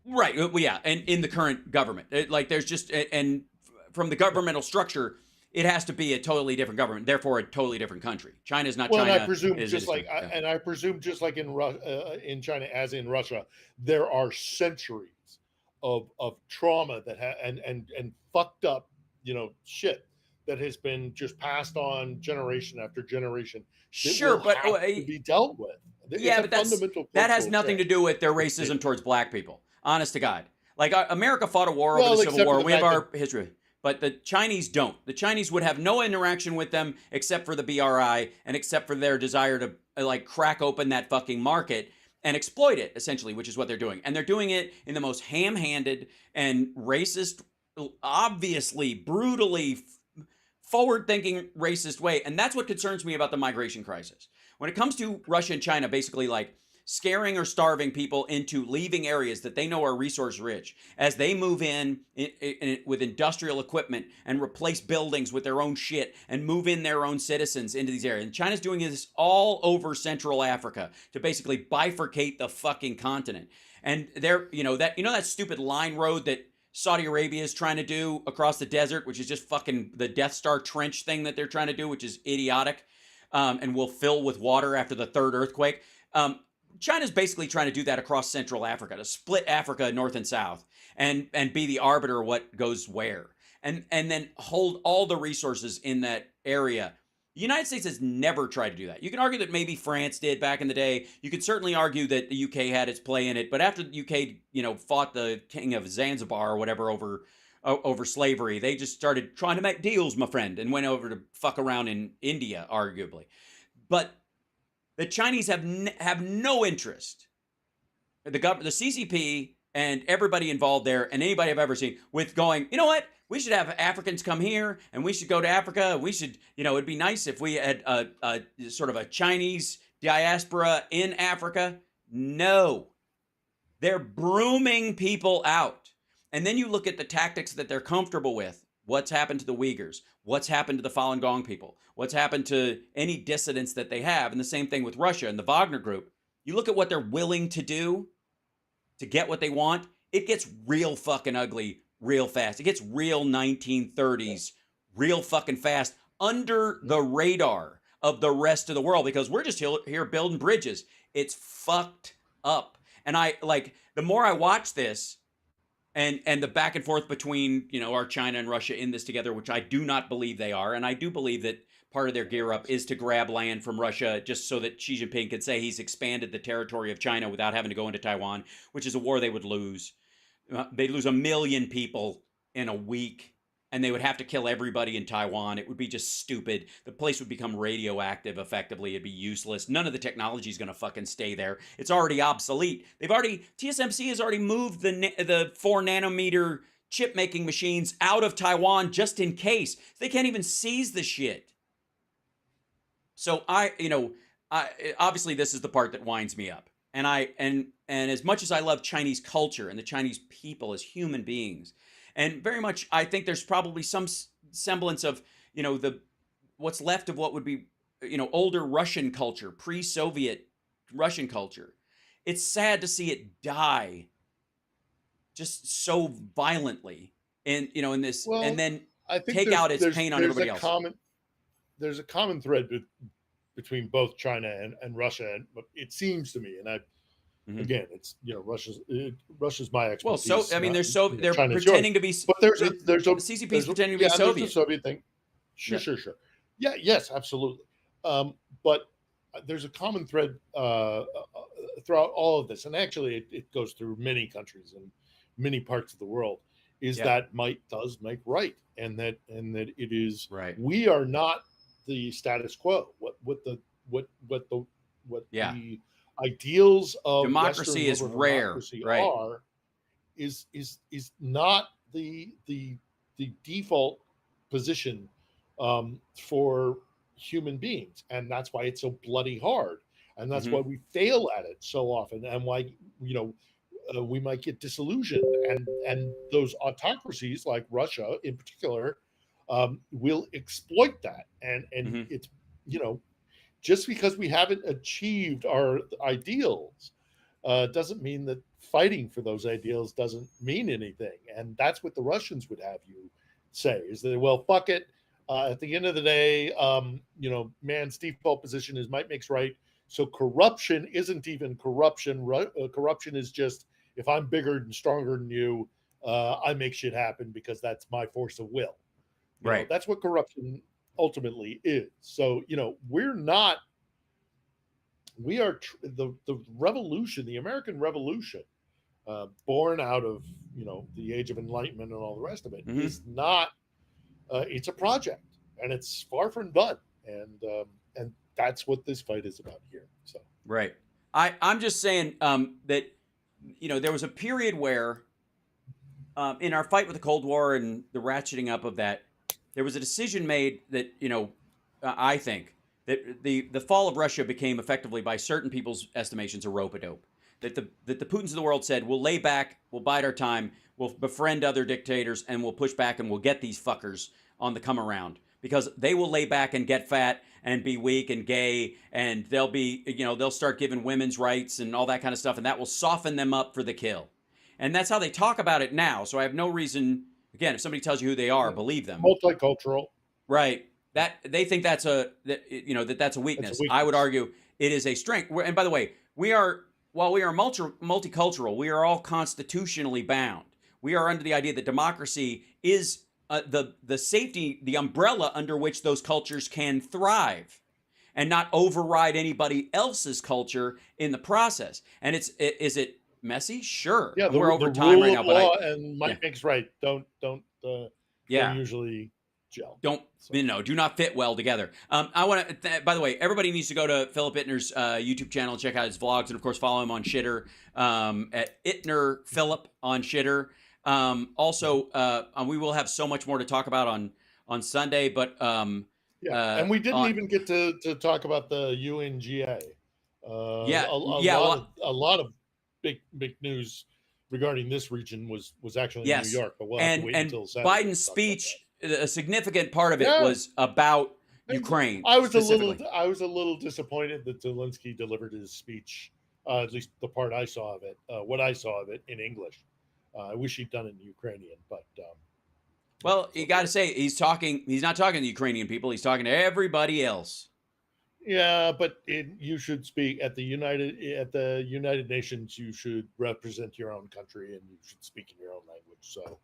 Right. Well, yeah. And in the current government, there's just, and from the governmental structure, it has to be a totally different government, therefore a totally different country. China's not Well, China. and I presume is just like, yeah. and I presume just like in China, as in Russia, there are centuries of trauma that and fucked up, shit that has been just passed on generation after generation that Sure, will but have to be dealt with. It's yeah, a but fundamental that has cultural nothing to change. do with their racism towards black people. Honest to God, like America fought a war over the Well, Civil except for War. the We have fact our history, but the Chinese don't. The Chinese would have no interaction with them except for the BRI and except for their desire to like crack open that fucking market and exploit it, essentially, which is what they're doing. And they're doing it in the most ham-handed and racist, obviously brutally forward-thinking racist way. And that's what concerns me about the migration crisis. When it comes to Russia and China, basically like scaring or starving people into leaving areas that they know are resource rich as they move in with industrial equipment and replace buildings with their own shit and move in their own citizens into these areas. And China's doing this all over Central Africa to basically bifurcate the fucking continent. And they're, that stupid line road that Saudi Arabia is trying to do across the desert, which is just fucking the Death Star trench thing that they're trying to do, which is idiotic, and will fill with water after the third earthquake. China's basically trying to do that across Central Africa, to split Africa north and south and be the arbiter of what goes where. And then hold all the resources in that area. The United States has never tried to do that. You can argue that maybe France did back in the day. You could certainly argue that the UK had its play in it. But after the UK, fought the king of Zanzibar or whatever over slavery, they just started trying to make deals, my friend, and went over to fuck around in India, arguably. But the Chinese have no interest. The CCP and everybody involved there, and anybody I've ever seen, with going, you know what? We should have Africans come here, and we should go to Africa. We should, it'd be nice if we had a sort of a Chinese diaspora in Africa. No, they're brooming people out. And then you look at the tactics that they're comfortable with. What's happened to the Uyghurs? What's happened to the Falun Gong people? What's happened to any dissidents that they have? And the same thing with Russia and the Wagner Group. You look at what they're willing to do to get what they want, it gets real fucking ugly real fast. It gets real 1930s real fucking fast under the radar of the rest of the world because we're just here building bridges. It's fucked up. And the more I watch this, and the back and forth between, our China and Russia in this together, which I do not believe they are. And I do believe that part of their gear up is to grab land from Russia just so that Xi Jinping could say he's expanded the territory of China without having to go into Taiwan, which is a war they would lose. They'd lose 1 million people in a week, and they would have to kill everybody in Taiwan. It would be just stupid. The place would become radioactive effectively. It'd be useless. None of the technology is going to fucking stay there. It's already obsolete. TSMC has already moved the 4 nanometer chip making machines out of Taiwan just in case. They can't even seize the shit. So obviously this is the part that winds me up. And as much as I love Chinese culture and the Chinese people as human beings, and very much, I think there's probably some semblance of, what's left of what would be, older Russian culture, pre-Soviet Russian culture. It's sad to see it die just so violently in this, and then I think take out its pain on everybody else. There's a common thread between both China and Russia, and it seems to me, and again, it's Russia's my expertise. Well, they're China's pretending yours. to be, but there's the CCP is pretending to be Soviet. There's a Soviet thing. Sure. Yeah, yes, absolutely. But there's a common thread throughout all of this, and actually, it goes through many countries and many parts of the world. Is that might does make right, and that it is right. We are not the status quo. What the ideals of democracy is rare, democracy right? Is not the default position for human beings, and that's why it's so bloody hard, and that's why we fail at it so often, and why we might get disillusioned, and those autocracies like Russia in particular will exploit that, and it's just because we haven't achieved our ideals doesn't mean that fighting for those ideals doesn't mean anything. And that's what the Russians would have you say, is that, well, fuck it, At the end of the day, man's default position is might makes right. So corruption isn't even corruption. Corruption is just, if I'm bigger and stronger than you, I make shit happen because that's my force of will. Right. That's what corruption ultimately is. So, the revolution, the American Revolution, born out of, the Age of Enlightenment and all the rest of it, is not, it's a project, and it's far from done. And that's what this fight is about here. So, right. I'm just saying that, there was a period where in our fight with the Cold War and the ratcheting up of that, there was a decision made that, I think that the fall of Russia became effectively, by certain people's estimations, a rope-a-dope. That the Putins of the world said, we'll lay back, we'll bide our time, we'll befriend other dictators, and we'll push back, and we'll get these fuckers on the come around. Because they will lay back and get fat and be weak and gay, and they'll start giving women's rights and all that kind of stuff, and that will soften them up for the kill. And that's how they talk about it now. So I have no reason, again, if somebody tells you who they are, believe them. Multicultural. Right. That they think that's a weakness. I would argue it is a strength. And by the way, while we are multicultural, we are all constitutionally bound. We are under the idea that democracy is the safety, the umbrella under which those cultures can thrive, and not override anybody else's culture in the process. And is it messy? Sure. Yeah, we're over the time rule right of now, law and might makes right. Don't yeah. usually gel. Do not fit well together. I want to, by the way, everybody needs to go to Philip Ittner's YouTube channel and check out his vlogs, and of course follow him on Shitter at Ittner Philip on Shitter. Also, we will have so much more to talk about on Sunday, but and we didn't even get to talk about the UNGA. A lot of big news regarding this region was actually in New York, but we'll have to wait until Saturday. Biden's speech, a significant part of it was about Ukraine. I was a little disappointed that Zelensky delivered his speech, at least the part I saw of it, what I saw of it, in English. I wish he'd done it in Ukrainian, but well, you got to say he's not talking to the Ukrainian people. He's talking to everybody else. Yeah, but you should speak at the United Nations. You should represent your own country, and you should speak in your own language. So,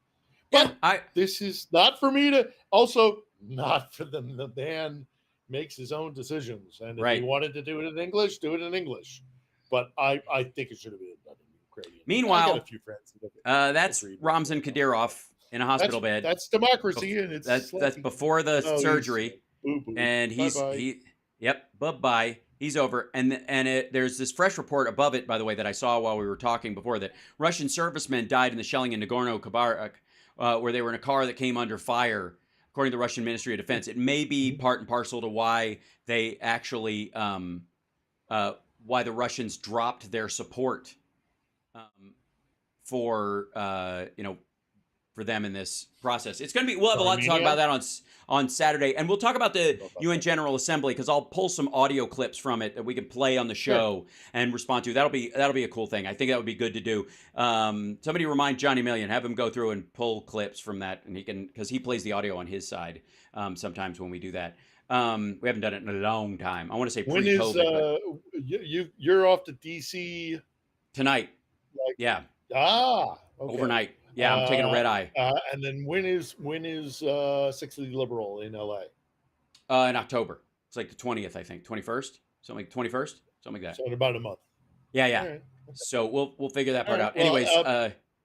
but this is not for me to. Also, not for them. The man makes his own decisions, and if he wanted to do it in English, do it in English. But I think it should have been done in Ukrainian. Meanwhile, I got a few friends. That's Ramzan Kadyrov in a hospital bed. That's democracy, and that's before the surgery, and bye-bye. He's over, and there's this fresh report above it, by the way, that I saw while we were talking before, that Russian servicemen died in the shelling in Nagorno-Karabakh, where they were in a car that came under fire, according to the Russian Ministry of Defense. It may be part and parcel to why they actually, why the Russians dropped their support for them in this process. It's going to be, we'll have a lot to talk about that on Saturday, and we'll talk about the UN General Assembly, because I'll pull some audio clips from it that we can play on the show and respond to. That'll be a cool thing. I think that would be good to do. Somebody remind Johnny Million, have him go through and pull clips from that, and he can, because he plays the audio on his side sometimes when we do that. We haven't done it in a long time. I want to say pre-COVID. You're off to DC tonight? Okay. Overnight. Yeah, I'm taking a red eye. And then when is 60 Liberal in LA? In October. It's like the 20th, I think. 21st? Something like 21st? Something like that. So in about a month. Yeah. Right. Okay. So we'll figure that part out. Anyways,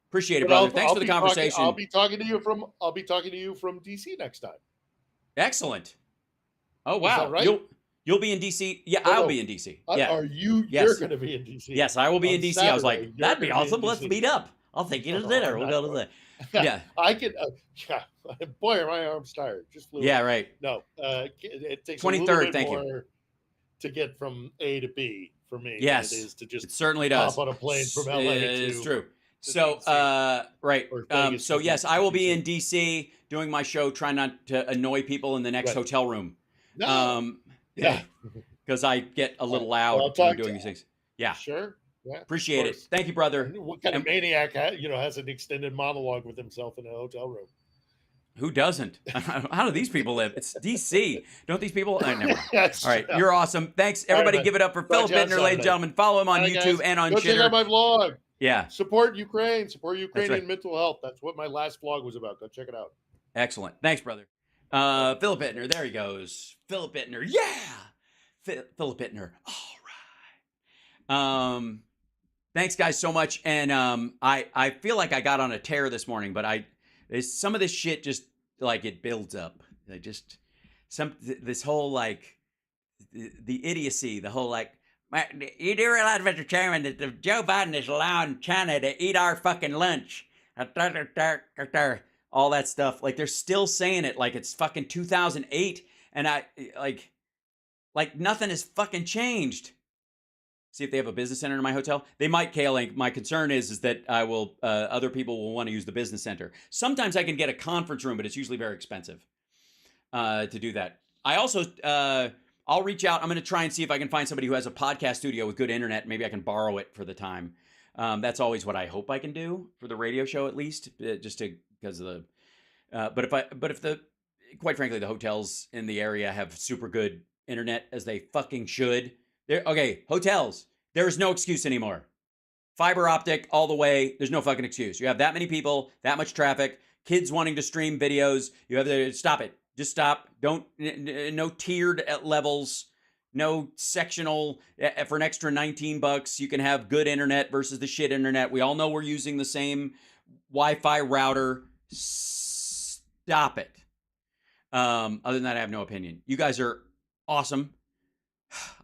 appreciate it, brother. Thanks for the conversation. I'll be talking to you from DC next time. Excellent. Oh wow. Is that right? You'll be in DC. Yeah, I'll be in DC. Yeah. Are you? Yes. You're going to be in DC. Yes, I will be in DC. Saturday, I was like, that'd be awesome. Let's meet up. I'll take you to dinner. We'll go to the. Yeah. I can. Boy, are my arms tired. Just flew. Yeah, right. No, it takes 23rd. a little bit thank more you. To get from A to B for me. Yes, than it is to just. It certainly does. Hop on a plane from LA. It's true. So, right. So yes, I will be in DC doing my show, trying not to annoy people in the next hotel room. No. Yeah. Because I get a little loud when I'm doing these things. Yeah. Sure. Yeah, appreciate it. Thank you, brother. What kind of maniac has an extended monologue with himself in a hotel room? Who doesn't? How do these people live? It's DC. Don't these people? Never mind. Yes. All right, you're awesome. Thanks, everybody. man. Give it up for Talk Philip to you on Bittner, ladies and Saturday. gentlemen. Follow him on Bye, YouTube guys. and on Go check Twitter. out my vlog. Yeah, Support Ukraine. Support Ukrainian right. mental health. That's what my last vlog was about. Go check it out. excellent. Thanks, brother. Philip Bittner. There he goes. Philip Bittner. Yeah, Philip Bittner. All right. Thanks, guys, so much. And I feel like I got on a tear this morning, but some of this shit just like it builds up. I just this whole like the idiocy, the whole like. You do realize, Mr. Chairman, that Joe Biden is allowing China to eat our fucking lunch. All that stuff. Like they're still saying it like it's fucking 2008, and I like nothing has fucking changed. See if they have a business center in my hotel. They might, Kaling. My concern is that I will. Other people will want to use the business center. Sometimes I can get a conference room, but it's usually very expensive to do that. I also I'll reach out. I'm going to try and see if I can find somebody who has a podcast studio with good internet. Maybe I can borrow it for the time. That's always what I hope I can do for the radio show, at least, just because of the. But if the, quite frankly, the hotels in the area have super good internet, as they fucking should. Okay, hotels. There is no excuse anymore. Fiber optic all the way. There's no fucking excuse. You have that many people, that much traffic, kids wanting to stream videos. You have to stop it. Just stop. Don't, no tiered levels, no sectional. For an extra $19, you can have good internet versus the shit internet. We all know we're using the same Wi-Fi router. Stop it. Other than that, I have no opinion. You guys are awesome.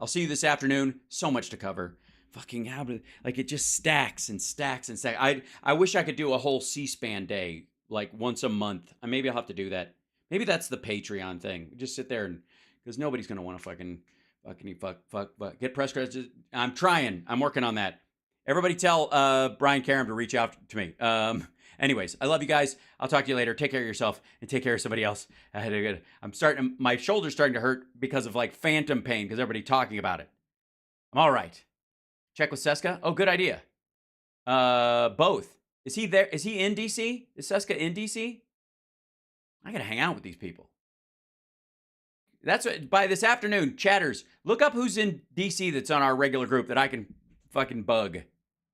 I'll see you this afternoon. So much to cover. Fucking how like it just stacks and stacks and stacks. I wish I could do a whole C-SPAN day like once a month. Maybe I'll have to do that. Maybe that's the Patreon thing. Just sit there and because nobody's gonna want to fucking get press credits. I'm trying. I'm working on that. Everybody tell Brian Karam to reach out to me. Anyways, I love you guys. I'll talk to you later. Take care of yourself and take care of somebody else. My shoulder's starting to hurt because of like phantom pain because everybody talking about it. I'm all right. Check with Seska. Oh, good idea. Both. Is he there? Is he in DC? Is Seska in DC? I gotta hang out with these people. That's what, by this afternoon, chatters, look up who's in DC that's on our regular group that I can fucking bug.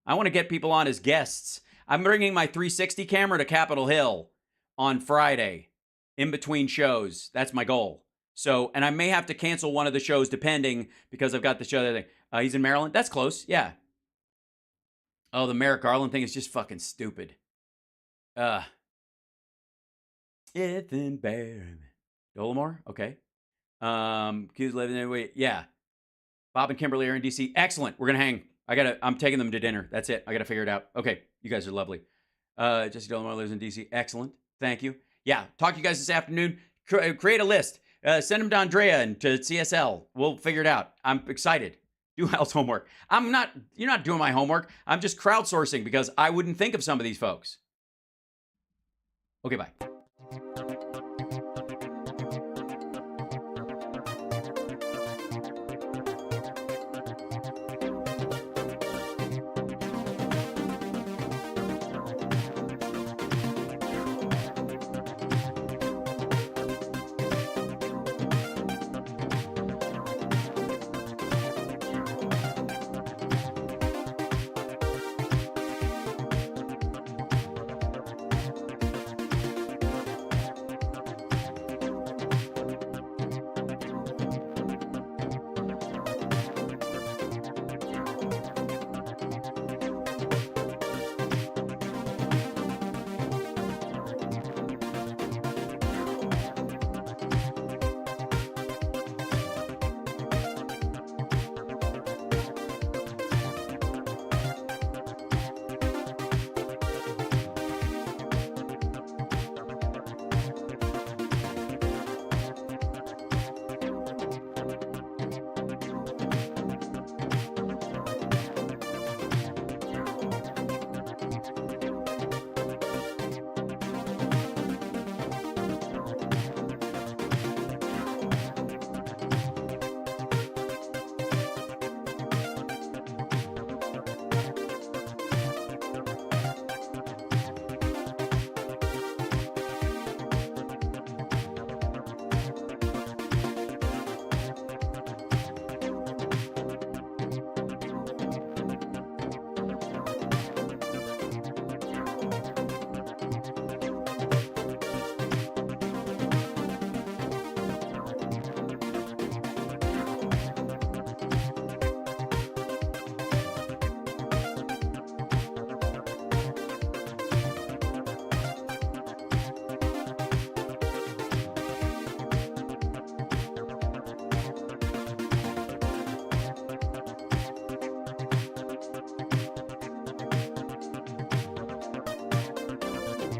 I want to get people on as guests. I'm bringing my 360 camera to Capitol Hill on Friday in between shows. That's my goal. So, and I may have to cancel one of the shows depending because I've got the show that he's in Maryland. That's close. Yeah. Oh, the Merrick Garland thing is just fucking stupid. Ethan Bear. Dolomore? Okay. Kids living anyway. Yeah. Bob and Kimberly are in DC. Excellent. We're going to hang. I'm taking them to dinner. That's it. I got to figure it out. Okay. You guys are lovely. Jesse Dolomore lives in DC. Excellent. Thank you. Yeah. Talk to you guys this afternoon. Create a list. Send them to Andrea and to CSL. We'll figure it out. I'm excited. Do Hal's homework. You're not doing my homework. I'm just crowdsourcing because I wouldn't think of some of these folks. Okay, bye.